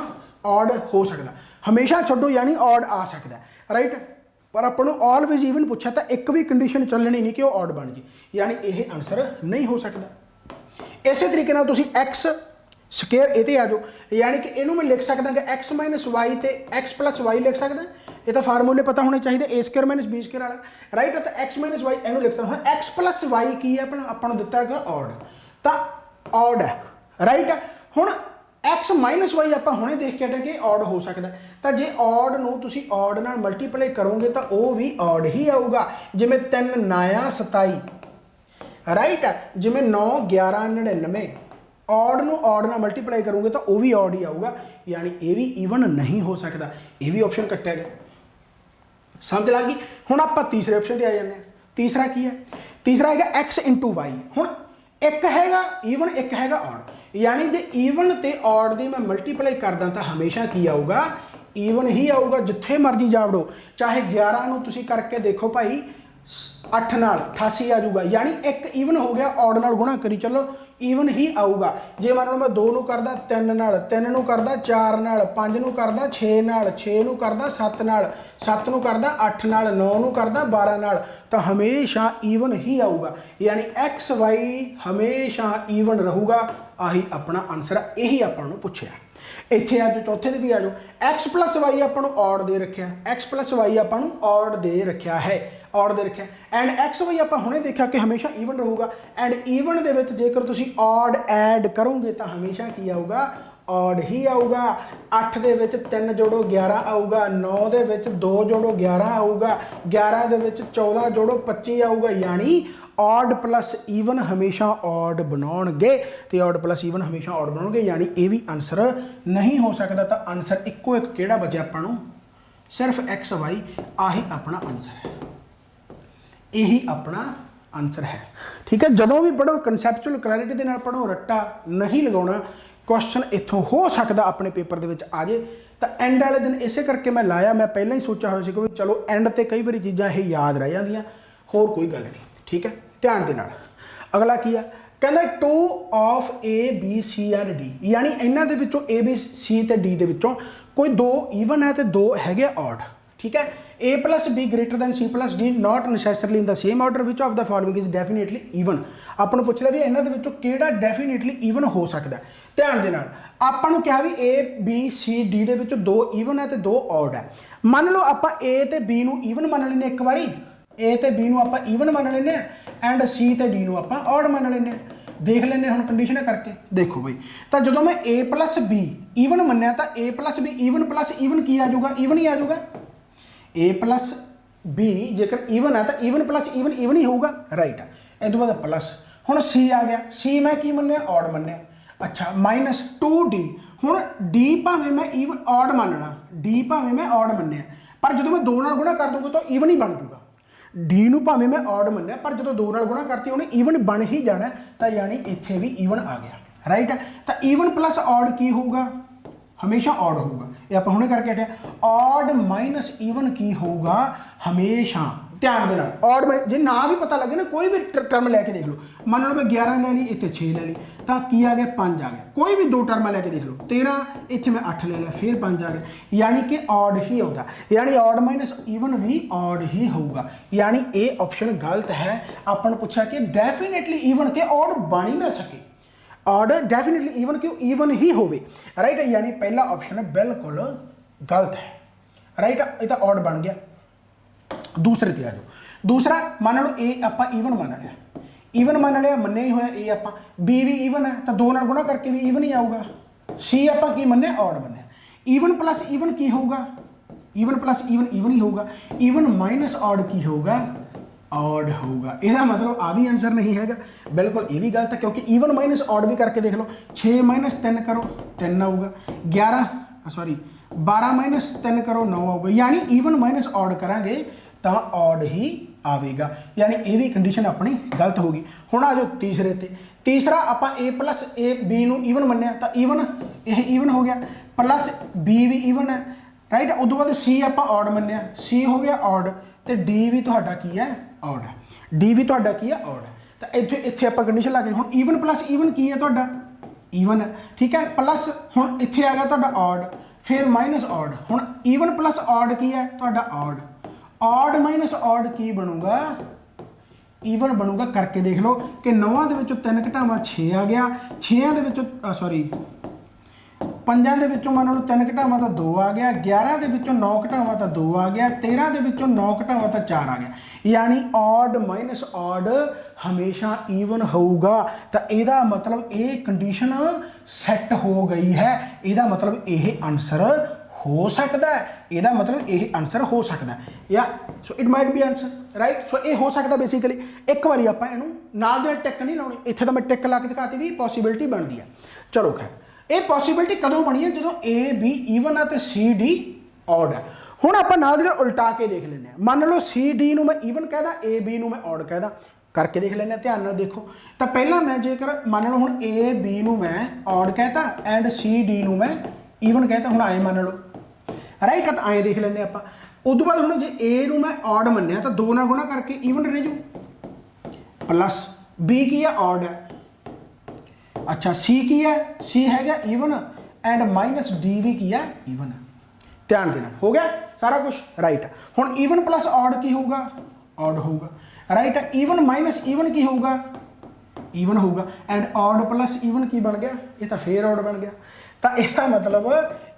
[SPEAKER 1] ऑड हो सकता, हमेशा छोड़ो यानी ऑड आ सकता है, राइट। पर अपन ऑलवेज ईवन पूछा तो एक भी कंडीशन चलनी नहीं कि वो ऑड बन जी, यानी ये आंसर नहीं हो सकता। इस तरीके नाल तुसीं एक्स स्केयर ये आ जाओ, यानी कि इनू मैं लिख सकता कि एक्स माइनस वाई तो एक्स प्लस वाई लिख सकता, ये तो फार्मूले पता होने चाहिए, ए स्केयर माइनस बी स्केयर वाला, राइट। तो एक्स माइनस वाई इनू लिख सकता हूँ, एक्स प्लस वाई की है अपन दिता है ऑड, तो ऑड है, राइट। हुण एक्स माइनस वाई आप हुणे देख के हटे कि ऑड हो सकता है, तो जे ऑड नूं तुसीं ऑड नाल मल्टीप्लाई करोगे तो वो भी ऑड ही आऊगा, जिवें 3 9 27, राइट, जिवें 9 11 99, ऑड नूं ऑड नाल मल्टीप्लाई करोगे तो वो भी ऑड ही आऊगा, यानी ये भी ईवन नहीं हो सकता, ये भी ऑप्शन कट्टिया गया। समझ लगी। हुण आपां तीसरे ऑप्शन पर आ जाते हैं। तीसरा की है, तीसरा है एक्स इंटू वाई। हुण एक हैगा ईवन एक हैगा ऑड, यानी जे ईवन ते ऑड दी मैं मल्टीप्लाई करदा तो हमेशा की आऊगा, ईवन ही आऊगा, जिथे मर्जी जावड़ो, चाहे 11 नूं तुसीं करके देखो भाई 8 नाल 88 आ जाऊगा, यानी एक ईवन हो गया, ऑड नाल गुणा करी चलो ईवन ही आऊगा। जे मान लो मैं 2 नूं करदा 3 नाल, 3 नूं करदा 4 नाल, 5 नूं करदा 6 नाल, 6 नूं करदा 7 नाल, 7 नूं करदा 8 नाल, 9 नूं करदा 12 नाल, तो हमेशा ईवन ही आऊगा, यानी एक्स वाई हमेशा ईवन रहूगा। आही अपना आंसर है, यही आपां नूं पुछया। इत्थे आ जाओ चौथे दे भी आ जाओ, एक्स प्लस वाई आपां नूं ऑड दे रखिया, एक्स प्लस वाई आपां नूं ऑड दे रखिया है, ऑड दे रखिया, एंड एक्स वाई आपां हुणे देखा कि हमेशा ईवन रहूगा, एंड ईवन दे विच जेकर तुसीं ऑड ऐड करोगे तो हमेशा की आऊगा, ऑड ही आऊगा। 8 दे विच 3 जोड़ो 11 आऊगा, 9 दे विच 2 जोड़ो 11 आऊगा, 11 दे विच 14 जोड़ो 25 आऊगा, यानी ऑड प्लस ईवन हमेशा ऑड बनाउणगे, ते ऑड प्लस ईवन हमेशा ऑड बनाउणगे, यानी ये भी आंसर नहीं हो सकता। तो आंसर इक्को एक किहड़ा बचिया आपां नूं, सिर्फ एक्स वाई, आही अपना आंसर है, यही अपना आंसर है। ठीक है, जदों भी पढ़ो कंसैप्चुअल क्लैरिटी दे नाल पढ़ो, रट्टा नहीं लगाउणा, क्वेश्चन इत्थों हो सकता अपने पेपर के आ जाए। तो एंड वाले दिन इसे करके मैं लाया, मैं पहले ही सोचा हो कि चलो एंड ते कई बार चीज़ां ये याद रह जांदियां, होर कोई गल नहीं। ठीक है, ध्यान दे नाल। अगला की है, कहना 2 of A B C and D, यानी इन्हां दे विचों A B C ते D दे विचों कोई 2 ईवन है तो 2 हैगे ऑड। ठीक है, A plus B greater than C plus D not necessarily in the same order, which of the following is definitely even. ਆਪਾਂ ਨੂੰ ਪੁੱਛ ਲਿਆ ਵੀ ਇਹਨਾਂ ਦੇ ਵਿੱਚੋਂ ਕਿਹੜਾ ਡੈਫੀਨੇਟਲੀ ਈਵਨ ਹੋ ਸਕਦਾ। ਧਿਆਨ ਦੇ ਨਾਲ ਆਪਾਂ ਨੂੰ ਕਿਹਾ ਵੀ A B C D ਦੇ ਵਿੱਚੋਂ 2 ਈਵਨ ਹੈ ਤੇ 2 ਆਡ ਹੈ। ਮੰਨ ਲਓ ਆਪਾਂ A ਤੇ B ਨੂੰ ਈਵਨ ਮੰਨ ਲੈਨੇ ਇੱਕ ਵਾਰੀ, A ਤੇ B ਨੂੰ ਆਪਾਂ ਈਵਨ ਮੰਨ ਲੈਨੇ ਐਂਡ C ਤੇ D ਨੂੰ ਆਪਾਂ ਆਡ ਮੰਨ ਲੈਨੇ। देख लेने हम कंडीशन करके, देखो भाई, तो जो मैं A प्लस B ईवन मन्या तो A plus B even plus even की आ जाऊगा, ईवन ही आ जाऊगा। A प्लस B जेकर ईवन है तो ईवन प्लस ईवन ईवन ही होगा, राइट है। इस बाद प्लस हुण C आ गया, C मैं की मन्या ऑड मन्या। अच्छा, माइनस 2D, हुण D भावें मैं ईवन ऑड मान ला, D भावें मैं ऑड मन्या, पर जो मैं 2 नाल गुणा कर दूंगा तो ईवन ही बन जूगा। डी नूं भावें मैं ऑड मन्निया, पर जो 2 नाल गुणा करती उन्हें ईवन बन ही जाना, तो यानी इत्थे भी ईवन आ गया, राइट है। तो ईवन प्लस ऑड की होगा, हमेशा ऑड होगा। ये आप हुणे करके हटे, ऑड माइनस ईवन की होगा हमेशा। ध्यान देना, ऑड में जे ना भी पता लगे ना, कोई भी टर्म लैके देख लो, मान लो मैं 11 ले ली, इतने 6 ले ली, तो की आ गया 5 आ गया। कोई भी 2 टर्म लैके देख लो, 13 इतने मैं 8 ले लिया, फिर 5 आ गया, यानी कि ऑड ही आता, यानी ऑड माइनस ईवन भी ऑड ही होगा, यानी ये ऑप्शन गलत है। अपन पूछा कि डेफिनेटली ईवन के ऑड बन ही ना सके, ऑड डेफिनेटली ईवन क्यों, ईवन ही होवे, राइट है। यानी पहला ऑप्शन बिल्कुल गलत है, राइट। ये तो ऑड बन गया। दूसरे ते आ जाओ, दूसरा मान लो ए आपां ईवन मान लिया, ईवन मान लिया, मन्ने ही होया। ए आपां बी भी ईवन है तो 2 नाल गुणा करके भी ईवन ही आऊगा। सी आपां की मन्ने ऑड मन्ने, ईवन प्लस ईवन की होगा, ईवन प्लस ईवन ईवन ही होगा। ईवन माइनस ऑड की होगा, ऑड होगा। इसका मतलब आ भी आंसर नहीं है, बिल्कुल ये भी गलत है, क्योंकि ईवन माइनस ऑड भी करके देख लो, 6 माइनस 3 करो 3 आऊगा, 12 माइनस 3 करो 9 आऊगा, यानी ईवन माइनस ऑड करांगे तो ऑड ही आवेगा, यानी ये भी कंडीशन अपनी गलत होगी। हुण आ जाओ तीसरे ते, तीसरा आपां A प्लस ए बी नूं ईवन मन्निया तो ईवन, यह ईवन हो गया, प्लस B भी ईवन है, राइट। उस बाद C आपां ऑड मन्निया, C हो गया ऑड, तो D भी तुहाडा की है ऑड है, D भी तुहाडा की है ऑड है। तो इत्थे इत्थे आपां कंडीशन ला के हुण ईवन प्लस ईवन की है तुहाडा ईवन है, ठीक है। प्लस हुण इत्थे आ गया तुहाडा ऑड, फिर माइनस ऑड, हुण ईवन प्लस ऑड की है तुहाडा ऑड, ऑड माइनस ऑड की बनूगा, ईवन बनूगा। करके देख लो कि 9 ਦੇ ਵਿੱਚੋਂ 3 ਘਟਾਵਾਂ 6 आ गया, 6 ਦੇ ਵਿੱਚੋਂ सॉरी 5 ਦੇ ਵਿੱਚੋਂ ਮੰਨ ਲਓ 3 ਘਟਾਵਾਂ ਤਾਂ 2 आ गया, 11 ਦੇ ਵਿੱਚੋਂ 9 ਘਟਾਵਾਂ ਤਾਂ 2 आ गया, 13 ਦੇ ਵਿੱਚੋਂ 9 ਘਟਾਵਾਂ ਤਾਂ 4 आ गया, यानी ऑड माइनस ऑड हमेशा ईवन होगा। तो ਇਹਦਾ मतलब ये कंडीशन सैट हो गई है, ਇਹਦਾ मतलब ये आंसर हो सकता है, ਇਹਦਾ मतलब यही आंसर हो सकता है, या so it might be answer, right. So ये हो सकता बेसिकली। एक बार आप नाल दे टिक नहीं लाउणी, इत्थे तो मैं टिक ला के दिखाती भी पॉसिबिलिटी बनती है। चलो खैर, ये पॉसिबिलिटी कदों बनी है, जो A B ईवन है तो C D ऑड है। हुण आपां नाल दे उल्टा के देख लैंदे आ, मान लो C D नूं मैं ईवन कहदा, A B नूं मैं ऑड कहदा, करके देख लेने ध्यान नाल देखो। तो पहला मैं जेकर मान लो हुण A B नूं मैं ऑड कहता एंड C D नूं मैं ईवन कहता, हुण आए मान लो, राइट। तो आए देख लें आप। उस बाद हम जो ए नूं मैं ऑड मन्निया तो 2 नाल गुणा करके ईवन रह जू, प्लस B की है ऑड है, अच्छा C की है, C है ईवन एंड माइनस D भी की है ईवन है। ध्यान देना, हो गया सारा कुछ, राइट। हुण ईवन प्लस ऑड की होगा, ऑड होगा, राइट है। ईवन माइनस ईवन की होगा, ईवन होगा, एंड ऑड प्लस ईवन की बन गया, ये तो फिर ऑड बन गया। तो इसका मतलब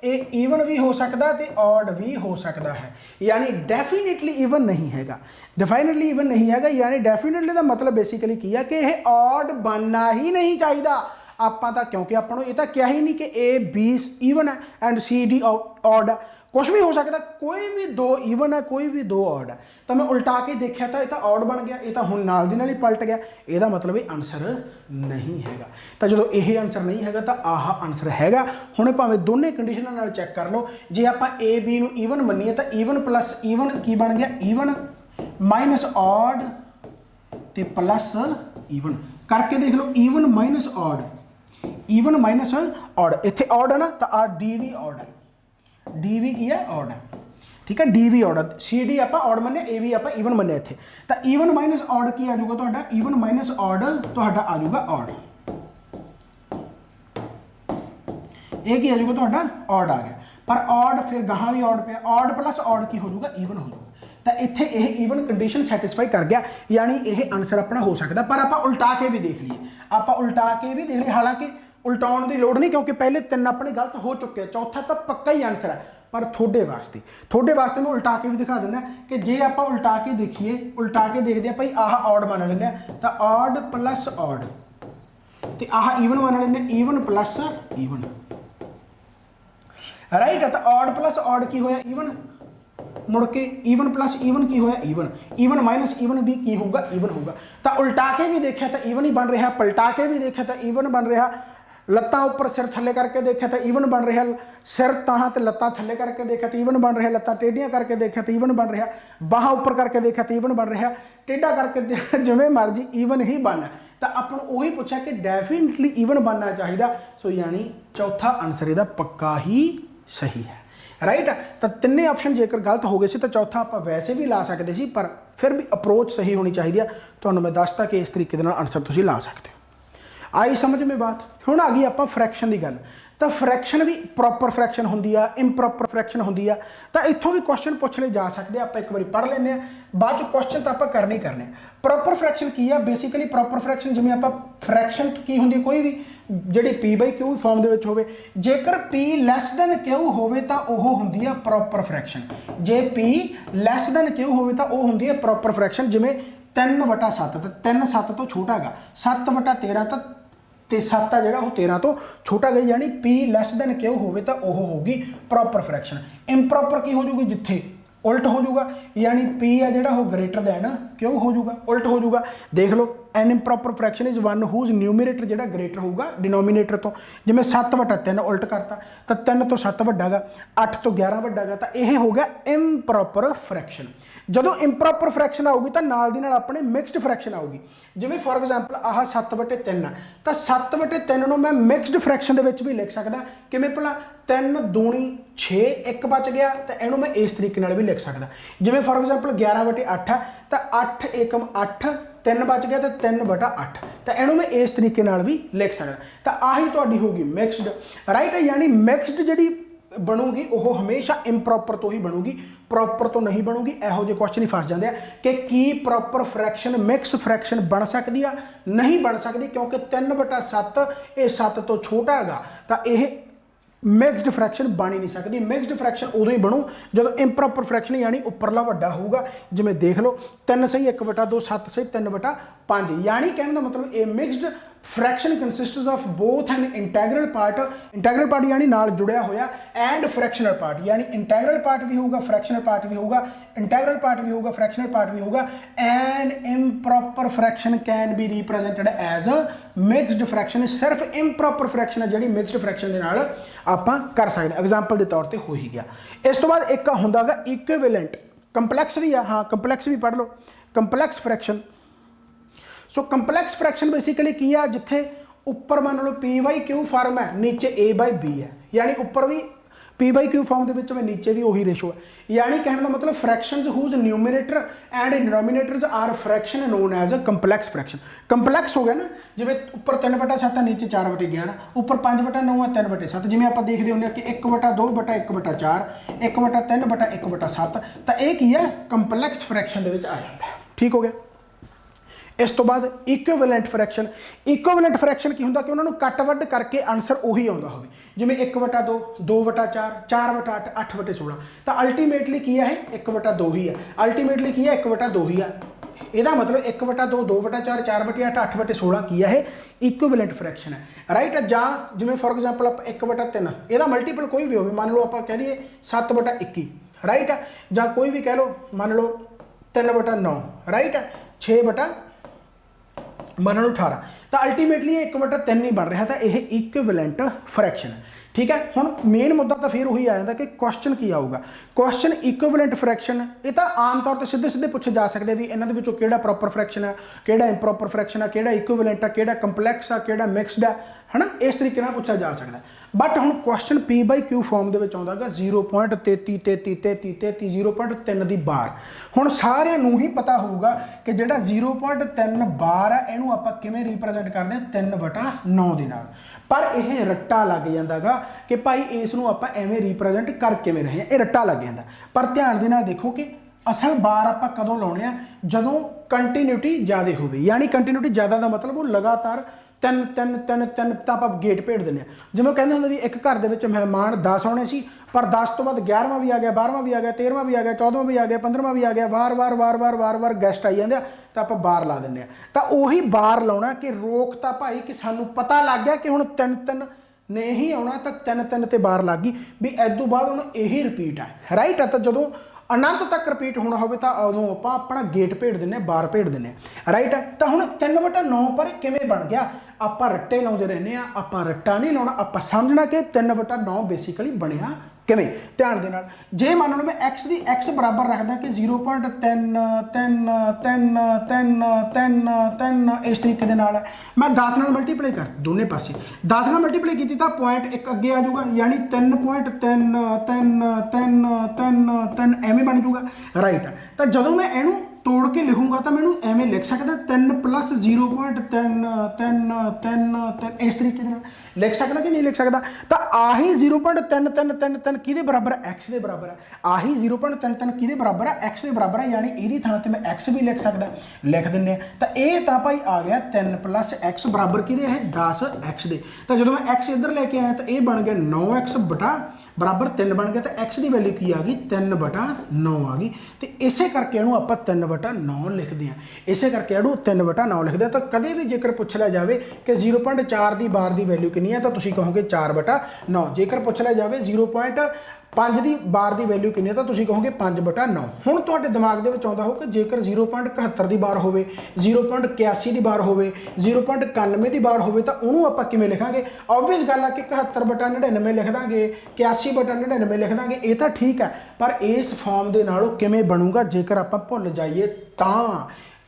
[SPEAKER 1] ये ईवन भी हो सकता है तो ऑड भी हो सकता है, यानी डेफिनेटली ईवन नहीं हैगा, डेफिनेटली ईवन नहीं हैगा, यानी डेफिनेटली का मतलब बेसिकली की है कि यह ऑड बनना ही नहीं चाहिए। आपां तां क्योंकि आपां नूं ये तां क्या ही नहीं कि A B ईवन है एंड C D ऑड है, कुछ भी हो सकता, कोई भी 2 ईवन है कोई भी 2 ऑड है। तो मैं उल्टा के देखा तो यह ऑड बन गया, ये तो हुण नाल दी नाल ही पलट गया, यदा मतलब ये आंसर नहीं हैगा। तो जो यही आंसर नहीं हैगा तो आह आंसर हैगा। हुण भावें दोनों कंडीशनां नाल चैक कर लो, जे आपां A B नूं ईवन मन्नीए तो ईवन प्लस ईवन की बन गया, ईवन माइनस ऑड ते प्लस ईवन, करके देख लो even minus odd, even minus odd, ਇੱਥੇ ਔਡ ਹੈ ਨਾ ਤਾਂ ਆ ਡੀ ਵੀ ਔਡ ਹੈ, ਡੀ ਵੀ ਕੀ ਹੈ ਔਡ ਹੈ, ठीक है। डी भी ऑड, सी डी आप ऑड मन्ने, ए भी आप ईवन मन्ने इत्थे, तो ईवन माइनस ऑड की आ जाऊगा तुहाडा, ईवन माइनस ऑड तुहाडा आ जाऊगा ऑड, ये की आ जाऊगा तुहाडा ऑड आ गया, पर ऑड फिर गहां भी ऑड पे, ऑड प्लस ऑड की हो जाऊगा ईवन हो जाऊगा, तो इत्थे ये ईवन कंडीशन सैटिस्फाई कर गया, यानी ये आंसर अपना हो सकता। पर आप उल्टा के भी देख लिए, आप उल्टा के भी देख लिए, हालांकि उल्टाउण की लोड़ नहीं क्योंकि पहले तीन अपने गलत हो चुके, चौथा तो पक्का ही आंसर है। पर थोड़े वास्ते मैं उल्टा के भी दिखा देना कि जे आप उल्टा के देखिए, उल्टा के देखते हैं भाई आह ऑड मान लेंगे तो ऑड प्लस ऑड, तो आह ईवन मान लेंगे ईवन प्लस ईवन, राइट है। तो ऑड प्लस ऑड की होया ईवन, मुड़ के ईवन प्लस ईवन की होया ईवन, ईवन माइनस ईवन भी की होगा ईवन होगा। तो उल्टा के भी देखा तो ईवन ही बन रहा, पलटा के भी देखा तो ईवन बन रहा, लत्तां उपर सिर थले करके देखा तो ईवन बन रहा, सिर ताहां ते लत्तां थले करके देखा तो ईवन बन रहा, लत्तां टेढ़ियां करके देखा तो ईवन बन रहा, बाहां उपर करके देखा तो ईवन बन रहा, टेढ़ा करके जिवें मर्जी ईवन ही बनना। तो अपन उही पूछा कि डेफिनेटली ईवन बनना चाहिए, सो यानी चौथा आंसर इहदा पक्का ही सही है, राइट। तो तिन्ने ऑप्शन जेकर गलत हो गए सी तो चौथा आप वैसे भी ला सकते सी, पर फिर भी अप्रोच सही होनी चाहिए। तुहानूं मैं दसता कि इस तरीके दे नाल आंसर तुसीं ला सकते हो। आई समझ में बात। हुण आ गई आपां फ्रैक्शन की गल, तो फ्रैक्शन भी प्रॉपर फ्रैक्शन होंदी आ, इम्प्रॉपर फ्रैक्शन होंदी आ, तो इत्थों भी क्वेश्चन पूछ ले जा सकते, आप एक बार पढ़ लेंगे, बाद क्वेश्चन तो आप करने ही करने। प्रॉपर फ्रैक्शन की है, बेसिकली प्रॉपर फ्रैक्शन जिवें आप फ्रैक्शन की होंदी कोई भी जिहड़ी पी बाई क्यू फॉर्म दे विच होवे, जेकर पी लैस दैन क्यू होवे तां ओह हुंदी है proper fraction, J P less than Q होवे तां ओह हुंदी है प्रॉपर फ्रैक्शन। जिवें 3/7, तो 3 7 तो छोटा हैगा, 7/13 तो 7 आ जिहड़ा 13 तो छोटा गई, यानी पी लैस दैन क्यू होवे तां ओह होगी प्रॉपर फ्रैक्शन। इम्प्रॉपर की हो जूगी जिथे उल्ट हो जाऊगा, यानी पी है जिहड़ा वो ग्रेटर दैन क्यू हो जाऊगा, उल्ट हो जाऊगा। देख लो an improper fraction is one whose numerator जिहड़ा ग्रेटर होगा डिनोमीनेटर तो, जिवें 7/3 उल्ट करता तो 3 तो 7 वड्डा गा, 8 तो 11 वड्डा गा, तो यह हो गया इम्प्रॉपर फ्रैक्शन। ਜਦੋਂ ਇੰਪਰੋਪਰ ਫਰੈਕਸ਼ਨ ਆਊਗੀ ਤਾਂ ਨਾਲ ਦੀ ਨਾਲ ਆਪਣੇ ਮਿਕਸਡ ਫਰੈਕਸ਼ਨ ਆਊਗੀ। ਜਿਵੇਂ ਫੋਰ ਐਗਜ਼ਾਮਪਲ ਆਹ 7/3 ਆ, ਤਾਂ 7/3 ਨੂੰ ਮੈਂ ਮਿਕਸਡ ਫਰੈਕਸ਼ਨ ਦੇ ਵਿੱਚ ਵੀ ਲਿਖ ਸਕਦਾ। ਕਿਵੇਂ ਭਲਾ 3 दूਣੀ 6 1 ਬਚ ਗਿਆ, ਤਾਂ ਇਹਨੂੰ ਮੈਂ ਇਸ ਤਰੀਕੇ ਨਾਲ ਵੀ ਲਿਖ ਸਕਦਾ। ਜਿਵੇਂ ਫੋਰ ਐਗਜ਼ਾਮਪਲ 11/8 ਆ, ਤਾਂ 8 ਏਕਮ 8 3 ਬਚ ਗਿਆ ਤਾਂ 3/8, ਤਾਂ ਇਹਨੂੰ ਮੈਂ ਇਸ ਤਰੀਕੇ ਨਾਲ ਵੀ ਲਿਖ ਸਕਦਾ। ਤਾਂ ਆਹੀ ਤੁਹਾਡੀ ਹੋਊਗੀ ਮਿਕਸਡ, ਰਾਈਟ। ਯਾਨੀ ਮਿਕਸਡ ਜਿਹੜੀ ਬਣੂਗੀ ਉਹ ਹਮੇਸ਼ਾ ਇੰਪਰੋਪਰ ਤੋਂ ਹੀ ਬਣੂਗੀ, ਪ੍ਰੋਪਰ ਤੋਂ ਨਹੀਂ ਬਣੂਗੀ। ਇਹੋ ਜਿਹੇ ਕੁਐਸਚਨ ਹੀ ਫਸ ਜਾਂਦੇ ਆ ਕਿ ਕੀ ਪ੍ਰੋਪਰ ਫਰੈਕਸ਼ਨ ਮਿਕਸ ਫਰੈਕਸ਼ਨ ਬਣ ਸਕਦੀ ਆ, ਨਹੀਂ ਬਣ ਸਕਦੀ, ਕਿਉਂਕਿ 3/7 ਇਹ 7 ਤੋਂ ਛੋਟਾ ਹੈਗਾ, ਤਾਂ ਇਹ ਮਿਕਸਡ ਫਰੈਕਸ਼ਨ ਬਣ ਹੀ ਨਹੀਂ ਸਕਦੀ। ਮਿਕਸਡ ਫਰੈਕਸ਼ਨ ਉਦੋਂ ਹੀ ਬਣੂ ਜਦੋਂ ਇੰਪਰੋਪਰ ਫਰੈਕਸ਼ਨ ਯਾਨੀ ਉੱਪਰਲਾ ਵੱਡਾ ਹੋਊਗਾ। ਜਿਵੇਂ ਦੇਖ ਲਓ 3 ਸਹੀ 1/2, 7 ਸਹੀ 3/5, यानी कहने का मतलब ये mixed fraction consists of both an integral part यानी नाल जुड़िया होया एंड फ्रैक्शनल पार्ट, यानी इंटैग्रल पार्ट भी होगा, फ्रैक्शनल पार्ट भी होगा, इंटैग्रल पार्ट भी होगा, फ्रैक्शनल पार्ट भी होगा। An improper fraction can be represented as a mixed fraction. सिर्फ इम्प्रॉपर फ्रैक्शन है जी मिक्सड फ्रैक्शन के नाल आपां कर सकते, एग्जाम्पल के तौर पर हो ही गया। इस तो बाद एक हुंदा गा इक्विवेलेंट, कंपलैक्स भी आ, हाँ कंपलैक्स भी पढ़ लो, कंपलैक्स फ्रैक्शन। सो कंपलैक्स फ्रैक्शन बेसिकली की है जिथे उपर मान लो P/Q फॉर्म है, नीचे A/B है, यानी उपर भी P/Q फॉर्म के नीचे भी वही रेशो है। यानी कहने का मतलब fractions whose numerator and denominators are fraction known as a complex fraction. Complex हो गया ना, जिवें उपर 3/7 नीचे 4/11, उपर 5/9 है 3/7, जिवें आप देखते होंगे कि 1/2/1/4, 1/3/1/7, तो यह की है कंपलैक्स फ्रैक्शन आ जाता है। ठीक हो गया। इस तो बाद इक्विवेलेंट फ्रैक्शन। इक्विवेलेंट फ्रैक्शन की होंदा कि उन्होंने कट वड करके आंसर उही आउंदा होवे, जिवें 1/2, 2/4, 4/8, 8/16, तो अल्टीमेटली की है 1/2 ही है, अल्टीमेटली की है 1/2 ही है। ਇਹਦਾ मतलब 1/2, 2/4, 4/8, 8/16 की है इक्विवेलेंट फ्रैक्शन है, राइट। ਜਾਂ ਜਿਵੇਂ फॉर एग्जाम्पल आप 1/3 ਇਹਦਾ मल्टीपल कोई भी हो, मान लो आप कह दिए 7/21, राइट है, ਜਾਂ कोई भी कह लो मान लो 3/9, राइट है, 6 मान लो 18, तो अल्टीमेटली 1/3 ही बन रहा था, यह इक्विवेलेंट फ्रैक्शन है। ठीक है। हुण मेन मुद्दा तो फिर वही आ जाता कि क्वेश्चन की आऊगा। क्वेश्चन इक्विवेलेंट फ्रैक्शन ये तो आम तौर पर सीधे सीधे पूछे जा सकते भी इन्होंने विचों किहड़ा प्रॉपर फ्रैक्शन है, किहड़ा इंप्रॉपर फ्रैक्शन है, किहड़ा इक्विवेलेंट है, किहड़ा कंपलैक्स है, किहड़ा मिक्सड है, है ना। इस तरीके ਨਾਲ ਪੁੱਛਿਆ ਜਾ ਸਕਦਾ। बट हुण क्वेश्चन P/Q फॉर्म ਦੇ ਵਿੱਚ ਆਉਂਦਾ ਗਾ 0.333333 0.3 ਦੀ ਬਾਰ। ਹੁਣ ਸਾਰਿਆਂ ਨੂੰ ਹੀ ਪਤਾ ਹੋਊਗਾ ਕਿ ਜਿਹੜਾ 0.3 ਬਾਰ ਹੈ ਇਹਨੂੰ ਆਪਾਂ ਕਿਵੇਂ ਰਿਪਰੈਜ਼ੈਂਟ ਕਰਦੇ ਹਾਂ 3/9 ਦੇ ਨਾਲ। पर यह रट्टा लग जाता गा कि भाई इसनों आपां एवें रिप्रजेंट कर किवें रहे हैं, ये रट्टा लग जाता। पर ध्यान दे नाल देखो कि असल बार आपां कदों लाउणे आ जदों कंटीन्यूटी ज़्यादा होवे, यानी कंटीन्यूटी ज़्यादा का मतलब वो लगातार तीन तीन तीन तीन तो आप गेट भेज दें। जिवें कहंदे हुंदे भी एक घर दे विच मेहमान 10 आने सी, पर 10 तो बाद 11वां भी आ गया, 12वां भी आ गया, 13वां भी आ गया, 14वां भी आ गया, 15वां भी आ गया, वार वार गैसट आई जाते तो आप बार ला दें। तो उही बार लाना कि रोकता भाई कि सानू पता लग गया कि हुण 3 ने ही आना, तो 3 ते बार लग गई भी इदों बाद हुण यही रिपीट है, राइट है। तो जदों अनंत तक रिपीट होना हो तो उदों आप अपना गेट भेज दें, बार भेज दें, राइट है। तो हुण 3/9 पर किवें बन गया, आप रट्टे लाउंदे रहने, आप रट्टा नहीं लाउणा, आप समझना कि 3/9 बेसिकली बनया किवें। ध्यान दे नाल जे मान लो मैं x दी x बराबर रखदा कि 0.3 इस तरीके दे नाल है, मैं 10 नाल मल्टीप्लाई कर दोनों पासे 10 नाल मल्टीप्लाई की तो पॉइंट एक अगे आ जाऊगा, यानी 3.3 एवें बन जाऊगा, राइट है। तो जदों मैं इहनूं तोड़ के लिखूंगा तो मैं एवें लिख सकदा 3 + 0.3 इस तरीके दे नाल लिख सकदा कि नहीं लिख सकदा। तो आही 0.3 किहदे बराबर है, x के बराबर है। आही 0.3 किहदे बराबर है, x के बराबर है, यानी इहदी थां ते मैं x भी लिख सकदा, लिख दिंदे आ। तो ये तो भाई आ गया 3 + x बराबर किहदे है 10x दे। तो जो मैं x इधर लेके आया तो ये बन गया 9x बराबर 3 बन गया। तो x की वैल्यू की आ गई 3/9 आ गई। तो इसे करके इहनूं आपां 3/9 लिखते हैं, इसे करके इहनूं 3/9 लिखते हैं। तो कभी भी जेकर पूछ लिया जाए कि 0.4 की बार की वैल्यू कितनी है तो तुसीं कहोगे 4/9। जेकर पूछ लिया जाए 0.5 की बार की वैल्यू कितनी है तो तुसीं कहोगे 5/9। हुण तुहाडे दिमाग दे विच आउंदा हो कि जेकर 0.71 की बार होवे, 0.81 की बार होवे, 0.91 की बार होवे तो उहनूं आपां किवें लिखांगे। ऑब्वियस गल है कि 71/99 लिख दांगे, 81/99 लिख दांगे, ये तो ठीक है। पर इस फॉर्म के नालों किवें बनूगा जेकर आपां भुल जाइए तां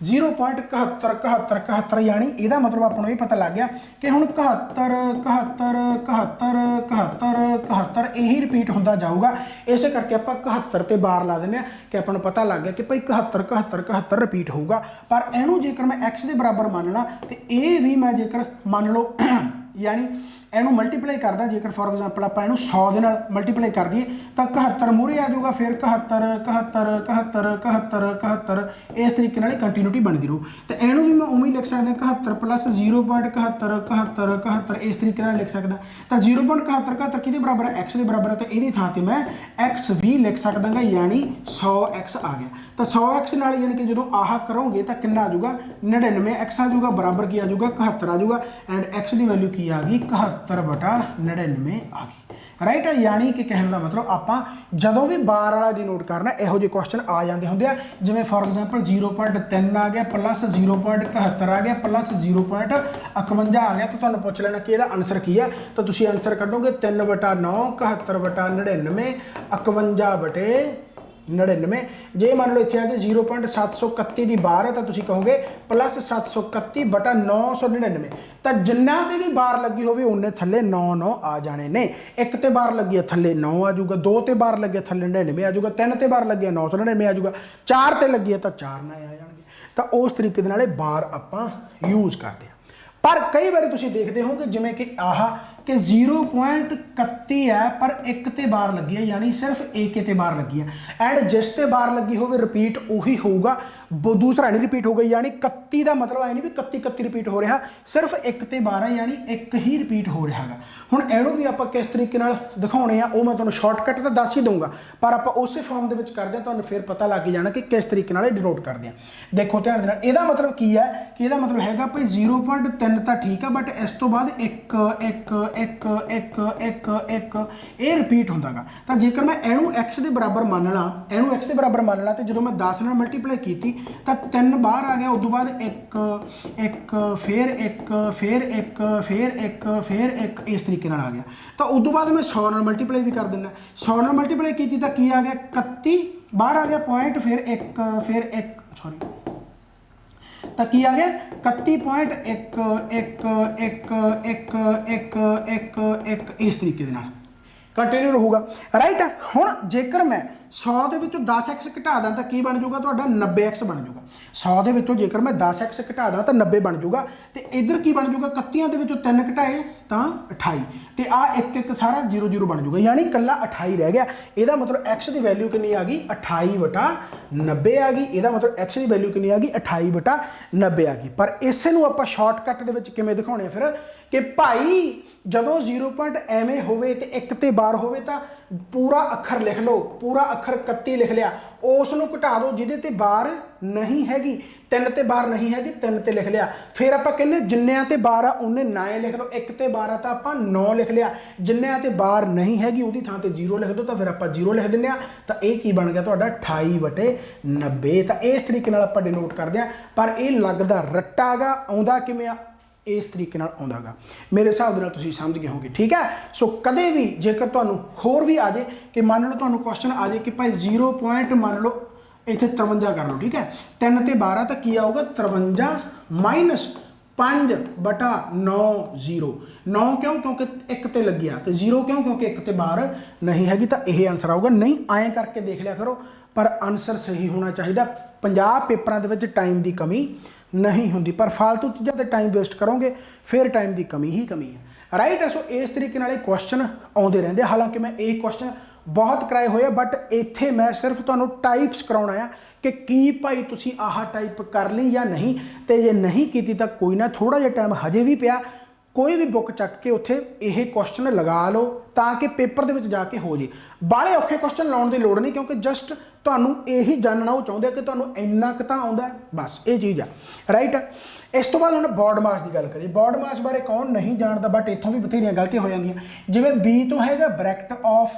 [SPEAKER 1] 0.71 यानी यदा मतलब आपको ये पता लग गया कि हुण 71 यही रिपीट होता जाऊगा। इस करके आप 71 पे बार ला दें कि अपन पता लग गया कि भाई 71 रिपीट होगा। पर इनू जेकर मैं x के बराबर मान ला तो ये भी मैं जेकर मान लो यानी इनू मल्टीप्लाई करदा, जेकर फॉर एग्जाम्पल आप 100 के नाल मल्टीप्लाई कर दिए तो 71 मूहरे आ जाऊगा, फिर 71 इस तरीके नाल कंटीन्यूटी बनती रहू। तो इनू भी मैं उमें लिख सकदा 71 + 0.71 इस तरीके नाल लिख सकदा। तो 0.71 किहदे बराबर है, x के बराबर है। तो इहदी थां ते मैं x भी लिख सकदा गा, यानी 100x आ गया। तो 100x नाल यानी कि जो आह करोगे तो कितना आ जाऊगा 99x आ जाऊगा, बराबर की आ जाऊगा 71 आ जाऊगा। एंड x की वैल्यू की आ गई 71/99 आ गई, राइट है। यानी कि कहने का मतलब आप जदों भी बार वाला डिनोट करना यहो ਜਿਹੇ क्वेश्चन आ जाते होंगे, जिमें फॉर एग्जाम्पल 0.3 आ गया प्लस 0.71 आ गया प्लस 0.51 आ गया। तो तुहानूं पुछ लेना कि इसका आंसर की है, तो तुसीं आंसर कढोगे 3/9 71/99 51/99। जे मान लो इत्थे आ गए 0.731 की बार है तो तुसीं कहोगे प्लस 731/999। तो जिन्ना ते भी बार लगी होवे उन्ने थल्ले 9 आ जाने ने। एक ते बार लगी है थल्ले 9 आ जाऊगा, 2 ते बार लगी है थल्ले 99 आ जाऊगा, 3 ते बार लगी है 999 आ जाऊगा, 4 ते लगी है तो 4 ना आ जाएंगे। तो उस तरीके दे नाल बार आपां यूज़ करते हैं। पर कई बार तुसीं देखते हो कि जिमें कि आह कि 0.31 है पर एक ते बार लगी है, यानी सिर्फ एक ते बार लगी है। एंड जिस ते बार लगी हो रिपीट उही होगा, दूसरा नहीं रिपीट होगा। यानी 31 का मतलब है नहीं भी 31 रिपीट हो रहा, सिर्फ एक ते बार है, यानी एक ही रिपीट हो रहा है। हुण इहनूं भी आप किस तरीके नाल दिखाउणे आ वो मैं तुहानूं शॉर्टकट तो दस ही दूंगा, पर आप उस फॉर्म दे विच करदे तुहानूं फिर पता लग जाना कि किस तरीके नाल डिनोट करदे आ। देखो ध्यान दे नाल इहदा मतलब की है कि इहदा मतलब हैगा भाई 0.3 तो ठीक है, बट इस तो बाद एक ये रिपीट होंदा गा। तो जेकर मैं इहनूं x के बराबर मान ला, इहनूं x के बराबर मान ला, तो जो मैं 10 नाल मल्टीप्लाई की तो 3 बाहर आ गया, उस तो बाद एक फिर एक इस तरीके नाल आ गया। तो उस तो बाद मैं 100 नाल मल्टीप्लाई भी कर देना, 100 नाल मल्टीप्लाई की तो की आ गया 31 बाहर आ गया पॉइंट, फिर एक सॉरी ਤਾਂ ਕੀ ਆ ਗਿਆ 31.1111111 ਇਸ ਤਰੀਕੇ ਦੇ ਨਾਲ ਕੰਟੀਨਿਊ ਰਹੂਗਾ ਰਾਈਟ। ਹੁਣ ਜੇਕਰ ਮੈਂ 100 ਦੇ ਵਿੱਚੋਂ 10x ਘਟਾ ਦਾਂ ਤਾਂ ਕੀ ਬਣ ਜਾਊਗਾ ਤੁਹਾਡਾ 90x ਬਣ ਜਾਊਗਾ। 100 ਦੇ ਵਿੱਚੋਂ ਜੇਕਰ ਮੈਂ 10x ਘਟਾ ਦਾਂ ਤਾਂ 90 ਬਣ ਜਾਊਗਾ ਤੇ ਇਧਰ ਕੀ ਬਣ ਜਾਊਗਾ 31 ਦੇ ਵਿੱਚੋਂ 3 ਘਟਾਏ ਤਾਂ 28 ਤੇ ਆ ਇੱਕ ਇੱਕ ਸਾਰਾ 0 0 ਬਣ ਜਾਊਗਾ ਯਾਨੀ ਕੱਲਾ 28 ਰਹਿ ਗਿਆ। ਇਹਦਾ ਮਤਲਬ x ਦੀ ਵੈਲਿਊ ਕਿੰਨੀ ਆ ਗਈ 28/90 ਆ ਗਈ। ਇਹਦਾ ਮਤਲਬ x ਦੀ ਵੈਲਿਊ ਕਿੰਨੀ ਆ ਗਈ 28/90 ਆ ਗਈ। ਪਰ ਇਸੇ ਨੂੰ ਆਪਾਂ ਸ਼ਾਰਟਕਟ ਦੇ ਵਿੱਚ ਕਿਵੇਂ ਦਿਖਾਉਣੇ ਆ ਫਿਰ ਕਿ ਭਾਈ ਜਦੋਂ 0 ਪੁਆਇੰਟ ਐਵੇਂ ਹੋਵੇ ਤੇ 1 ਤੇ ਬਾਰ ਹੋਵੇ ਤਾਂ ਪੂਰਾ ਅੱਖਰ ਲਿਖ ਲਓ, ਪੂਰਾ ਅੱਖਰ 31 ਲਿਖ ਲਿਆ, ਉਸ ਨੂੰ ਘਟਾ ਦਿਓ ਜਿਹਦੇ ਤੇ ਬਾਰ ਨਹੀਂ ਹੈਗੀ, 3 ਤੇ ਬਾਰ ਨਹੀਂ ਹੈਗੀ 3 ਤੇ ਲਿਖ ਲਿਆ। ਫਿਰ ਆਪਾਂ ਕਹਿੰਦੇ ਜਿੰਨਿਆਂ ਤੇ ਬਾਰ ਆ ਉਹਨੇ 9 ਲਿਖ ਲਓ, 1 ਤੇ ਬਾਰ ਆ ਤਾਂ ਆਪਾਂ 9 ਲਿਖ ਲਿਆ, ਜਿੰਨਿਆਂ ਤੇ ਬਾਰ ਨਹੀਂ ਹੈਗੀ ਉਹਦੀ ਥਾਂ ਤੇ 0 ਲਿਖ ਦਿਓ ਤਾਂ ਫਿਰ ਆਪਾਂ 0 ਲਿਖ ਦਿੰਦੇ ਆ। ਤਾਂ ਇਹ ਕੀ ਬਣ ਗਿਆ ਤੁਹਾਡਾ 28/90। ਤਾਂ ਇਸ ਤਰੀਕੇ ਨਾਲ ਆਪਾਂ ਡਿਨੋਟ ਕਰਦੇ ਆ। ਪਰ ਇਹ ਲੱਗਦਾ ਰੱਟਾ ਗਾ, ਆਉਂਦਾ ਕਿਵੇਂ ਆ ਇਸ ਤਰੀਕੇ ਨਾਲ ਆਉਂਦਾ ਗਾ। ਮੇਰੇ ਹਿਸਾਬ ਦੇ ਨਾਲ ਤੁਸੀਂ ਸਮਝ ਗਏ ਹੋਗੇ ਠੀਕ ਹੈ। ਸੋ ਕਦੇ ਵੀ ਜੇਕਰ ਤੁਹਾਨੂੰ ਹੋਰ ਵੀ ਆ ਜੇ ਕਿ ਮੰਨ ਲਓ ਤੁਹਾਨੂੰ ਕੁਐਸਚਨ ਆ ਜੇ ਕਿ ਭਾਈ 0 ਪੁਆਇੰਟ ਮੰਨ ਲਓ ਇੱਥੇ 53 ਕਰ ਲਓ ਠੀਕ ਹੈ, 3 ਤੇ 12 ਤਾਂ ਕੀ ਆਊਗਾ 53 ਮਾਈਨਸ 5/9 0। 9 ਕਿਉਂ ਕਿਉਂਕਿ 1 ਤੇ ਲੱਗਿਆ ਤੇ 0 ਕਿਉਂ ਕਿਉਂਕਿ 1 ਤੇ ਬਾਹਰ ਨਹੀਂ ਹੈਗੀ। ਤਾਂ ਇਹ ਆਨਸਰ ਆਊਗਾ। ਨਹੀਂ ਐਂ ਕਰਕੇ ਦੇਖ ਲਿਆ ਕਰੋ ਪਰ ਆਨਸਰ ਸਹੀ ਹੋਣਾ ਚਾਹੀਦਾ। 50 ਪੇਪਰਾਂ ਦੇ ਵਿੱਚ ਟਾਈਮ ਦੀ ਕਮੀ ਨਹੀਂ ਹੁੰਦੀ, ਪਰ ਫालतू ਚੀਜ਼ਾਂ ਤੇ ਟਾਈਮ ਵੇਸਟ ਕਰੋਗੇ ਫਿਰ ਟਾਈਮ ਦੀ ਕਮੀ ਹੀ ਕਮੀ ਹੈ ਰਾਈਟ। ਸੋ ਇਸ ਤਰੀਕੇ ਨਾਲ ਇਹ ਕੁਐਸਚਨ ਆਉਂਦੇ ਰਹਿੰਦੇ। ਹਾਲਾਂਕਿ ਮੈਂ ਇਹ ਕੁਐਸਚਨ ਬਹੁਤ ਕਰਾਏ ਹੋਏ ਆ ਬਟ ਇੱਥੇ ਮੈਂ ਸਿਰਫ ਤੁਹਾਨੂੰ ਟਾਈਪਸ ਕਰਾਉਣਾ ਆ ਕਿ ਕੀ ਭਾਈ ਤੁਸੀਂ ਆਹ ਟਾਈਪ ਕਰ ਲਈ ਜਾਂ ਨਹੀਂ। ਤੇ ਜੇ ਨਹੀਂ ਕੀਤੀ ਤਾਂ ਕੋਈ ਨਾ, ਥੋੜਾ ਜਿਹਾ ਟਾਈਮ ਹਜੇ ਵੀ ਪਿਆ, ਕੋਈ ਵੀ ਬੁੱਕ ਚੱਕ ਕੇ ਉੱਥੇ ਇਹ ਕੁਐਸਚਨ ਲਗਾ ਲਓ ਤਾਂ ਕਿ ਪੇਪਰ ਦੇ ਵਿੱਚ ਜਾ ਕੇ ਹੋ ਜੇ। ਬਾਹਲੇ ਔਖੇ ਕੁਐਸਚਨ ਲਾਉਣ ਦੀ ਲੋੜ ਨਹੀਂ ਕਿਉਂਕਿ ਜਸਟ ਤੁਹਾਨੂੰ ਇਹੀ ਜਾਣਨਾ ਉਹ ਚਾਹੁੰਦੇ ਕਿ ਤੁਹਾਨੂੰ ਇੰਨਾ ਕੁ ਤਾਂ ਆਉਂਦਾ, ਬਸ ਇਹ ਚੀਜ਼ ਆ ਰਾਈਟ। ਇਸ ਤੋਂ ਬਾਅਦ ਹੁਣ ਬੋਰਡ ਮਾਸ ਦੀ ਗੱਲ ਕਰੀਏ। ਬੋਰਡ ਮਾਸ ਬਾਰੇ ਕੌਣ ਨਹੀਂ ਜਾਣਦਾ ਬਟ ਇੱਥੋਂ ਵੀ ਬਥੇਰੀਆਂ ਗਲਤੀਆਂ ਹੋ ਜਾਂਦੀਆਂ। ਜਿਵੇਂ B ਤੋਂ ਹੈਗਾ ਬ੍ਰੈਕਟ ਆਫ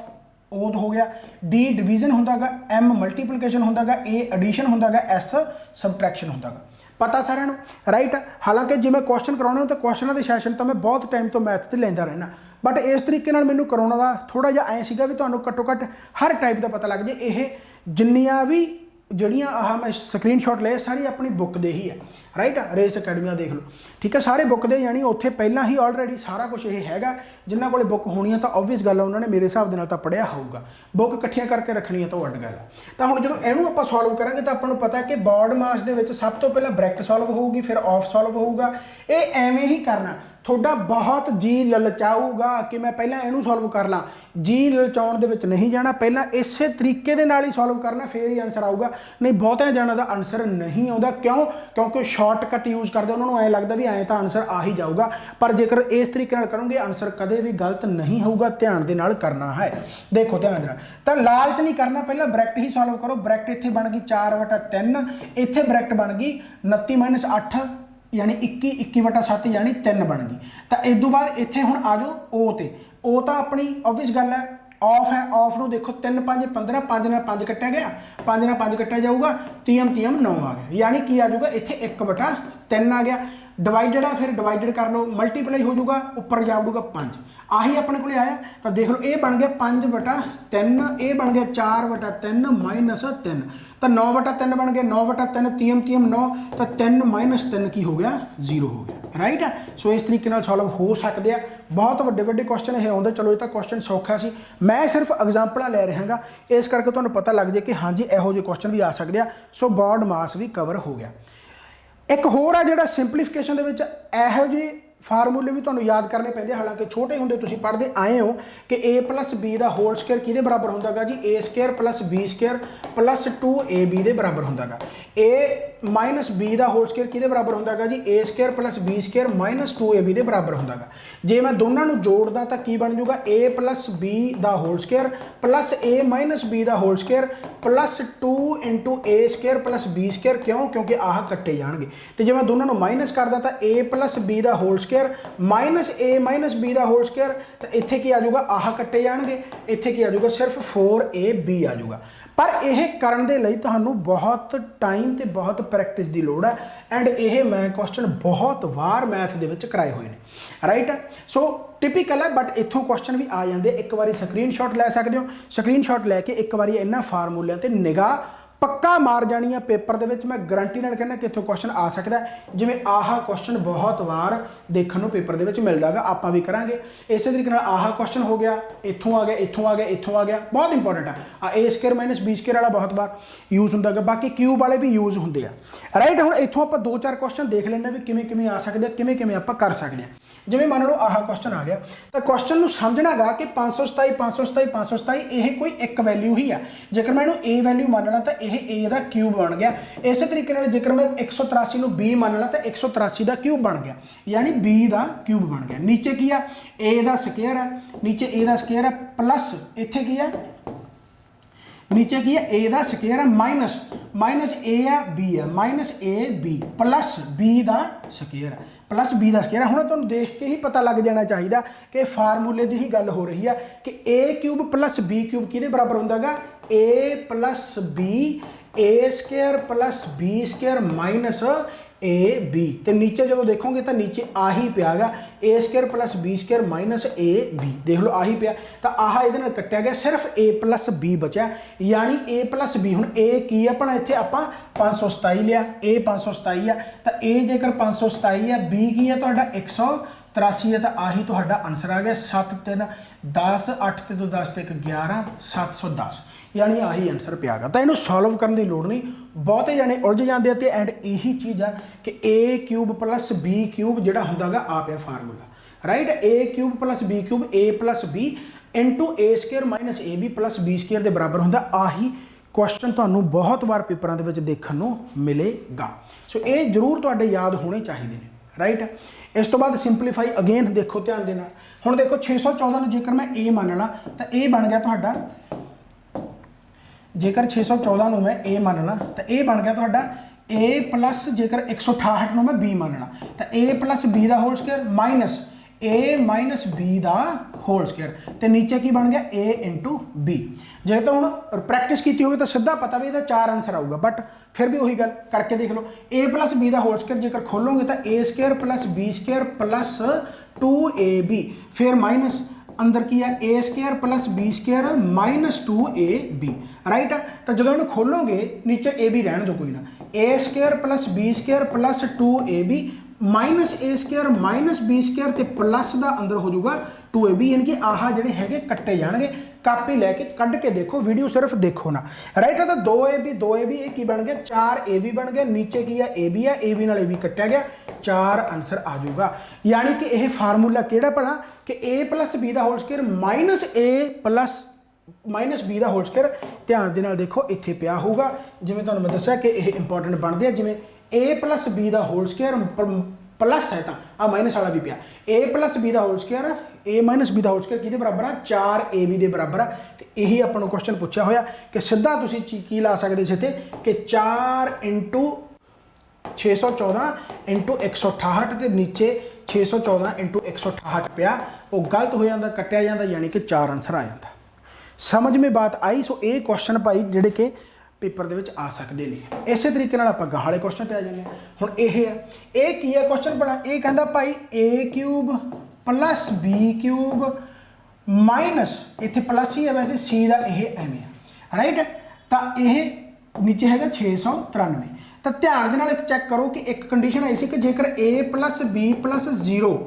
[SPEAKER 1] ਓਦ ਹੋ ਗਿਆ, D ਡਿਵੀਜ਼ਨ ਹੁੰਦਾ ਗਾ, M ਮਲਟੀਪਲੀਕੇਸ਼ਨ ਹੁੰਦਾ ਗਾ, A ਐਡੀਸ਼ਨ ਹੁੰਦਾ ਗਾ, S ਸਬਟ੍ਰੈਕਸ਼ਨ ਹੁੰਦਾ ਗਾ। ਪਤਾ ਸਾਰਿਆਂ ਨੂੰ ਰਾਈਟ। ਹਾਲਾਂਕਿ ਜਿਵੇਂ ਕੁਐਸਚਨ ਕਰਾਉਣੇ ਹੋ ਤਾਂ ਕੁਐਸਚਨਾਂ ਦੇ ਸੈਸ਼ਨ ਤਾਂ ਮੈਂ ਬਹੁਤ ਟਾਈਮ ਤੋਂ ਮੈਥ ਤੇ ਲੈਂਦਾ ਰਹਿਣਾ ਬਟ ਇਸ ਤਰੀਕੇ ਨਾਲ ਮੈਨੂੰ ਕਰਾਉਣਾ ਦਾ ਥੋੜਾ ਜਿਹਾ ਐਂ ਸੀਗਾ ਵੀ ਤੁਹਾਨੂੰ ਘੱਟੋ ਘੱਟ ਹਰ ਟਾਈਪ ਦਾ ਪਤਾ ਲੱਗ ਜੇ। ਇਹ ਜਿੰਨੀਆਂ ਵੀ ਜਿਹੜੀਆਂ ਆਹ ਮੈਂ ਸਕਰੀਨਸ਼ਾਟ ਲਏ ਸਾਰੀ ਆਪਣੀ ਬੁੱਕ ਦੇ ਹੀ ਹੈ ਰਾਈਟ। ਰੇਸ ਅਕੈਡਮੀਆਂ ਦੇਖ ਲਓ ਠੀਕ ਹੈ, ਸਾਰੇ ਬੁੱਕ ਦੇ ਯਾਨੀ ਉੱਥੇ ਪਹਿਲਾਂ ਹੀ ਆਲਰੇਡੀ ਸਾਰਾ ਕੁਝ ਇਹ ਹੈਗਾ। ਜਿਨ੍ਹਾਂ ਕੋਲੇ ਬੁੱਕ ਹੋਣੀ ਆ ਤਾਂ ਓਬਵੀਅਸ ਗੱਲ ਆ ਉਹਨਾਂ ਨੇ ਮੇਰੇ ਹਿਸਾਬ ਦੇ ਨਾਲ ਤਾਂ ਪੜ੍ਹਿਆ ਹੋਊਗਾ। ਬੁੱਕ ਇਕੱਠੀਆਂ ਕਰਕੇ ਰੱਖਣੀ ਆ ਤਾਂ ਵੱਡ ਗੱਲ ਆ। ਤਾਂ ਹੁਣ ਜਦੋਂ ਇਹਨੂੰ ਆਪਾਂ ਸੋਲਵ ਕਰਾਂਗੇ ਤਾਂ ਆਪਾਂ ਨੂੰ ਪਤਾ ਕਿ ਬੋਰਡ ਮਾਸ ਦੇ ਵਿੱਚ ਸਭ ਤੋਂ ਪਹਿਲਾਂ ਬ੍ਰੈਕਟ ਸੋਲਵ ਹੋਊਗੀ, ਫਿਰ ਆਫ ਸੋਲਵ ਹੋਊਗਾ। ਇਹ ਐਵੇਂ ਹੀ ਕਰਨਾ। ਤੁਹਾਡਾ ਬਹੁਤ ਜੀ ਲਲਚਾਊਗਾ ਕਿ ਮੈਂ ਪਹਿਲਾਂ ਇਹਨੂੰ ਸੋਲਵ ਕਰ ਲਾਂ। ਜੀ ਲਲਚਾਉਣ ਦੇ ਵਿੱਚ ਨਹੀਂ ਜਾਣਾ, ਪਹਿਲਾਂ ਇਸੇ ਤਰੀਕੇ ਦੇ ਨਾਲ ਹੀ ਸੋਲਵ ਕਰਨਾ ਫਿਰ ਹੀ ਆਨਸਰ ਆਊਗਾ। ਨਹੀਂ ਬਹੁਤਿਆਂ ਜਾਣਾ ਦਾ ਆਨਸਰ ਨਹੀਂ ਆਉਂਦਾ। ਕਿਉਂ? ਕਿਉਂਕਿ ਸ਼ਾਰਟਕਟ ਯੂਜ਼ ਕਰਦੇ ਉਹਨਾਂ ਨੂੰ ਐਂ ਲੱਗਦਾ ਵੀ ਐਂ ਤਾਂ ਆਨਸਰ ਆ ਹੀ ਜਾਊਗਾ। ਪਰ ਜੇਕਰ ਇਸ ਤਰੀਕੇ ਨਾਲ ਕਰੋਗੇ ਆਨਸਰ ਕਦੇ ਵੀ ਗਲਤ ਨਹੀਂ ਹੋਊਗਾ। ਧਿਆਨ ਦੇ ਨਾਲ ਕਰਨਾ ਹੈ। ਦੇਖੋ ਧਿਆਨ ਦੇ ਨਾਲ, ਤਾਂ ਲਾਲਚ ਨਹੀਂ ਕਰਨਾ, ਪਹਿਲਾਂ ਬ੍ਰੈਕਟ ਹੀ ਸੋਲਵ ਕਰੋ। ਬ੍ਰੈਕਟ ਇੱਥੇ ਬਣ ਗਈ 4/3, ਇੱਥੇ ਬ੍ਰੈਕਟ ਬਣ ਗਈ 29 - 8 यानी 21, 21/7 यानी 3 बन गई। तो इस तो बाद इतने हुण आ जाओ ओ ते। ओ तो अपनी ऑब्वियस गल है, ऑफ है। ऑफ को देखो 3 - 5 15, 5 ਨਾਲ 5 कट्टिया गया, 5 ਨਾਲ 5 कट्टिया जाऊगा, 3 9 आ गया। यानी कि आ जाऊगा इतने 1/3 आ गया। डिवाइडेड है, फिर डिवाइडेड कर लो, मल्टीप्लाई हो जाऊगा, उपर जाऊगा 5। आही अपने को आया। तो देख लो ये बन गया 5/3, ये बन गया 4/3 - 3। तो 9/3 बन गया, 9/3 3 9। तो 3 - 3 की हो गया 0 हो गया राइट है। सो इस तरीके नाल सॉल्व हो सकते हैं। बहुत वड्डे वड्डे क्वेश्चन ये आउंदे। चलो ये तो क्वेश्चन सौखा सी, मैं सिर्फ एग्जाम्पल ले रहा गा इस करके तुहानूं पता लग जाए कि हाँ जी इहो जिहे क्वेश्चन भी आ सकते हैं। सो बॉर्ड मास भी कवर हो गया। एक होर आ जिहड़ा सिंपलीफिकेशन दे विच इहो ਜਿਹੇ फार्मूले भी तुहानूं याद करने पैंदे। हालांकि छोटे हुंदे तुसीं पढ़दे आए हो कि a + b दा होल स्क्वायर किहदे बराबर हुंदा गा जी, a² + b² + 2ab दे बराबर हुंदा गा। a - b दा होल स्क्वायर किहदे बराबर हुंदा गा जी, a² + b² - 2ab दे बराबर हुंदा गा। जे मैं दोनों नूं जोड़दा तां की बन जूगा, a + b दा होल स्क्वायर + a - b दा होल स्क्वायर + 2 × a² + b²। क्यों? क्योंकि आह कट्टे जाणगे। ते जे मैं दोनों नूं माइनस करदा तां a + b दा होल स्क्वायर - a - b दा होल स्क्वायर। तो इत्थे की आ जाऊगा, आह कट्टे जाणगे, इत्थे की आ जाऊगा सिर्फ 4ab आ जाऊगा। पर यह करने के लिए तुहानूं बहुत टाइम ते बहुत प्रैक्टिस की लोड़ है। एंड ये मैं क्वेश्चन बहुत बार मैथ दे विच कराए हुए हैं राइट। सो टिपिकल है बट इत्थों क्वेश्चन भी आ जाते। एक बार स्क्रीनशॉट लै सकते हो, स्क्रीनशॉट लैके एक बार इन्हां फार्मूलिਆਂ ते निगाह पक्का मार जानी है पेपर दे विच। मैं गारंटी नाल कहना कि इत्थों क्वेश्चन आ सकता है। जिवें आह क्वेश्चन बहुत वार देखने पेपर दे विच मिलदा है, आपां भी करांगे। इस तरीके नाल आह क्वेश्चन हो गया, इत्थों आ गया, इत्थों आ गया, इत्थों आ गया, बहुत इंपॉर्टेंट है। ए स्क्वायर माइनस बी स्क्वायर वाला बहुत बार यूज़ होंदा है, बाकी क्यूब वाले भी यूज़ होंदे आ, राइट। हुण इत्थों आपां 2-4 क्वेश्चन देख लैंदे भी किवें किवें आ सकदे, किवें किवें आपां कर सकदे आ। जिवें मान लो आह क्वेश्चन आ गया, तो क्वेश्चन नूं समझना गा कि 527 527 527 ये कोई एक वैल्यू ही है। जेकर मैं ए वैल्यू मान ला तो यह ए का क्यूब बन गया। इस तरीके नाल जेकर मैं 183 नूं बी मान ला तो 183 का क्यूब बन गया, यानी बी का क्यूब बन गया। नीचे की है ए का स्केयर है, नीचे ए का स्केयर है, प्लस इत्थे की है नीचे की है ए का स्केयर है, माइनस माइनस ए है बी है, minus A B plus B का स्केयर है, प्लस बी का स्केयर है। हुण तुहानूं देख के ही पता लग जाना चाहिए कि फार्मूले की ही गल हो रही है कि A cube plus B cube किहदे बराबर हुंदा गा, A plus B A square plus B square minus A B. तो नीचे जो देखोगे तो नीचे आही पिया गा, A square plus B square minus A B, देख लो आही पिया। तो आह ये कट्टिया गया, सिर्फ ए प्लस बी बचा, यानी ए प्लस बी। हुण ए की है भला, इत्थे आपां 527 लिया, ए 527 है, तो ए जेकर 527 है, बी की है तुहाडा 183 है, तो आही तुहाडा आंसर आ गया। 7 3 10 8 ते 2 10 ते 11 710, यानी आही आंसर पिया गा। तो इन्हू सॉल्व करने की लोड़ नहीं, बहुते जाने उलझ जाते हैं। एंड यही चीज़ है कि A cube plus B cube जोड़ा होंगे आ पे formula, right. A cube plus B cube A plus B into A square minus A B plus B square के बराबर होंगे। आही क्वेश्चन तुहानूं बहुत बार पेपरों के देखने को मिलेगा। सो ये जरूर तुहाडे याद होने चाहिए, राइट। इस तो बाद सिंपलीफाई अगेन देखो ध्यान देना। हुण देखो 614 जेकर मैं ए मान ला तो ये बन गया तुहाडा, जेकर 614 में मैं ए मान ला तो ये बन गया तुहाडा ए प्लस, जेकर 168 में मैं बी मान ला तो ए प्लस बी का होल स्केयर माइनस ए माइनस बी का होल स्केयर, तो नीचे की बन गया ए इंटू बी। जे तो हम प्रैक्टिस की होगी तो सीधा पता भी इसका 4 आंसर आऊगा, बट फिर भी वही गल करके देख लो। ए प्लस बी का होल स्केयर जेकर खोलोगे तो A square plus B square plus 2ab, फिर माइनस अंदर की है A square plus B square minus 2ab, right. तो जो इन्हें खोलोगे नीचे ए बी रहने दो, कोई ना, A square plus B square plus 2ab minus A square minus B square ते प्लस का अंदर हो जाऊगा 2ab, यानी कि आह जोड़े है कट्टे जाएंगे। कापी लैके कढ़ के देखो, वीडियो सिर्फ देखो ना, राइट। तो 2ab ये की बन गया, 4ab बन गया, नीचे की है ab है, ab नाल ab कट्टिया गया, 4 आंसर आ जाऊगा। यानी कि यह फार्मूला किहड़ा भला कि ए प्लस बी का होल स्केयर माइनस ए प्लस माइनस बी का होल स्केयर, ध्यान दे नाल देखो इत्थे पिया होगा। जिवें तुहानूं मैं दस्सिया कि यह इंपॉर्टेंट बनते हैं, जिवें ए प्लस बी का होल स्केयर प्लस है तो आ माइनस वाला भी पिया, ए प्लस बी का होल स्केयर ए माइनस बी का होल स्केयर किहदे बराबर है, 4ab के बराबर है। तो यही अपन क्वेश्चन पूछा होया कि सीधा तुसीं की ला सकते इसे कि 4 इंटू 614 इंटू 168 तो नीचे 614 इंटू 168 पिया, वो गलत हो जाता, कट्टिया जाता, यानी कि 4 आंसर आ जाता। समझ में बात आई। सो ये क्वेश्चन भाई जिहड़े कि पेपर दे विच आ सकते हैं। इस तरीके नाल आपां गाह वाले क्वेश्चन पे आ जाने। हुण यह है, ये की है क्वेश्चन बड़ा, ये कहता भाई A cube plus B cube minus, इत्थे प्लस ही है वैसे, सी का यह एवें है, राइट। तो यह नीचे है 693। तो ध्यान दे नाल एक चैक करो कि एक कंडीशन आई सी कि जेकर A plus B plus 0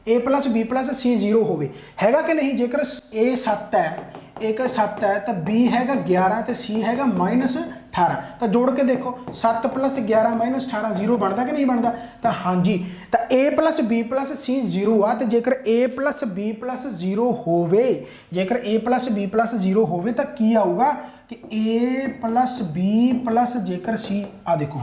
[SPEAKER 1] A plus B plus C 0 होवे हैगा कि नहीं। जेकर ए 7 है, एक 7 है, तो बी हैगा 11 तो सी हैगा माइनस 18। तो जोड़ के देखो 7 प्लस 11 माइनस 18 0 बनता कि नहीं बनता। तो हाँ जी, तो ए प्लस बी प्लस सी 0 आ, तो जेकर ए प्लस बी प्लस 0 होवे, जेकर ए प्लस बी प्लस 0 होवे तो की आऊगा कि ए प्लस बी प्लस जेकर सी, आ देखो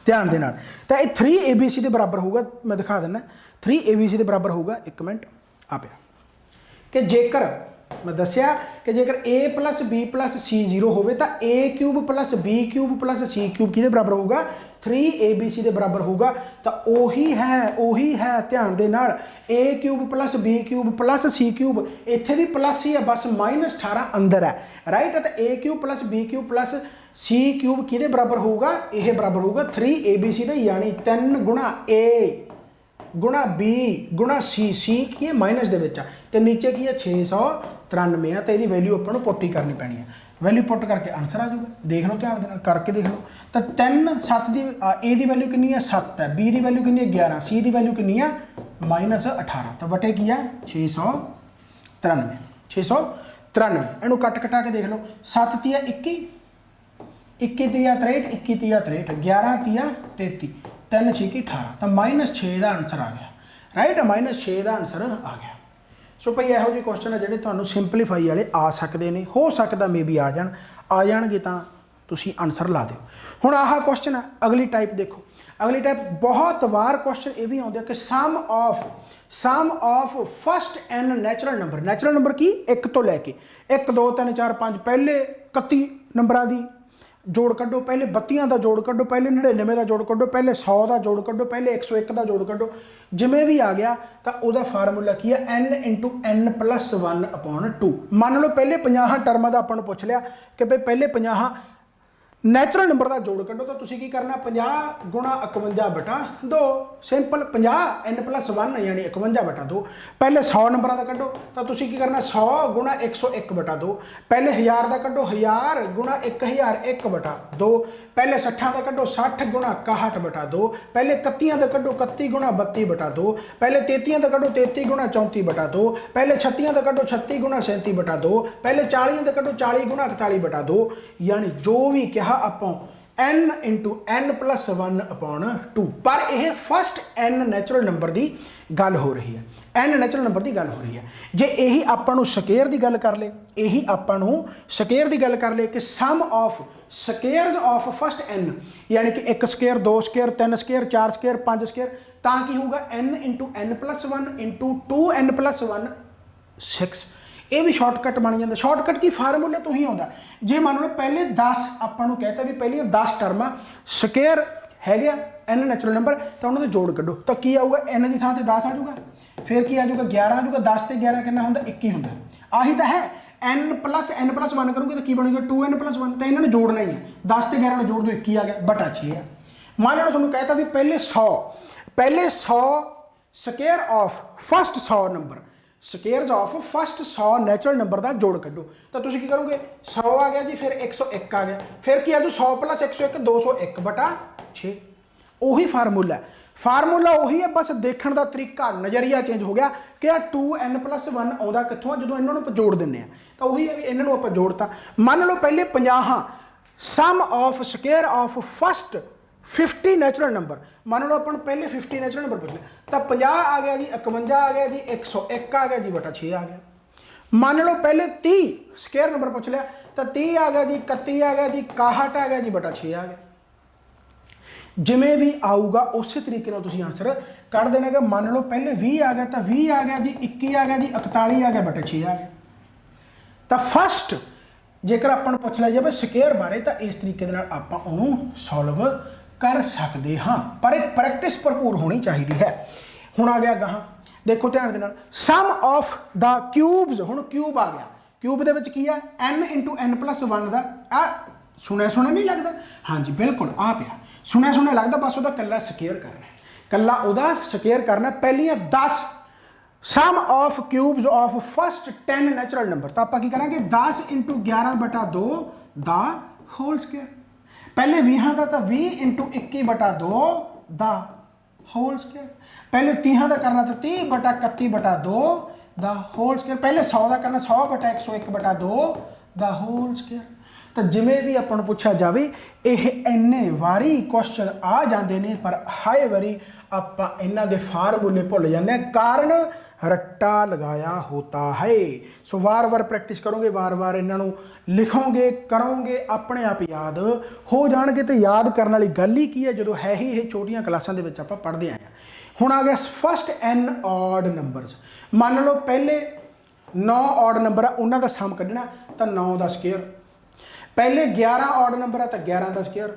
[SPEAKER 1] ध्यान दे नाल, तो ये 3abc के बराबर होगा। मैं दिखा देना 3abc के बराबर होगा। एक मिनट आ पाया कि जेकर मैं दसिया कि जेकर A plus B plus C 0 होवे तो A cube plus B cube plus C cube किहदे बराबर होगा, 3abc के बराबर होगा। तो ओही है ध्यान दे नाल, A cube plus B cube plus C cube, इत्थे भी प्लस ही है, बस माइनस 18 अंदर है, राइट। तो A cube plus B cube plus C cube किहदे बराबर होगा, यह बराबर होगा 3abc के, यानी 3 गुणा ए गुणा बी गुणा सी की माइनस दे विच, ते नीचे की है 693 है। तो यदी वैल्यू अपन पुट ही करनी पैनी है। वैल्यू पुट करके आंसर आ जाऊगा। देख लो ध्यान देना करके देख लो। तो 3 7 की ए की वैल्यू कितनी है 7 है, बी की वैल्यू कितनी है 11, सी की वैल्यू कितनी है -18। तो बटे की है 693 693। इनू कट कटा के देख लो 7 तिया 21 21 तिया 63 21 तिया 63 11 तिया 33 3 6 की 18। तो -6 का आंसर आ गया राइट, -6 का आंसर आ गया। सो भाई यहो ਜਿਹੇ क्वेश्चन है ਜਿਹੜੇ ਤੁਹਾਨੂੰ ਸਿੰਪਲੀਫਾਈ ਵਾਲੇ ਆ ਸਕਦੇ ਨੇ, ਹੋ ਸਕਦਾ ਮੇ ਵੀ ਆ ਜਾਣਗੇ ਤਾਂ ਤੁਸੀਂ ਆਨਸਰ ਲਾ ਦਿਓ। ਹੁਣ ਆਹ ਕੁਐਸਚਨ ਹੈ ਅਗਲੀ ਟਾਈਪ ਦੇਖੋ। ਅਗਲੀ ਟਾਈਪ ਬਹੁਤ ਵਾਰ ਕੁਐਸਚਨ ਇਹ ਵੀ ਆਉਂਦੇ ਕਿ sum of first n natural number ਕੀ 1 ਤੋਂ ਲੈ ਕੇ 1 2 3 4 5 ਪਹਿਲੇ 31 ਨੰਬਰਾਂ ਦੀ जोड़ कड्डो, पहले 32 का जोड़ कड्डो, पहले 99 का जोड़ कड्डो, पहले 100 का जोड़ कड्डो, पहले 101 का जोड़ कड्डो, जिमें भी आ गया तो वह फार्मूला की है n × n+1/2। मान लो पहले 50 टर्मां का अपन पूछ लिया कि भाई पहले 50 नैचुरल नंबर का जोड़ कड्डो, तो तुसीं की करना 50 गुणा 51/2 सिंपल 50 n+1 यानी 51/2। पहले 100 नंबर का कड्डो तो तुसीं की करना 100 गुणा 101/2। पहले 1000 का कड्डो 1000 गुणा 1001/2। पहले 60 का कड्डो 60 गुणा 61/2। पहले 31 का कड्डो 31 गुणा 32/2। पहले 33 का कड्डो 33 गुणा 34/2। पहले 36 का कड्डो 36 गुणा 37/2। पहले 40 का कड्डो 40 गुणा 41/2। यानी जो भी कहा ਆਪਾਂ n × n+1/2। पर यह फस्ट n नैचुरल नंबर की गल हो रही है, n नैचुरल नंबर की गल हो रही है। जे यही आपां स्केयर की गल कर ले, यही आपां स्केयर की गल कर ले कि sum of squares of first n यानी कि 1 square 2 square 3 square 4 square 5 square, तो की होगा n × n+1 × 2n+1 6। ये भी शॉर्टकट बन जाता। शॉर्टकट की फार्मूले तो ही आता। जे मान लो पहले 10 आपको कहता भी पहले 10 टर्म स्केयर है n नैचुरल नंबर, तो उन्होंने जोड़ कड्डो तो की आऊगा n की थां 10 आ जाऊगा, फिर की आ जाऊगा 11 आ जाऊगा, 10 से 11 कितना होंगे 21 होंगे। आही तो है n+n+1 करोगे तो की बनूगा 2n+1। तो इन्होंने जोड़ना ही है, 10 से 11 जोड़ दो 21 आ गया बटा 6 है। मान लो तुमने कहता भी पहले 100 square of first 100 number squares of first 100 natural number का जोड़ कड्डो, तो तुम की करोगे 100 आ गया जी, फिर 101 आ गया, फिर की आ जाओ 100 + 101 201/6। उही फार्मूला उही है, बस देखने का तरीका नज़रिया चेंज हो गया कि 2n+1 आता कितों जो इन्होंने जोड़ दें, तो उही है भी इन्होंने आप जोड़ता। मान लो पहले 50 sum of square of first 50 natural number, मान लो अपन पहले 50 नैचुरल नंबर पूछ लिया, तो 50 आ गया जी 51 आ गया जी 101 आ गया जी बटा 6 आ गया। मान लो पहले 30 स्केयर नंबर पूछ लिया, तो 30 आ गया जी 31 आ गया जी 61 आ गया जी बटा 6 आ गया। जिमें भी आऊगा उस तरीके तुम आंसर कढ़ देना है। मान लो पहले 20 आ गया, तो 20 आ गया जी 21 आ गया जी 41 आ गया बटा 6 आ गया। तो फस्ट जेकर अपन पूछ लिया जाए स्केयर बारे, तो इस तरीके आप सॉल्व कर सकते हाँ, पर एक प्रैक्टिस भरपूर होनी चाहिए है। हुण आ गया गां देखो ध्यान दे नाल सम ऑफ द क्यूब्स। हुण क्यूब आ गया, क्यूब दे विच की है n × n+1 का आ सुनिया नहीं लगता, हाँ जी बिल्कुल आ पिया सुनिया लगता, बस वह कला स्केयर करना है, कला वह स्केयर करना। पहलियां 10 sum of cubes of first 10 natural number, तो आप करेंगे 10 × 11/2 द होल स्केयर। पहले 20 का तो 20 × 21/2 द होल स्केयर। पहले 30 का करना तो 30 बटा 31/2 द होल स्केयर। पहले 100 का करना 100 बटा 101/2 द होल स्केयर। तो जिमें भी अपन पूछा जाए ये इन्ने वारी क्वेश्चन आ जाते हैं, पर हाई वारी आप इन्हों के फार्मूले भुल जाते, कारण रट्टा लगाया होता है। सो वार वार प्रैक्टिस करोगे, वार वार इन्हों लिखोगे करोगे, अपने आप याद हो जाएंगे। तो याद करने वाली गल ही की है, जो है ही ये छोटियां क्लासां दे विच आपां पढ़ते आए हैं। हुण आ गया फस्ट n ऑड नंबरस। मान लो पहले 9 ऑड नंबर है, उन्हों का सम कढ़ना, तो 9 का स्केयर। पहले 11 ऑड नंबर है, तो 11 का स्केयर।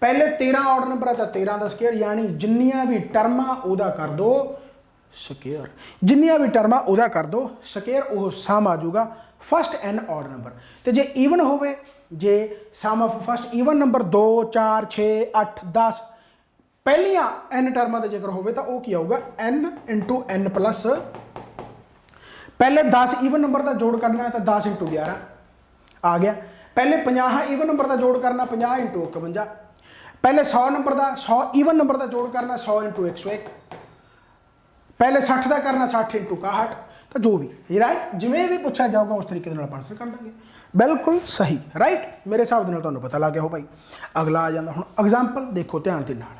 [SPEAKER 1] पहले 13 ऑड नंबर है, तो 13 का स्केयर। यानी जिन्नियां भी टर्मां उहदा कर दो स्केयर, जिन्नियां भी टर्मां उहदा कर दो स्केयर, वो सम आ जाऊगा फस्ट n ऑड नंबर। तो जे ईवन होवे, जे sum of first even number 2 4 6 8 10 पहलियां n टर्मां का जिक्र होवे, तो वह की आऊगा n × n+। पहले 10 ईवन नंबर का जोड़ करना है, तो 10 × 11 आ गया। पहले 50 ईवन नंबर का जोड़ करना 50 इंटू 51, पहले 100 नंबर का 100 ईवन नंबर का जोड़ करना 100 इंटू 101, पहले 60 का करना 60 इंटू 61, तो जो भी राइट जिमें भी पूछा जाऊगा उस तरीके आप आंसर कर देंगे। बिल्कुल सही राइट, मेरे हिसाब से तुहानूं पता लग गया हो भाई। अगला आ जाता हुण एग्जाम्पल देखो ध्यान के नाल।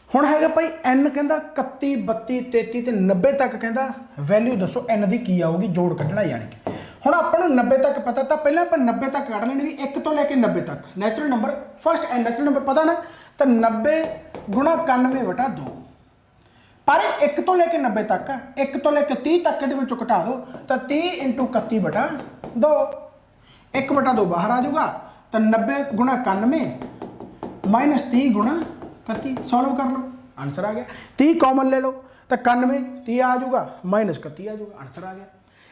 [SPEAKER 1] हुण है भाई एन कहता 31 32 33 ते 90 तक कहता वैल्यू दसो एन की की आऊगी जोड़ कढ़ना, यानी कि हुण आपां नूं 90 तक पता, तो पहले आप 90 तक कढ़ लेने भी 1 तो लैके 90 तक natural number first n natural number पता ना, तो 90 गुणा 91/2, पर 1 तो लैके 90 तक 1 तो लैके 30 तक ये घटा दो, तो 30 इंटू 31/2 1/2 बाहर आ जाऊगा, तो 90 गुणा 91 माइनस 30 गुणा 31 सॉल्व कर लो आंसर आ गया। 30 कॉमन ले लो तो 91 30 आ जाऊगा माइनस 31 आ जाऊगा आंसर आ गया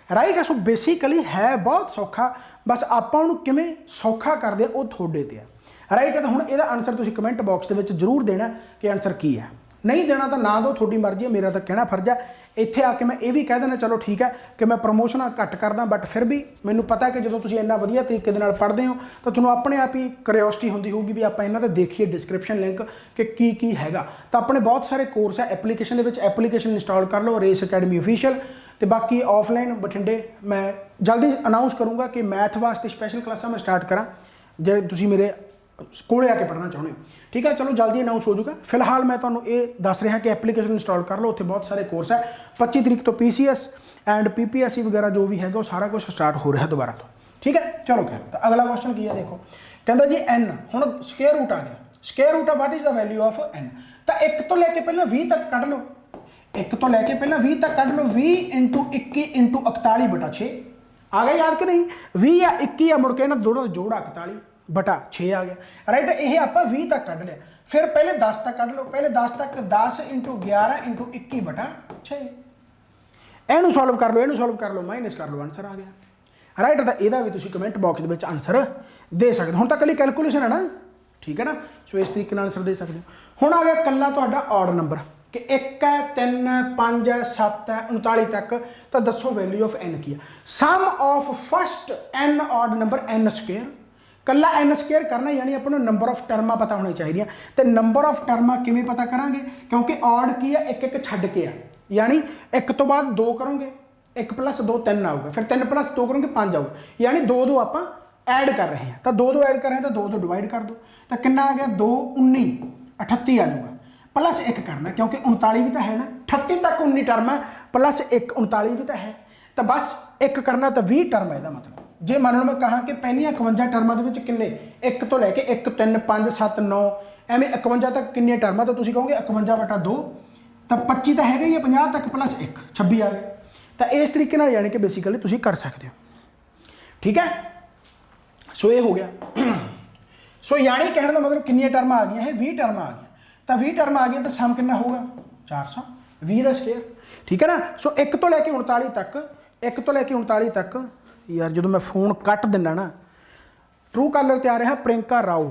[SPEAKER 1] राइट। सो बेसिकली है बहुत सौखा, बस आपां नूं किवें सौखा करदे वो थोड़े ते है राइट। तो हुण इहदा आंसर तुसीं कमेंट बॉक्स दे विच जरूर देना कि आंसर की है, नहीं देना तो ना दो, थोड़ी मर्जी है, मेरा तो कहना फर्ज है। इत्थे आके मैं ये भी कह देना चलो ठीक है कि मैं प्रमोशना घट करदा, बट फिर भी मैनूं पता है कि जो तुसीं इन्ना वधिया तरीके दे नाल पढ़दे हो तो तुहानूं अपने आप ही क्यूरियोसिटी होंदी होगी भी आपां इन्हां ते देखीए डिस्क्रिप्शन लिंक कि की हैगा। तो अपने बहुत सारे कोर्स है एप्लीकेशन दे विच, एप्लीकेशन इंस्टॉल कर लो रेस अकैडमी ऑफिशियल। तो बाकी ऑफलाइन बठिंडे मैं जल्दी अनाउंस करूँगा कि मैथ वास्ते स्पैशल क्लासां मैं स्टार्ट करा जे तुसीं मेरे कोले आके पढ़ना चाहते हो, ठीक है। चलो जल्दी अनाउंस हो जाऊगा। फिलहाल मैं तुहानूं ये दस रहा कि एप्लीकेशन इंस्टॉल कर लो, उत्थे बहुत सारे कोर्स है। 25 तरीक तो PCS एंड PPSC वगैरह जो भी है वो सारा कुछ स्टार्ट हो रहा है दोबारा तो, ठीक है। चलो खैर, तो अगला क्वेश्चन की है देखो, कहता जी एन हुण स्केयर रूट आ गया। Square root what is the value of n, तो 1 तो लैके पहले 20 तक कढ़ लो, 1 तो लैके पहले 20 तक कढ़ लो, 20 इंटू 21 इंटू 41/6 आ गया याद कि नहीं। 20 या 21 या मुड़ के ना दोनों जोड़ा 41/6 आ गया राइट। ये आप 20 तक कढ़ लिया, फिर पहले 10 तक कढ़ लो, पहले 10 तक 10 इंटू 11 इंटू 21/6 एनू सॉल्व कर लो, एनू सॉल्व कर लो, माइनस कर लो, आंसर आ गया राइट। तो यदा भी तुम कमेंट बॉक्स के आंसर दे सकते हो। हुण तां कल्ली कैलकुलेशन है ना, ठीक है ना। सो इस तरीके आंसर दे सकते हो। हुण आ गया कल्ला तुहाडा ऑड नंबर कि 1 है 3 है 5 है 7 है 39 तक, तो दसो वैल्यू ऑफ एन की है। Sum of first N odd number N square, कल्ला एन स्क्वेयर करना यानी अपने नंबर ऑफ टर्मा पता होनी चाहिए। तो नंबर ऑफ टर्मा किमें पता करांगे, क्योंकि ऑड की है 1 1 छड्ड के है, यानी 1 तो बाद 2 करोगे, 1 + 2 3 आऊगा, फिर 3 + 2 करोगे 5 आऊगा, यानी 2 2 आप ऐड कर रहे हैं। तो 2 2 ऐड कर रहे हैं तो 2 2 डिवाइड कर दो, तो कितना आ गया 2 19 38 आ जाऊगा, प्लस 1 करना क्योंकि 39 भी तो है ना, 38 तक 19 टर्म है, प्लस 1 39 भी तो है, तो बस 1 करना तो 20 टर्म है। इसका मतलब जे मान लो मैं कहा कि पहलियां 51 टर्मां दे विच किन्ने 1 तो लैके 1 3 5 7 9 एवें 51 तक किन्नियां टर्मां, तो तुसीं कहोगे 51/2, तो 25 तो है ही है, 50 तक प्लस 1 26 आ गया। तो इस तरीके नाल यानी कि बेसिकली तुसीं कर सकते हो, ठीक है। सो ये हो गया। सो यानी कहने का मतलब किन्नियां टर्मां आ गई है, 20 टर्मां आ गई, तो 20 टर्मां आ गई तो सम कितना होगा 420 का स्केयर, ठीक है ना। सो 1 तो लैके 39 तक, 1 तो लैके 39 तक यार जो मैं फोन कट दिना ना, ट्रू कॉलर ते आ रहा प्रियंका राव,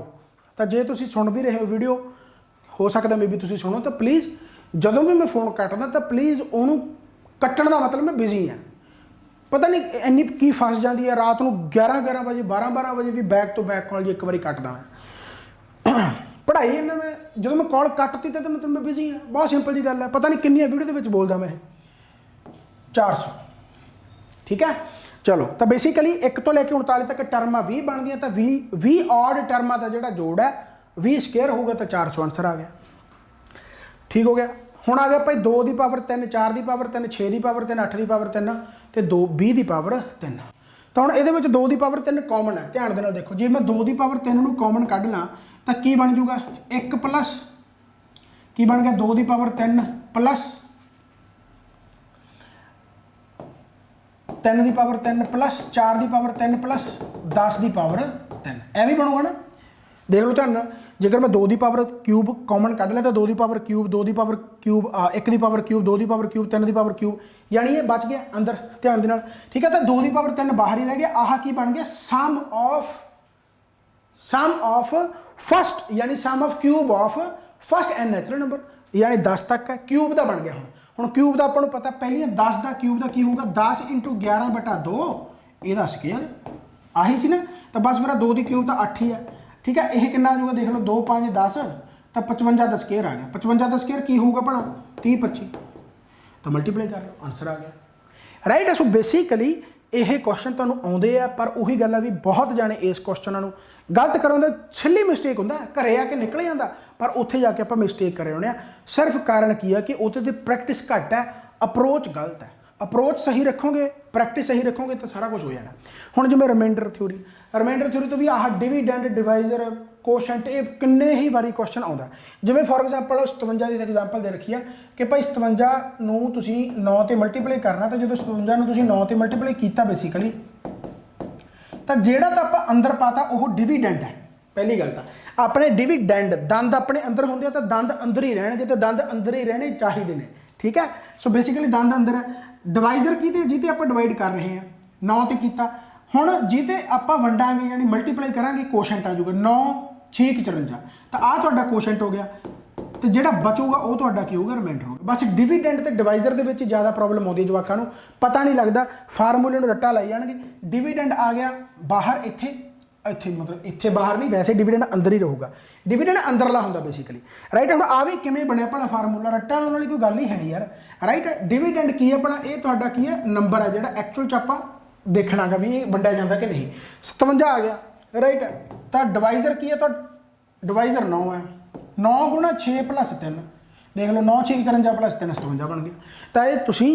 [SPEAKER 1] तो जे तुसीं सुन भी रहे हो वीडियो, हो सकता मे बी तुसीं सुनो, तो प्लीज़ जदों भी मैं फोन कटदा तो प्लीज़ उन्होंने कट्टण का मतलब मैं बिजी हाँ, पता नहीं इन्नी की फस जाती है रात को 11 बजे 12 बजे भी बैक टू बैक कॉल जी एक बार कटदा मैं पढ़ाई इन्हें मैं जो मैं कॉल कटती तो मतलब मैं बिजी हाँ, बहुत सिंपल जी गल है। पता नहीं किन्नी वीडियो के बोलता मैं 400, ठीक है। चलो तो बेसिकली 1 तो लैके 39 तक टर्मा 20 बन गई, तो 20 ऑड टर्मा का जो जोड़ है 20 स्केयर होगा, तो 400 आंसर आ गया, ठीक हो गया। हुण आ गया भाई 2 की पावर 3 4 की पावर 3 6 की पावर 3 8 की पावर 3 तो 2 20 की पावर 3। तो हुण ये 2 की पावर 3 कॉमन है, ध्यान दे नाल देखो, जे मैं 2 की पावर 3 नूं कॉमन कढ ला तो की बन जूगा 1 प्लस की बन गया 2 की पावर 3 प्लस 3 की पावर 3 प्लस 4 की पावर 3 प्लस 10 की पावर 3 एवं बनूगा ना। देख लो ध्यान, जेकर मैं 2 की पावर क्यूब कॉमन कढ़ लिया तो 2 की पावर क्यूब 2 की पावर क्यूब 1 की पावर क्यूब 2 की पावर क्यूब 3 की पावर क्यूब, यानी ये बच गया अंदर, ध्यान देना, ठीक है। तो 2 की पावर 3 बाहर ही रह गया, आह की बन गया सम ऑफ फर्स्ट, यानी sum of cube of first N natural number, यानी 10 तक है, क्यूब का बन गया। हम क्यूब का अपन पता पहले 10 का क्यूब का की होगा 10 इंटू 11/2 ਇਹਦਾ ਸਕੇਅਰ ਆਹੀ ਸੀ ਨਾ, ਤਾਂ ਬਸ ਮੇਰਾ 2 ਦੀ ਕਿਊਬ ਤਾਂ 8 ਹੀ ਹੈ। ਠੀਕ ਹੈ, ਇਹ ਕਿੰਨਾ ਆ ਜਾਊਗਾ ਦੇਖ ਲਓ, 2 5 10 ਤਾਂ 55 ਦਾ ਸਕੇਅਰ ਆ ਗਿਆ। 55 ਦਾ ਸਕੇਅਰ ਕੀ ਹੋਊਗਾ ਭਲਾ, 30 25, ਤਾਂ ਮਲਟੀਪਲਾਈ ਕਰ ਲਓ, ਆਨਸਰ ਆ ਗਿਆ। ਰਾਈਟ। ਸੋ ਬੇਸਿਕਲੀ ਇਹ ਕੁਐਸਚਨ ਤੁਹਾਨੂੰ ਆਉਂਦੇ ਆ, ਪਰ ਉਹੀ ਗੱਲ ਆ ਵੀ ਬਹੁਤ ਜਾਣੇ ਇਸ ਕੁਐਸਚਨਾਂ ਨੂੰ ਗਲਤ ਕਰਨ ਦਾ ਛਿੱਲੀ ਮਿਸਟੇਕ ਹੁੰਦਾ, ਘਰੇ ਆ ਕੇ ਨਿਕਲ ਜਾਂਦਾ, ਪਰ ਉੱਥੇ ਜਾ ਕੇ ਆਪਾਂ ਮਿਸਟੇਕ ਕਰੇ ਹੁੰਦੇ ਆ। ਸਿਰਫ ਕਾਰਨ ਕੀ ਆ ਕਿ ਉਹਦੇ ਤੇ ਪ੍ਰੈਕਟਿਸ ਘੱਟ ਹੈ, ਅਪਰੋਚ ਗਲਤ ਹੈ। ਅਪਰੋਚ ਸਹੀ ਰੱਖੋਗੇ, ਪ੍ਰੈਕਟਿਸ ਸਹੀ ਰੱਖੋਗੇ ਤਾਂ ਸਾਰਾ ਕੁਝ ਹੋ ਜਾਣਾ। ਹੁਣ ਜਿਵੇਂ ਰਿਮਾਈਂਡਰ ਥਿਊਰੀ ਤੋਂ ਵੀ ਆਹ ਡਿਵੀਡੈਂਡ, ਡਿਵਾਈਜ਼ਰ, ਕੋਸ਼ੈਂਟ, ਇਹ ਕਿੰਨੇ ਹੀ ਵਾਰੀ ਕੁਐਸਚਨ ਆਉਂਦਾ। ਜਿਵੇਂ ਫੋਰ ਐਗਜ਼ਾਮਪਲ 57 ਦੀ ਐਗਜ਼ਾਮਪਲ ਦੇ ਰੱਖੀ ਆ ਕਿ ਭਾਈ 57 ਨੂੰ ਤੁਸੀਂ 9 ਤੇ ਮਲਟੀਪਲਾਈ ਕਰਨਾ, ਤਾਂ ਜਦੋਂ 57 ਨੂੰ ਤੁਸੀਂ 9 ਤੇ ਮਲਟੀਪਲਾਈ ਕੀਤਾ ਬੇਸਿਕਲੀ, ਤਾਂ ਜਿਹੜਾ ਤਾਂ ਆਪਾਂ ਅੰਦਰ ਪਾਤਾ ਉਹ ਡਿਵੀਡੈਂਡ ਹੈ। ਪਹਿਲੀ ਗੱਲ ਤਾਂ ਆਪਣੇ ਡਿਵੀਡੈਂਡ ਦੰਦ ਆਪਣੇ ਅੰਦਰ ਹੁੰਦੇ ਆ, ਤਾਂ ਦੰਦ ਅੰਦਰ ਹੀ ਰਹਿਣਗੇ, ਤੇ ਦੰਦ ਅੰਦਰ ਹੀ ਰਹਿਣੇ ਚਾਹੀਦੇ ਨੇ। ਠੀਕ ਹੈ, ਸੋ ਬੇਸਿਕਲੀ ਦੰਦ ਅੰਦਰ ਹੈ। ਡਿਵਾਈਜ਼ਰ ਕਿਹਦੇ, ਜਿਹਤੇ ਆਪਾਂ ਡਿਵਾਈਡ ਕਰ ਰਹੇ ਹਾਂ, 9 ਤੇ ਕੀਤਾ। ਹੁਣ ਜਿਹਤੇ ਆਪਾਂ ਵੰਡਾਂਗੇ ਯਾਨੀ ਮਲਟੀਪਲਾਈ ਕਰਾਂਗੇ, ਕੋਸ਼ੈਂਟ ਆ ਜਾਊਗਾ 9 6 54, ਤਾਂ ਆਹ ਤੁਹਾਡਾ ਕੋਸ਼ੈਂਟ ਹੋ ਗਿਆ, ਤੇ ਜਿਹੜਾ ਬਚੂਗਾ ਉਹ ਤੁਹਾਡਾ ਕੀ ਹੋਊਗਾ, ਰਿਮਾਈਂਡਰ ਹੋਊਗਾ। ਬਸ ਡਿਵੀਡੈਂਡ ਤੇ ਡਿਵਾਈਜ਼ਰ ਦੇ ਵਿੱਚ ਜ਼ਿਆਦਾ ਪ੍ਰੋਬਲਮ ਆਉਂਦੀ ਹੈ ਜਵਾਕਾਂ ਨੂੰ, ਪਤਾ ਨਹੀਂ ਲੱਗਦਾ, ਫਾਰਮੂਲੇ ਨੂੰ ਰੱਟਾ ਲਾਈ ਜਾਣਗੇ। ਡਿਵੀਡੈਂਡ ਆ ਗਿਆ ਬਾਹਰ, ਇੱਥੇ ਮਤਲਬ ਇੱਥੇ ਬਾਹਰ ਨਹੀਂ, ਵੈਸੇ ਡਿਵੀਡੈਂਡ ਅੰਦਰ ਹੀ ਰਹੂਗਾ। ਡਿਵੀਡੈਂਡ ਅੰਦਰਲਾ ਹੁੰਦਾ ਬੇਸਿਕਲੀ। ਰਾਈਟ। ਹੁਣ ਆ ਵੀ ਕਿਵੇਂ ਬਣਿਆ ਭਲਾ ਫਾਰਮੂਲਾ, ਰੱਟਾ ਲਾਉਣ ਵਾਲੀ ਕੋਈ ਗੱਲ ਹੀ ਹੈ ਨਹੀਂ ਯਾਰ। ਰਾਈਟ। ਡਿਵੀਡੈਂਡ ਕੀ ਹੈ ਭਲਾ, ਇਹ ਤੁਹਾਡਾ ਕੀ ਹੈ, ਨੰਬਰ ਹੈ ਜਿਹੜਾ ਐਕਚੁਅਲ 'ਚ ਆਪਾਂ ਦੇਖਣਾਗਾ ਵੀ ਇਹ ਵੰਡਿਆ ਜਾਂਦਾ ਕਿ ਨਹੀਂ। 57 ਆ ਗਿਆ। ਰਾਈਟ। ਤਾਂ ਡਿਵਾਈਜ਼ਰ ਕੀ ਹੈ, ਤਾਂ ਡਿਵਾਈਜ਼ਰ 9 ਹੈ। 9 ਗੁਣਾ 6 + 3, ਦੇਖ ਲਓ 9 6 54 + 3 57 ਬਣ ਗਿਆ। ਤਾਂ ਇਹ ਤੁਸੀਂ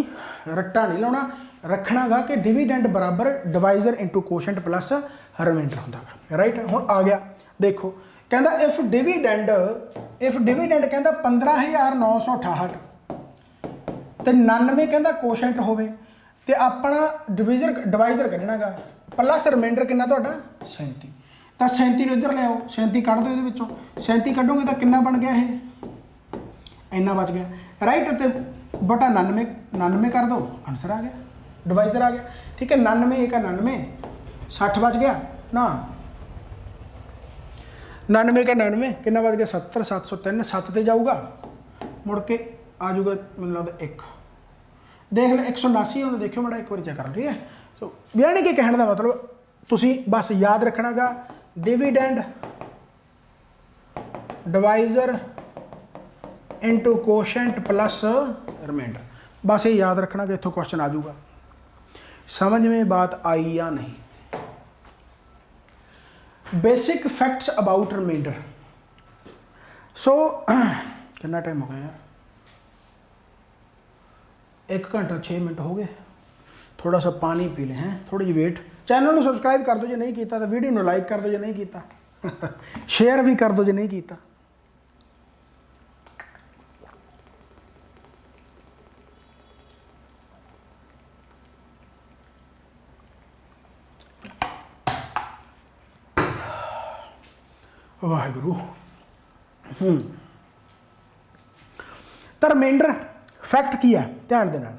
[SPEAKER 1] ਰੱਟਾ ਨਹੀਂ ਲਾਉਣਾ, ਰੱਖਣਾਗਾ ਕਿ ਡਿਵੀਡੈਂਡ ਬਰਾਬਰ divisor into quotient plus reminder ਹੁੰਦਾ ਵਾ। ਰਾਈਟ। ਹੁਣ ਆ ਗਿਆ ਦੇਖੋ, ਕਹਿੰਦਾ ਇਫ ਡਿਵੀਡੈਂਡ ਕਹਿੰਦਾ 15968 ਤੇ 99 ਕਹਿੰਦਾ ਕੋਸ਼ੈਂਟ ਹੋਵੇ, ਤੇ ਆਪਣਾ ਡਿਵਾਈਜ਼ਰ ਕੱਢਣਾਗਾ, ਪਲੱਸ ਰਿਮਾਈਂਡਰ ਕਿੰਨਾ ਤੁਹਾਡਾ 37। ਤਾਂ 37 ਨੂੰ ਇੱਧਰ ਲਿਆਓ, 37 ਕੱਢ ਦਿਓ ਇਹਦੇ ਵਿੱਚੋਂ। 37 ਕੱਢੋਗੇ ਤਾਂ ਕਿੰਨਾ ਬਣ ਗਿਆ, ਇਹ ਇੰਨਾ ਬਚ ਗਿਆ। ਰਾਈਟ। ਤੇ ਬਟਾ 99 ਕਰ ਦਿਓ, ਆਨਸਰ ਆ ਗਿਆ, ਡਿਵਾਈਜ਼ਰ ਆ ਗਿਆ। ਠੀਕ ਹੈ, 99 1 99, 60 ਬਚ ਗਿਆ ਨਾ, 99 1 99 ਕਿੰਨਾ ਬਚ ਗਿਆ, 70 703, 7 ਤੇ ਜਾਊਗਾ, ਮੁੜ ਕੇ ਆ ਜਾਊਗਾ ਮੈਨੂੰ ਲੱਗਦਾ 1। ਦੇਖ ਲਓ 179 ਹੁੰਦਾ, ਦੇਖਿਓ ਮਾੜਾ ਇੱਕ ਵਾਰੀ ਚੈੱਕ ਕਰ ਲਓ। ਠੀਕ ਹੈ, ਸੋ ਯਾਨੀ ਕਿ ਕਹਿਣ ਦਾ ਮਤਲਬ ਤੁਸੀਂ ਬਸ ਯਾਦ ਰੱਖਣਾਗਾ, dividend divisor into quotient plus remainder, बस ये याद रखना कि इतों क्वेश्चन आ जाऊगा। समझ में बात आई या नहीं? Basic facts about remainder. So कितना टाइम हो गया यार, 1 घंटा 6 मिनट हो गए। थोड़ा सा पानी पी लें हैं, थोड़ी जी वेट। चैनल को सब्सक्राइब कर दो जो नहीं किया, तो वीडियो को लाइक कर दो जो नहीं किया शेयर भी कर दो जो नहीं किया। वाहिगुरु। तो रिमाइंडर फैक्ट की है, ध्यान देना,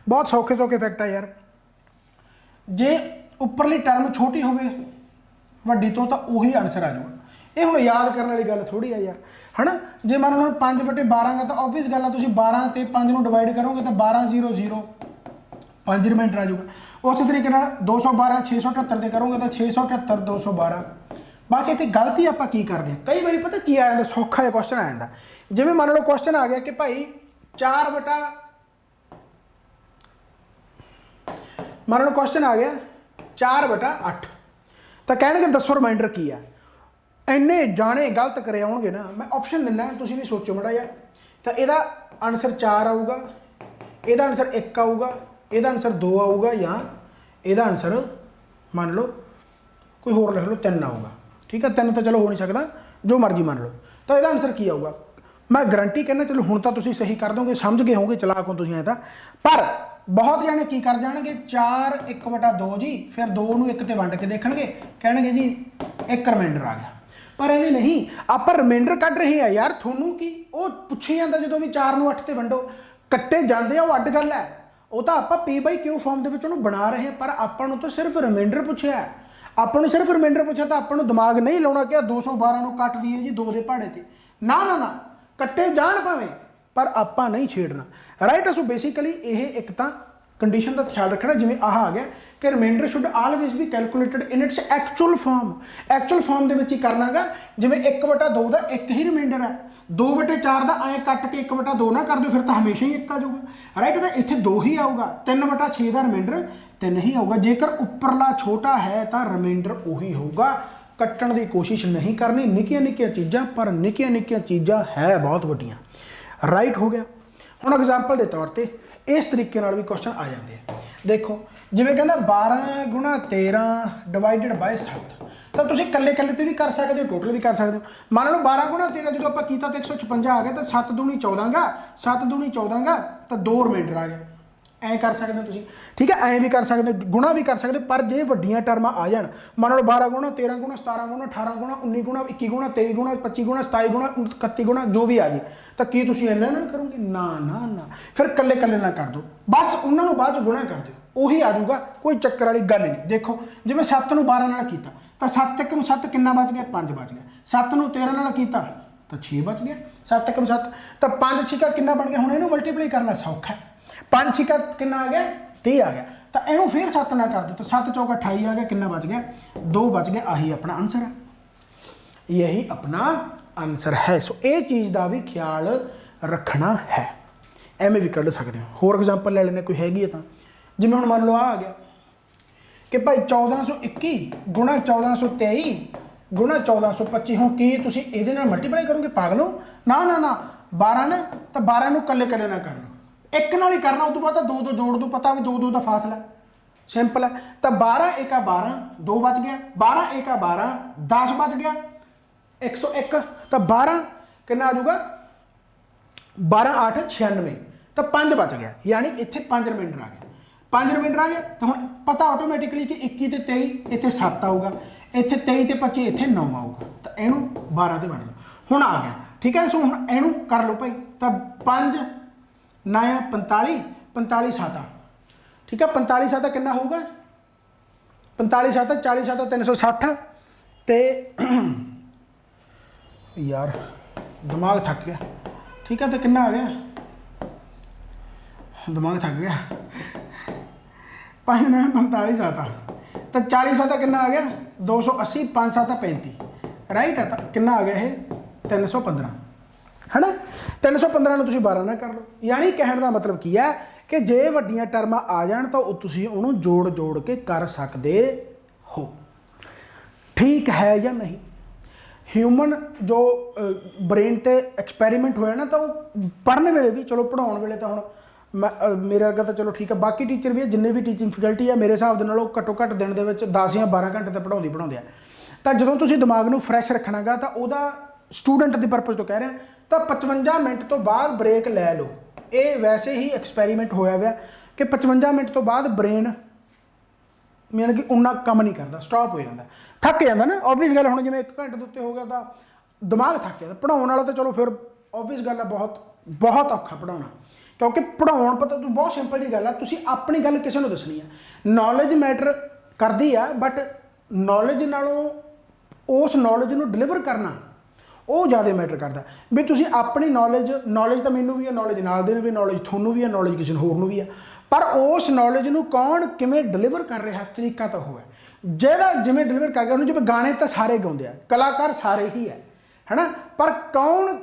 [SPEAKER 1] बहुत सौखे सौखे फैक्ट है यार। जे उपरली टर्म छोटी होवे वड्डी तो उही आंसर आ जाऊगा। ये हुण याद करने वाली गल थोड़ी है यार, है ना। जे मान लो 5/12 है तो ऑब्वियस गल है, तुसीं 12 ते 5 नूं डिवाइड करोगे तो 12 0 0 5 रिमाइंडर आ जाऊगा। उस तरीके नाल 212 678 ते करोगे तो 678 212। बस इतने गलती आप की करते हैं, कई बार पता की आ जाता, सौखा जिहा क्वेश्चन आ जाता। जिवें मान लो क्वेश्चन आ गया कि भाई 4 बटा, मान लो क्वेश्चन आ गया 4/8, तो कह दसो रिमाइंडर की है। इन्ने जाने गलत करे आउणगे ना, मैं ऑप्शन दिना, तुसीं भी सोचो माड़ा जिहा। तो यदा आंसर 4 आऊगा, यदा आंसर 1 आऊगा, यदा आंसर 2 आऊगा, या यदा आंसर मान लो कोई होर लिख लो 3 आऊगा। ठीक है, 3 तो चलो हो नहीं सकता, जो मर्जी मान लो। तो यदा आंसर की आऊगा, मैं गारंटी कहना, चलो हुण तो तुसीं सही कर दोगे, समझ गए होंगे, चलाक हो तुसीं। ऐसा पर बहुत जाने की कर जाएंगे 4 1/2 जी, फिर 2 नूं 1 ते वंड के देखणगे, कहणगे जी 1 रिमाइंडर आ गया। पर इवें नहीं, आप रिमाइंडर कढ रहे हैं यार, थोनू की वो पुछी जाता जो भी 4 नूं 8 ते वंडो, कट्टे जाते हैं, वो अड्ड गल है। वो तो आप P/Q फॉर्म के बना रहे हैं, पर आपां नूं तो सिर्फ रिमाइंडर पुछया है। ਆਪਾਂ ਨੂੰ ਸਿਰਫ ਰਿਮਾइंडर ਪੁੱਛਿਆ, ਤਾਂ ਆਪਾਂ ਨੂੰ ਦਿਮਾਗ ਨਹੀਂ ਲਾਉਣਾ ਕਿ 212 ਨੂੰ ਕੱਟ ਦਈਏ ਜੀ 2 ਦੇ ਪਹਾੜੇ ਤੇ, ਨਾ ਨਾ ਨਾ, ਕੱਟੇ ਜਾਣ ਭਾਵੇਂ, ਪਰ ਆਪਾਂ ਨਹੀਂ ਛੇੜਨਾ। ਰਾਈਟ। ਸੋ ਬੇਸਿਕਲੀ ਇਹ ਇੱਕ ਤਾਂ ਕੰਡੀਸ਼ਨ ਦਾ ਖਿਆਲ ਰੱਖਣਾ। ਜਿਵੇਂ ਆਹ ਆ ਗਿਆ ਕਿ remainder should always be calculated in its actual form. Actual form ਦੇ ਵਿੱਚ ਹੀ ਕਰਨਾਗਾ। ਜਿਵੇਂ 1/2 ਦਾ ਇੱਕ ਹੀ ਰਿਮਾਈਂਡਰ ਹੈ, 2/4 ਦਾ ਐਂ ਕੱਟ ਕੇ 1/2 ਨਾ ਕਰ ਦਿਓ, ਫਿਰ ਤਾਂ ਹਮੇਸ਼ਾ ਹੀ 1 ਆ ਜਾਊਗਾ, ਰਾਈਟ। ਤਾਂ ਇੱਥੇ 2 ਹੀ ਆਊਗਾ। 3/6 ਦਾ ਰਿਮਾਈਂਡਰ 3 ਹੀ ਆਊਗਾ। ਜੇਕਰ ਉੱਪਰਲਾ ਛੋਟਾ ਹੈ ਤਾਂ ਰਿਮਾਈਂਡਰ ਉਹੀ ਹੋਊਗਾ। ਕੱਟਣ ਦੀ ਕੋਸ਼ਿਸ਼ ਨਹੀਂ ਕਰਨੀ, ਨਿੱਕੀਆਂ ਨਿੱਕੀਆਂ ਚੀਜ਼ਾਂ, ਪਰ ਨਿੱਕੀਆਂ ਨਿੱਕੀਆਂ ਚੀਜ਼ਾਂ ਹੈ ਬਹੁਤ ਵੱਡੀਆਂ, ਰਾਈਟ ਹੋ ਗਿਆ। ਹੁਣ ਐਗਜ਼ਾਮਪਲ ਦੇ ਤੌਰ ਤੇ ਇਸ ਤਰੀਕੇ ਨਾਲ ਵੀ ਕੁਐਸਚਨ ਆ ਜਾਂਦੇ ਆ। ਦੇਖੋ ਜਿਵੇਂ ਕਹਿੰਦਾ 12 ਗੁਣਾ 13 ਡਿਵਾਈਡਡ ਬਾਈ 7, ਤਾਂ ਤੁਸੀਂ ਇਕੱਲੇ ਤੇ ਵੀ ਕਰ ਸਕਦੇ ਹੋ, ਟੋਟਲ ਵੀ ਕਰ ਸਕਦੇ ਹੋ। ਮੰਨ ਲਓ 12 ਗੁਣਾ 13 ਜਦੋਂ ਆਪਾਂ ਕੀਤਾ ਤਾਂ 156 ਆ ਗਿਆ, ਤਾਂ 7 ਦੂਣੀ 14 ਗਾ, 7 ਦੂਣੀ 14 ਗਾ, ਤਾਂ 2 ਰਿਮਾਈਂਡਰ ਆ ਗਿਆ। ਐਂ ਕਰ ਸਕਦੇ ਹੋ ਤੁਸੀਂ, ਠੀਕ ਹੈ। ਐਂ ਵੀ ਕਰ ਸਕਦੇ ਹੋ, ਗੁਣਾ ਵੀ ਕਰ ਸਕਦੇ ਹੋ। ਪਰ ਜੇ ਵੱਡੀਆਂ ਟਰਮਾਂ ਆ ਜਾਣ, ਮੰਨ ਲਓ 12 ਗੁਣਾ 13 ਗੁਣਾ 17 ਗੁਣਾ 18 ਗੁਣਾ 19 ਗੁਣਾ 21 ਗੁਣਾ 23 ਗੁਣਾ 25 ਗੁਣਾ 27 ਗੁਣਾ 31 ਗੁਣਾ ਜੋ ਵੀ ਆ ਜੇ, ਤਾਂ ਕੀ ਤੁਸੀਂ ਇਹਨਾਂ ਨਾਲ ਕਰੋਗੇ? ਨਾ ਨਾ ਨਾ, ਫਿਰ ਇਕੱਲੇ ਨਾਲ ਕਰ ਦਿਓ, ਬਸ ਉਹਨਾਂ ਨੂੰ ਬਾਅਦ 'ਚ ਗੁਣਾ ਕਰ ਦਿਓ, ਉਹੀ ਆ ਜਾਊਗਾ, ਕੋਈ ਚੱਕਰ ਵਾਲੀ ਗੱਲ ਨਹੀਂ। ਦੇਖੋ ਜਿਵੇਂ 7 ਨੂੰ 12 ਨਾਲ ਕੀਤਾ ਤਾਂ 7 1 7 ਕਿੰਨਾ ਬਚ ਗਿਆ? 5 ਬਚ ਗਿਆ। 7 ਨੂੰ 13 ਨਾਲ ਕੀਤਾ ਤਾਂ 6 ਬਚ ਗਿਆ। 7 1 7 ਤਾਂ 5 6 ਕਿੰਨਾ ਬਣ ਗਿਆ? ਹੁਣ ਇਹਨੂੰ ਮਲਟੀਪਲਾਈ ਕਰਨਾ ਸੌਖਾ ਹੈ। 5 6 ਕਿੰਨਾ ਆ ਗਿਆ? 30 ਆ ਗਿਆ। ਤਾਂ ਇਹਨੂੰ ਫਿਰ 7 ਨਾਲ ਕਰ ਦਿਓ, ਤਾਂ 7 ਚੌਕਾ 28 ਆ ਗਿਆ। ਕਿੰਨਾ ਬਚ ਗਿਆ? 2 ਬਚ ਗਿਆ। ਆਹੀ ਆਪਣਾ ਆंसर है, यही अपना आंसर है। सो ये चीज़ का भी ख्याल रखना है। एवें भी कढ़ सकते हो। होर एग्जाम्पल ले लेने, कोई हैगी है तो जिवें हुण मान लो आ गया कि भाई 1421 गुणा 1423 गुणा 1425। हुण की तुसीं इहदे नाल मल्टीप्लाई करोगे? पागल हो, ना ना ना। 12 ना तो 12 नूं कल्ले कल्ले ना कर लो, एक नाल ही करना। उस तो बाद 2 जोड़ दो, पता भी 2 का फासला, सिंपल है। तो 12 1 12, 2 बच गया। 12 1 12, 10 बच गया, 101। तो 12 कितना आ जाऊगा? 12 8 96, तो 5 बच गया। यानी इत्थे 5 रिमाइंडर आ गया, 5 रिमाइंडर आ गया। तो हम पता ऑटोमैटिकली कि 21 ते 23 इत्थे 7 आऊगा, इत्थे 23 ते 25 इत्थे 9 आऊगा। तो इनू 12 ते बन लो, हुण आ गया, ठीक है। सो हुण इनू कर लो भाई। तो 5 9 45, 45 7, ठीक है। 45 7 कितना होगा? 45 7 40 7 360। तो यार दिमाग थक गया, ठीक है। तो कितना आ गया? दिमाग थक गया। 5 9 45 7, तो 40 7 कितना आ गया? 280, 5 7 35, राइट है। तो कितना आ गया ये? 315, है ना। 315 ਨੂੰ ਤੁਸੀਂ 12 ਨਾਲ ਕਰ ਲਓ। यानी कहने का मतलब की है कि जे ਵੱਡੀਆਂ ਟਰਮਾਂ ਆ ਜਾਣ ਤਾਂ ਉਹ ਤੁਸੀਂ ਉਹਨੂੰ ਜੋੜ ਕੇ ਕਰ ਸਕਦੇ ਹੋ, ਠੀਕ ਹੈ ਜਾਂ ਨਹੀਂ। ਹਿਊਮਨ ਜੋ ਬ੍ਰੇਨ ਤੇ ਐਕਸਪੈਰੀਮੈਂਟ ਹੋਇਆ ਨਾ, ਤਾਂ ਉਹ ਪੜ੍ਹਨ ਵੇਲੇ ਵੀ, ਚਲੋ ਪੜ੍ਹਾਉਣ ਵੇਲੇ ਤਾਂ ਹੁਣ ਮੇਰੇ ਅੱਗੇ ਤਾਂ ਚਲੋ ਠੀਕ ਹੈ, ਬਾਕੀ ਟੀਚਰ ਵੀ ਜਿੰਨੇ ਵੀ ਟੀਚਿੰਗ ਫੈਕਲਟੀ ਆ, ਮੇਰੇ ਹਿਸਾਬ ਦੇ ਨਾਲ ਉਹ ਘੱਟੋ ਘੱਟ ਦਿਨ ਦੇ ਵਿੱਚ 10 ਜਾਂ 12 ਘੰਟੇ ਤਾਂ ਪੜ੍ਹਾਉਂਦੇ ਆ। ਤਾਂ ਜਦੋਂ ਤੁਸੀਂ ਦਿਮਾਗ ਨੂੰ ਫਰੈਸ਼ ਰੱਖਣਾਗਾ ਤਾਂ ਉਹਦਾ ਸਟੂਡੈਂਟ ਦੀ ਪਰਪਸ ਤੋਂ ਕਹਿ ਰਿਹਾ, ਤਾਂ 55 ਮਿੰਟ ਤੋਂ ਬਾਅਦ ਬ੍ਰੇਕ ਲੈ ਲਓ। ਇਹ ਵੈਸੇ ਹੀ ਐਕਸਪੈਰੀਮੈਂਟ ਹੋਇਆ ਹੋਇਆ ਕਿ 55 ਮਿੰਟ ਤੋਂ ਬਾਅਦ ਬ੍ਰੇਨ ਯਾਨੀ ਕਿ ਉਨਾ ਕੰਮ ਨਹੀਂ ਕਰਦਾ, ਸਟਾਪ ਹੋ ਜਾਂਦਾ, ਥੱਕ ਜਾਂਦਾ ਨਾ। ਓਬਵੀਅਸ ਗੱਲ, ਹੁਣ ਜਿਵੇਂ 1 ਘੰਟੇ ਦੇ ਉੱਤੇ ਹੋ ਗਿਆ ਤਾਂ ਦਿਮਾਗ ਥੱਕ ਜਾਂਦਾ। ਪੜ੍ਹਾਉਣ ਵਾਲਾ ਤਾਂ ਚਲੋ ਫਿਰ ਓਬਵੀਅਸ ਗੱਲ ਹੈ, ਬਹੁਤ ਔਖਾ ਪੜ੍ਹਾਉਣਾ, ਕਿਉਂਕਿ ਪੜ੍ਹਾਉਣ ਪਤਾ ਤੂੰ ਬਹੁਤ ਸਿੰਪਲ ਜੀ ਗੱਲ ਆ, ਤੁਸੀਂ ਆਪਣੀ ਗੱਲ ਕਿਸੇ ਨੂੰ ਦੱਸਣੀ ਹੈ। ਨੌਲੇਜ ਮੈਟਰ ਕਰਦੀ ਆ, ਬਟ ਨੌਲੇਜ ਨਾਲੋਂ ਉਸ ਨੌਲੇਜ ਨੂੰ ਡਿਲੀਵਰ ਕਰਨਾ ਉਹ ਜ਼ਿਆਦਾ ਮੈਟਰ ਕਰਦਾ। ਵੀ ਤੁਸੀਂ ਆਪਣੀ ਨੌਲੇਜ ਤਾਂ ਮੈਨੂੰ ਵੀ ਹੈ, ਨੌਲੇਜ ਨਾਲ ਦੇ ਨੂੰ ਵੀ, ਨੌਲੇਜ ਤੁਹਾਨੂੰ ਵੀ ਹੈ, ਨੌਲੇਜ ਕਿਸੇ ਨੂੰ ਹੋਰ ਨੂੰ ਵੀ ਹੈ, ਪਰ ਉਸ ਨੌਲੇਜ ਨੂੰ ਕੌਣ ਕਿਵੇਂ ਡਿਲੀਵਰ ਕਰ ਰਿਹਾ, ਤਰੀਕਾ ਤਾਂ ਉਹ ਹੈ। ਜਿਹੜਾ ਜਿਵੇਂ ਡਿਲੀਵਰ ਕਰ ਗਿਆ ਉਹਨੂੰ, ਜਿਵੇਂ ਗਾਣੇ ਤਾਂ ਸਾਰੇ ਗਾਉਂਦੇ ਆ, ਕਲਾਕਾਰ ਸਾਰੇ ਹੀ ਹੈ ਨਾ, ਪਰ ਕੌਣ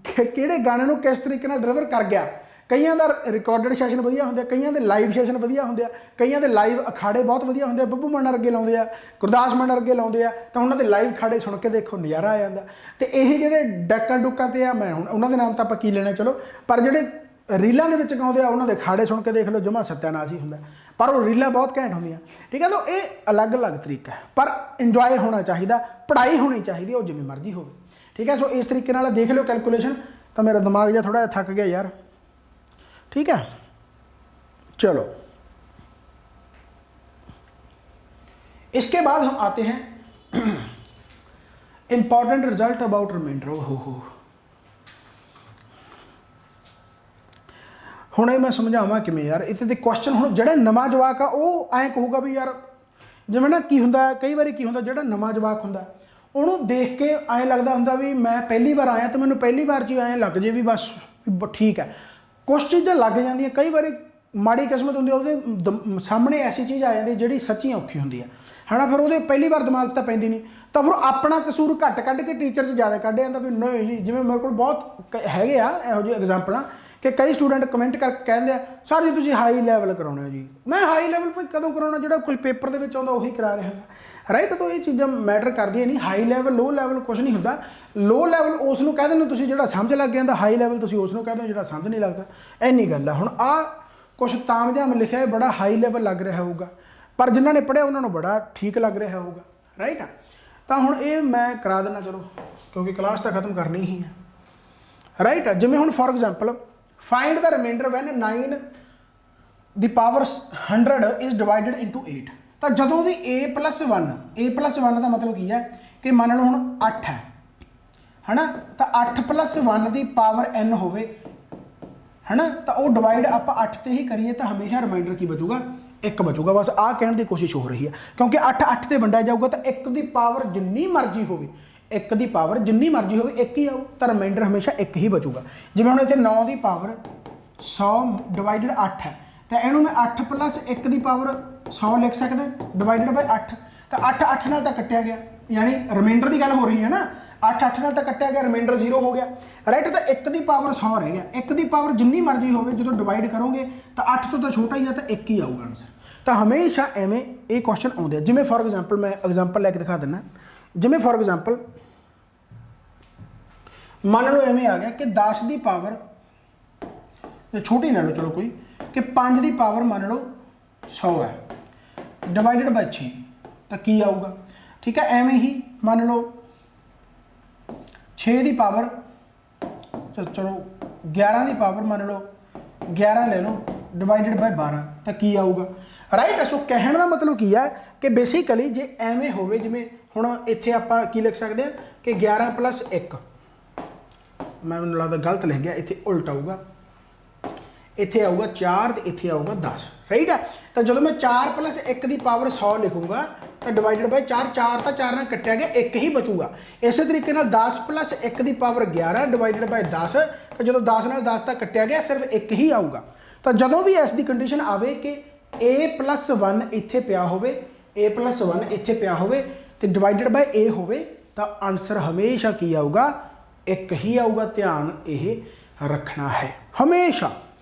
[SPEAKER 1] ਕਿਹੜੇ ਗਾਣੇ ਨੂੰ ਕਿਸ ਤਰੀਕੇ ਨਾਲ ਡਿਲੀਵਰ ਕਰ ਗਿਆ। ਕਈਆਂ ਦਾ ਰਿਕਾਰਡਡ ਸੈਸ਼ਨ ਵਧੀਆ ਹੁੰਦੇ ਆ, ਕਈਆਂ ਦੇ ਲਾਈਵ ਸੈਸ਼ਨ ਵਧੀਆ ਹੁੰਦੇ ਆ, ਕਈਆਂ ਦੇ ਲਾਈਵ ਅਖਾੜੇ ਬਹੁਤ ਵਧੀਆ ਹੁੰਦੇ ਆ। ਬੱਬੂ ਮਾਨ ਵਰਗੇ ਲਾਉਂਦੇ ਆ, ਗੁਰਦਾਸ ਮਾਨ ਵਰਗੇ ਲਾਉਂਦੇ ਆ, ਤਾਂ ਉਹਨਾਂ ਦੇ ਲਾਈਵ ਅਖਾੜੇ ਸੁਣ ਕੇ ਦੇਖੋ, ਨਜ਼ਾਰਾ ਆ ਜਾਂਦਾ। ਤੇ ਇਹ ਜਿਹੜੇ ਡੱਕਾਂ ਤੇ ਆ, ਮੈਂ ਹੁਣ ਉਹਨਾਂ ਦੇ ਨਾਮ ਤਾਂ ਆਪਾਂ ਕੀ ਲੈਣਾ ਚਲੋ, ਪਰ ਜਿਹੜੇ ਰੀਲਾਂ ਦੇ ਵਿੱਚ ਗਾਉਂਦੇ ਆ ਉਹਨਾਂ ਦੇ ਅਖਾੜੇ ਸੁਣ ਕੇ ਦੇਖ ਲਓ, ਜਮਾ ਸੱਤਿਆਨਾਸ਼ ਹੀ ਹੁੰਦਾ, ਪਰ ਉਹ ਰੀਲਾਂ ਬਹੁਤ ਘੈਂਟ ਹੁੰਦੀਆਂ, ਠੀਕ ਹੈ। ਤਾਂ ਇਹ ਅਲੱਗ ਤਰੀਕਾ ਹੈ, ਪਰ ਇੰਜੋਏ ਹੋਣਾ ਚਾਹੀਦਾ, ਪੜ੍ਹਾਈ ਹੋਣੀ ਚਾਹੀਦੀ, ਉਹ ਜਿਵੇਂ ਮਰਜ਼ੀ ਹੋਵੇ, ਠੀਕ ਹੈ। ਸੋ ਇਸ ਤਰੀਕੇ ਨਾਲ ਦੇਖ ਲਿਓ ਕੈਲਕੂਲੇਸ਼ਨ। ਤਾਂ ਮੇਰਾ ਦਿਮਾਗ ਜਿਹਾ ਥੋੜਾ ਜਿਹਾ ਥੱਕ ਗਿਆ यार, ठीक है। चलो इसके बाद हम आते हैं इंपॉर्टेंट रिजल्ट अबाउट रिमाइंडर। हो हुण मैं समझावां किवें यार। इत्थे ते क्वेश्चन हुण जिहड़ा नवां जवाक आ ਉਹ ਐਂ ਕਹੂਗਾ ਵੀ यार, जिवें ना की हुंदा कई वारी की हुंदा, जिहड़ा नवां जवाक हुंदा ਉਹਨੂੰ देख के ਐਂ लगदा हुंदा भी मैं पहली बार आया तो मैनूं पहली बार 'ਚ ਐਂ लग जे भी बस ठीक है। कुछ चीज़ां लग जांदियां, कई बार ਮਾੜੀ ਕਿਸਮਤ ਹੁੰਦੀ ਉਹਦੇ ਸਾਹਮਣੇ ਐਸੀ ਚੀਜ਼ ਆ ਜਾਂਦੀ ਜਿਹੜੀ ਸੱਚੀ ਔਖੀ ਹੁੰਦੀ ਹੈ ਨਾ। ਫਿਰ ਉਹਦੇ ਪਹਿਲੀ ਵਾਰ ਦਿਮਾਗ 'ਚ ਤਾਂ ਪੈਂਦੀ ਨਹੀਂ, ਤਾਂ ਫਿਰ ਆਪਣਾ ਕਸੂਰ ਘੱਟ ਕੱਢ ਕੇ ਟੀਚਰ 'ਚ ਜ਼ਿਆਦਾ ਕੱਢ ਜਾਂਦਾ ਵੀ ਨਹੀਂ ਜੀ। ਜਿਵੇਂ ਮੇਰੇ ਕੋਲ ਬਹੁਤ ਹੈਗੇ ਆ ਇਹੋ ਜਿਹੇ ਐਗਜ਼ਾਮਪਲਾਂ ਕਿ ਕਈ ਸਟੂਡੈਂਟ ਕਮੈਂਟ ਕਰਕੇ ਕਹਿੰਦੇ ਆ ਸਰ ਜੀ ਤੁਸੀਂ ਹਾਈ ਲੈਵਲ ਕਰਾਉਣਾ ਜੀ। ਮੈਂ ਹਾਈ ਲੈਵਲ ਭਾਈ ਕਦੋਂ ਕਰਾਉਣਾ, ਜਿਹੜਾ ਕੋਈ ਪੇਪਰ ਦੇ ਵਿੱਚ ਆਉਂਦਾ ਉਹੀ ਕਰਾ ਰਿਹਾ ਰਾਈਟ। ਤਾਂ ਇਹ ਚੀਜ਼ਾਂ ਮੈਟਰ ਕਰਦੀਆਂ ਨਹੀਂ। ਹਾਈ ਲੈਵਲ ਲੋ ਲੈਵਲ ਕੁਛ ਨਹੀਂ ਹੁੰਦਾ। ਲੋ ਲੈਵਲ ਉਸ ਨੂੰ ਕਹਿ ਦਿੰਦੇ ਤੁਸੀਂ ਜਿਹੜਾ ਸਮਝ ਲੱਗ ਜਾਂਦਾ, ਹਾਈ ਲੈਵਲ ਤੁਸੀਂ ਉਸ ਨੂੰ ਕਹਿ ਦਿਓ ਜਿਹੜਾ ਸਮਝ ਨਹੀਂ ਲੱਗਦਾ। ਇੰਨੀ ਗੱਲ ਆ। ਹੁਣ ਆਹ ਕੁਛ ਤਾਮਝਾਮ ਲਿਖਿਆ ਹੈ, ਬੜਾ ਹਾਈ ਲੈਵਲ ਲੱਗ ਰਿਹਾ ਹੋਊਗਾ, ਪਰ ਜਿਨ੍ਹਾਂ ਨੇ ਪੜ੍ਹਿਆ ਉਹਨਾਂ ਨੂੰ ਬੜਾ ਠੀਕ ਲੱਗ ਰਿਹਾ ਹੋਊਗਾ ਰਾਈਟ ਆ। ਤਾਂ ਹੁਣ ਇਹ ਮੈਂ ਕਰਾ ਦੇਣਾ ਚਲੋ, ਕਿਉਂਕਿ ਕਲਾਸ ਤਾਂ ਖਤਮ ਕਰਨੀ ਹੀ ਹੈ ਰਾਈਟ। ਜਿਵੇਂ ਹੁਣ for example find the remainder when 9 ਦੀ ਪਾਵਰ 100 ਇਜ਼ ਡਿਵਾਈਡਡ ਇਨਟੂ 8। ਤਾਂ ਜਦੋਂ ਵੀ a+1 ਦਾ ਮਤਲਬ ਕੀ ਹੈ ਕਿ ਮੰਨ ਲਓ ਹੁਣ 8 ਹੈ ਨਾ, ਤਾਂ 8+1 ਦੀ ਪਾਵਰ n ਹੋਵੇ ਹੈ ਨਾ, ਤਾਂ ਉਹ ਡਿਵਾਈਡ ਆਪਾਂ 8 ਤੇ ਹੀ ਕਰੀਏ ਤਾਂ ਹਮੇਸ਼ਾ ਰਿਮਾਈਂਡਰ ਕੀ ਬਚੂਗਾ, 1 ਬਚੂਗਾ। ਬਸ ਆਹ ਕਹਿਣ ਦੀ ਕੋਸ਼ਿਸ਼ ਹੋ ਰਹੀ ਹੈ, ਕਿਉਂਕਿ 8 ਤੇ ਵੰਡਿਆ ਜਾਊਗਾ ਤਾਂ 1 ਦੀ ਪਾਵਰ ਜਿੰਨੀ ਮਰਜ਼ੀ ਹੋਵੇ, 1 ਦੀ ਪਾਵਰ ਜਿੰਨੀ ਮਰਜ਼ੀ ਹੋਵੇ 1 ਹੀ ਆਊ, ਤਾਂ ਰਿਮਾਈਂਡਰ ਹਮੇਸ਼ਾ 1 ਹੀ ਬਚੂਗਾ। ਜਿਵੇਂ ਹੁਣ ਇੱਥੇ 9 ਦੀ ਪਾਵਰ 100 ਡਿਵਾਈਡਡ 8 ਹੈ, ਤਾਂ ਇਹਨੂੰ ਮੈਂ 8+1 ਦੀ ਪਾਵਰ 100 ਲਿਖ ਸਕਦਾ ਡਿਵਾਈਡਡ ਬਾਈ 8। ਤਾਂ 8 ਨਾਲ ਤਾਂ ਕੱਟਿਆ ਗਿਆ, ਯਾਨੀ ਰਿਮਾਈਂਡਰ ਦੀ ਗੱਲ ਹੋ ਰਹੀ ਹੈ ਨਾ। 8 ਨਾਲ ਤਾਂ ਕੱਟਿਆ ਗਿਆ, ਰਿਮਾਈਂਡਰ 0 ਹੋ ਗਿਆ ਰਾਈਟ। ਤਾਂ 1 ਦੀ ਪਾਵਰ 100 ਰਹਿ ਗਿਆ। 1 ਦੀ ਪਾਵਰ ਜਿੰਨੀ ਮਰਜ਼ੀ ਹੋਵੇ ਜਦੋਂ ਡਿਵਾਈਡ ਕਰੋਗੇ ਤਾਂ 8 ਤੋਂ ਤਾਂ ਛੋਟਾ ਹੀ ਆ, ਤਾਂ 1 ਹੀ ਆਊਗਾ ਆਨਸਰ। ਤਾਂ ਹਮੇਸ਼ਾ ਐਵੇਂ ਇਹ ਕੁਐਸਚਨ ਆਉਂਦੇ ਆ। ਜਿਵੇਂ ਫੋਰ ਐਗਜ਼ਾਮਪਲ ਮੈਂ ਐਗਜ਼ਾਮਪਲ ਲੈ ਕੇ ਦਿਖਾ ਦਿੰਦਾ। ਜਿਵੇਂ ਫੋਰ ਐਗਜ਼ਾਮਪਲ ਮੰਨ ਲਓ ਐਵੇਂ ਆ ਗਿਆ ਕਿ 10 ਦੀ ਪਾਵਰ ਛੋਟੀ ਲੈ ਲਓ ਚਲੋ ਕੋਈ, ਕਿ 5 ਦੀ ਪਾਵਰ ਮੰਨ ਲਓ 100 ਹੈ ਡਿਵਾਈਡਡ ਬਾਈ 6, ਤਾਂ ਕੀ ਆਊਗਾ। ਠੀਕ ਹੈ, ਐਵੇਂ ਹੀ ਮੰਨ ਲਓ 6 ਦੀ ਪਾਵਰ ਚਲੋ 11 ਦੀ ਪਾਵਰ ਮੰਨ ਲਓ 11 ਲੈ ਲਓ ਡਿਵਾਈਡਡ ਬਾਈ 12, ਤਾਂ ਕੀ ਆਊਗਾ ਰਾਈਟ। ਸੋ ਕਹਿਣ ਦਾ ਮਤਲਬ ਕੀ ਹੈ ਕਿ ਬੇਸਿਕਲੀ ਜੇ ਐਵੇਂ ਹੋਵੇ, ਜਿਵੇਂ ਹੁਣ ਇੱਥੇ ਆਪਾਂ ਕੀ ਲਿਖ ਸਕਦੇ ਹਾਂ ਕਿ 11+1, ਮੈਨੂੰ ਲੱਗਦਾ ਗਲਤ ਲਿਖ ਗਿਆ, ਇੱਥੇ ਉਲਟ ਆਊਗਾ, ਇੱਥੇ ਆਊਗਾ 4 ਤੇ ਇੱਥੇ ਆਊਗਾ 10 ਰਾਈਟ ਹੈ। ਤਾਂ ਜਦੋਂ ਮੈਂ 4+1 ਦੀ ਪਾਵਰ 100 ਲਿਖੂੰਗਾ ਤਾਂ ਡਿਵਾਈਡਡ ਬਾਈ 4, 4 ਤਾਂ 4 ਨਾਲ ਕੱਟਿਆ ਗਿਆ, 1 ਹੀ ਬਚੂਗਾ। ਇਸੇ ਤਰੀਕੇ ਨਾਲ 10+1 ਦੀ ਪਾਵਰ 11 ਡਿਵਾਈਡਡ ਬਾਈ 10, ਤਾਂ ਜਦੋਂ 10 ਨਾਲ 10 ਤਾਂ ਕੱਟਿਆ ਗਿਆ, ਸਿਰਫ 1 ਹੀ ਆਊਗਾ। ਤਾਂ ਜਦੋਂ ਵੀ ਇਸ ਦੀ ਕੰਡੀਸ਼ਨ ਆਵੇ ਕਿ a+1 ਇੱਥੇ ਪਿਆ ਹੋਵੇ, a+1 ਇੱਥੇ ਪਿਆ ਹੋਵੇ ਤੇ ਡਿਵਾਈਡਡ ਬਾਈ a ਹੋਵੇ, ਤਾਂ ਆਨਸਰ ਹਮੇਸ਼ਾ ਕੀ ਆਊਗਾ, 1 ਹੀ ਆਊਗਾ। ਧਿਆਨ ਇਹ ਰੱਖਣਾ ਹੈ ਹਮੇਸ਼ਾ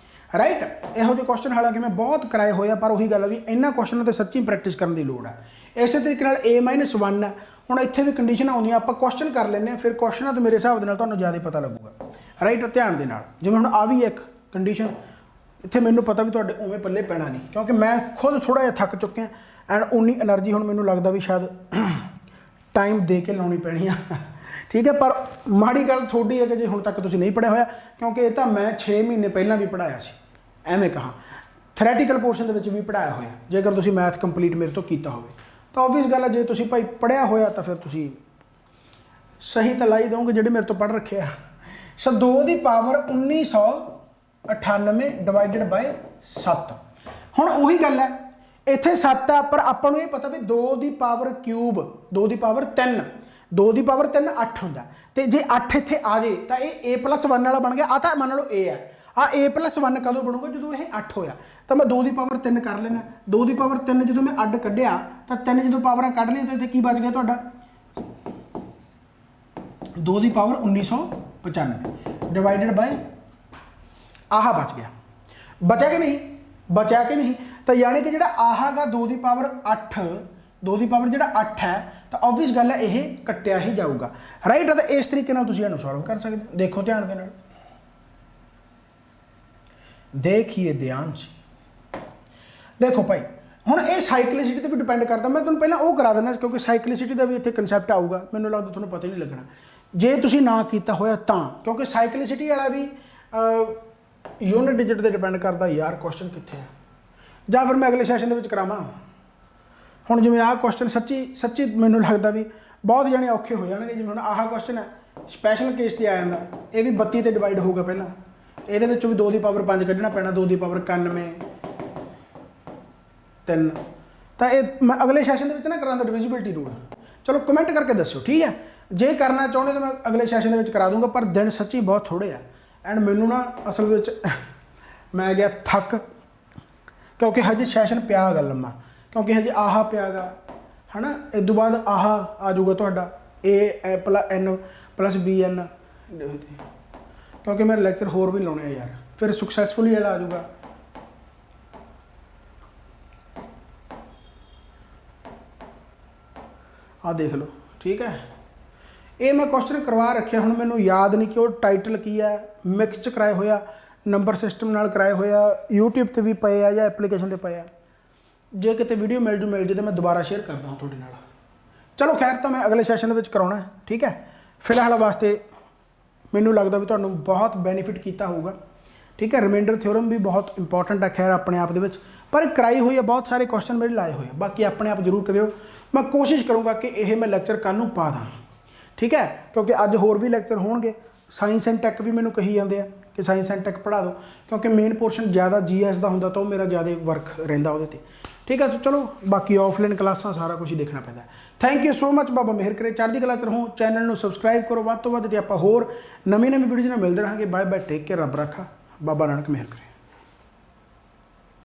[SPEAKER 1] ਰਾਈਟ। ਇਹੋ ਜਿਹੇ ਕੁਐਸਚਨ ਹਾਲਾਂਕਿ ਮੈਂ ਬਹੁਤ ਕਰਾਏ ਹੋਏ ਆ, ਪਰ ਉਹੀ ਗੱਲ ਆ ਵੀ ਇਹਨਾਂ ਕੁਐਸਚਨਾਂ ਤੇ ਸੱਚੀ ਪ੍ਰੈਕਟਿਸ ਕਰਨ ਦੀ ਲੋੜ ਹੈ। ਇਸੇ ਤਰੀਕੇ ਨਾਲ a-1 ਹੈ। ਹੁਣ ਇੱਥੇ ਵੀ ਕੰਡੀਸ਼ਨ ਆਉਂਦੀਆਂ, ਆਪਾਂ ਕੁਐਸਚਨ ਕਰ ਲੈਂਦੇ ਹਾਂ, ਫਿਰ ਕੁਐਸਚਨਾਂ ਤੋਂ ਮੇਰੇ ਹਿਸਾਬ ਦੇ ਨਾਲ ਤੁਹਾਨੂੰ ਜ਼ਿਆਦਾ ਪਤਾ ਲੱਗੂਗਾ ਰਾਈਟ। ਧਿਆਨ ਦੇ ਨਾਲ ਜਿਵੇਂ ਹੁਣ ਆ ਵੀ ਇੱਕ ਕੰਡੀਸ਼ਨ, ਇੱਥੇ ਮੈਨੂੰ ਪਤਾ ਵੀ ਤੁਹਾਡੇ ਉਵੇਂ ਪੱਲੇ ਪੈਣਾ ਨਹੀਂ, ਕਿਉਂਕਿ ਮੈਂ ਖੁਦ ਥੋੜ੍ਹਾ ਜਿਹਾ ਥੱਕ ਚੁੱਕਿਆ ਐਂਡ ਉਨੀ એનર્ਜੀ ਹੁਣ ਮੈਨੂੰ ਲੱਗਦਾ ਵੀ ਸ਼ਾਇਦ ਟਾਈਮ ਦੇ ਕੇ ਲਾਉਣੀ ਪੈਣੀ ਆ। ਠੀਕ ਹੈ, ਪਰ ਮਾੜੀ ਗੱਲ ਤੁਹਾਡੀ ਹੈ ਕਿ ਜੇ ਹੁਣ ਤੱਕ ਤੁਸੀਂ ਨਹੀਂ ਪੜ੍ਹਿਆ ਹੋਇਆ, ਕਿਉਂਕਿ ਇਹ ਤਾਂ ਮੈਂ 6 ਮਹੀਨੇ ਪਹਿਲਾਂ ਵੀ ਪੜ੍ਹਾਇਆ ਸੀ। ਐਵੇਂ ਕਹਾਂ ਥਿਓਰੈਟੀਕਲ ਪੋਰਸ਼ਨ ਦੇ ਵਿੱਚ ਵੀ ਪੜ੍ਹਾਇਆ ਹੋਇਆ। ਜੇਕਰ ਤੁਸੀਂ ਮੈਥ ਕੰਪਲੀਟ ਮੇਰੇ ਤੋਂ ਕੀਤਾ ਹੋਵੇ ਤਾਂ ਓਬਵੀਅਸ ਗੱਲ ਹੈ, ਜੇ ਤੁਸੀਂ ਭਾਈ ਪੜ੍ਹਿਆ ਹੋਇਆ ਤਾਂ ਫਿਰ ਤੁਸੀਂ ਸਹੀ ਤਾਂ ਲਾਈ ਦੋਗੇ ਜਿਹੜੇ ਮੇਰੇ ਤੋਂ ਪੜ੍ਹ ਰੱਖੇ ਆ। ਸੋ 2 ਦੀ ਪਾਵਰ 1998 ਡਿਵਾਈਡਡ ਬਾਈ 7। ਹੁਣ ਉਹੀ ਗੱਲ ਹੈ, ਇੱਥੇ 7 ਆ, ਪਰ ਆਪਾਂ ਨੂੰ ਇਹ ਪਤਾ ਵੀ 2 ਦੀ ਪਾਵਰ ਕਿਊਬ, 2 ਦੀ ਪਾਵਰ 3, 2 ਦੀ ਪਾਵਰ 3 8 ਹੁੰਦਾ। ਤੇ ਜੇ 8 ਇੱਥੇ ਆ ਜੇ ਤਾਂ ਇਹ a+1 ਵਾਲਾ ਬਣ ਗਿਆ। ਆ ਤਾਂ ਮੰਨ ਲਓ a ਹੈ, ਆ a+1 ਕਦੋਂ ਬਣੂਗਾ, ਜਦੋਂ ਇਹ 8 ਹੋਇਆ। ਤਾਂ ਮੈਂ 2 ਦੀ ਪਾਵਰ 3 ਕਰ ਲੈਣਾ। 2 ਦੀ ਪਾਵਰ 3 ਜਦੋਂ ਮੈਂ ਅੱਡ ਕੱਢਿਆ ਤਾਂ 3 ਜਦੋਂ ਪਾਵਰਾਂ ਕੱਢ ਲਈਆਂ ਤਾਂ ਇੱਥੇ ਕੀ ਬਚ ਗਿਆ ਤੁਹਾਡਾ, 2 ਦੀ ਪਾਵਰ 1995 ਡਿਵਾਈਡਡ ਬਾਈ ਆਹ ਬਚ ਗਿਆ। ਬਚਿਆ ਕਿ ਨਹੀਂ, ਬਚਿਆ ਕਿ ਨਹੀਂ। ਤਾਂ ਯਾਨੀ ਕਿ ਜਿਹੜਾ ਆਹ ਗਾ 2 ਦੀ ਪਾਵਰ 8, 2 ਦੀ ਪਾਵਰ ਜਿਹੜਾ 8 ਹੈ, ਤਾਂ ਓਬਵੀਅਸ ਗੱਲ ਹੈ ਇਹ ਕੱਟਿਆ ਹੀ ਜਾਊਗਾ ਰਾਈਟ। ਤਾਂ ਇਸ ਤਰੀਕੇ ਨਾਲ ਤੁਸੀਂ ਇਹਨੂੰ ਸੋਲਵ ਕਰ ਸਕਦੇ ਹੋ। ਦੇਖੋ ਧਿਆਨ ਦੇ ਨਾਲ, देखिए ध्यान से। देखो भाई ਹੁਣ ਇਹ ਸਾਈਕਲਿਸਿਟੀ ਤੇ ਵੀ ਡਿਪੈਂਡ ਕਰਦਾ। ਮੈਂ ਤੁਹਾਨੂੰ ਪਹਿਲਾਂ ਉਹ ਕਰਾ ਦਿੰਦਾ, ਕਿਉਂਕਿ ਸਾਈਕਲਿਸਿਟੀ ਦਾ ਵੀ ਇੱਥੇ ਕਨਸੈਪਟ ਆਊਗਾ, ਮੈਨੂੰ ਲੱਗਦਾ ਤੁਹਾਨੂੰ ਪਤਾ ਹੀ ਨਹੀਂ ਲੱਗਣਾ ਜੇ ਤੁਸੀਂ ਨਾ ਕੀਤਾ ਹੋਇਆ ਤਾਂ, ਕਿਉਂਕਿ ਸਾਈਕਲਿਸਿਟੀ ਵਾਲਾ ਵੀ ਯੂਨਿਟ ਡਿਜਿਟ ਤੇ ਡਿਪੈਂਡ ਕਰਦਾ। ਯਾਰ ਕੁਐਸਚਨ ਕਿੱਥੇ ਹੈ, ਜਾਂ ਫਿਰ ਮੈਂ ਅਗਲੇ ਸੈਸ਼ਨ ਦੇ ਵਿੱਚ ਕਰਾਵਾਂ। ਹੁਣ ਜਿਵੇਂ ਆਹ ਕੁਐਸਚਨ ਸੱਚੀ ਮੈਨੂੰ ਲੱਗਦਾ ਵੀ ਬਹੁਤ ਜਾਣੇ ਔਖੇ ਹੋ ਜਾਣਗੇ। ਜਿਵੇਂ ਹੁਣ ਆਹ ਕੁਐਸਚਨ ਹੈ, ਸਪੈਸ਼ਲ ਕੇਸ ਤੇ ਆ ਜਾਂਦਾ, ਇਹ ਵੀ 32 ਤੇ ਡਿਵਾਈਡ ਹੋਊਗਾ ਪਹਿਲਾਂ, ਇਹਦੇ ਵਿੱਚੋਂ ਵੀ 2 ਦੀ ਪਾਵਰ 5 ਕੱਢਣਾ ਪੈਣਾ, 2 ਦੀ ਪਾਵਰ 91 3। ਤਾਂ ਇਹ ਮੈਂ ਅਗਲੇ ਸੈਸ਼ਨ ਦੇ ਵਿੱਚ ਨਾ ਕਰਾਂਗਾ ਡਿਵਿਜ਼ਿਬਿਲਟੀ ਰੂਲ। ਚਲੋ ਕਮੈਂਟ ਕਰਕੇ ਦੱਸਿਓ, ਠੀਕ ਹੈ। ਜੇ ਕਰਨਾ ਚਾਹੁੰਦੇ ਤਾਂ ਮੈਂ ਅਗਲੇ ਸੈਸ਼ਨ ਦੇ ਵਿੱਚ ਕਰਾ ਦੂੰਗਾ, ਪਰ ਦਿਨ ਸੱਚੀ ਬਹੁਤ ਥੋੜ੍ਹੇ ਆ। ਐਂਡ ਮੈਨੂੰ ਨਾ ਅਸਲ ਵਿੱਚ ਮੈਂ ਗਿਆ ਥੱਕ, क्योंकि हजे सैशन पिया गा लम्मा, क्योंकि हजे आह पिया गा है ना। इस तो बाद आह आ जाऊगा तुहाडा A plus N plus B N, क्योंकि मेरे लैक्चर होर भी लाने यार, फिर सुक्सैसफुली वाला आ जाऊगा। आ देख लो ठीक है, ये मैं क्वेश्चन करवा रखे, हुण मैनूं याद नहीं कि वो टाइटल की है, मिक्स च कराए होया, नंबर सिस्टम नाल कराए होया, यूट्यूब ते भी पे है या एप्लीकेशन ते पे है। जे किते वीडियो मिल जाए तो मैं दोबारा शेयर करदा हां तुहाडे नाल। चलो खैर, तो मैं अगले सैशन में कराउणा है ठीक है। फिलहाल वास्ते मैनूं लगदा भी तुहानूं बहुत बेनीफिट कीता होऊगा ठीक है। रिमाइंडर थ्योरम भी बहुत इंपॉर्टेंट है खैर अपने आप दे विच, पर कराई हुई है बहुत सारे क्वेश्चन मेरे लाए हुए, बाकी अपने आप जरूर करियो। मैं कोशिश करूँगा कि यह मैं लैक्चर कल नूं पा दा ठीक है, क्योंकि अज होर भी लैक्चर होणगे। साइंस एंड टैक भी मैनूं कही जाते हैं कि साइंस एंड टैक पढ़ा दो, क्योंकि मेन पोर्शन ज़्यादा GS का होंदा तो मेरा ज़्यादा वर्क रहिंदा उहदे ते ठीक है। चलो बाकी ऑफलाइन क्लासां सारा कुछ ही देखना पैंदा। थैंक यू सो मच, बाबा मेहर करे, चढ़दी कला च रहो। चैनल नूं सबसक्राइब करो वध तो वध, ते आपां होर नवीं वीडियोज़ नाल मिलदे रहांगे। बाय बाय, टेक केयर, रब रखा, बाबा नानक मेहर करे।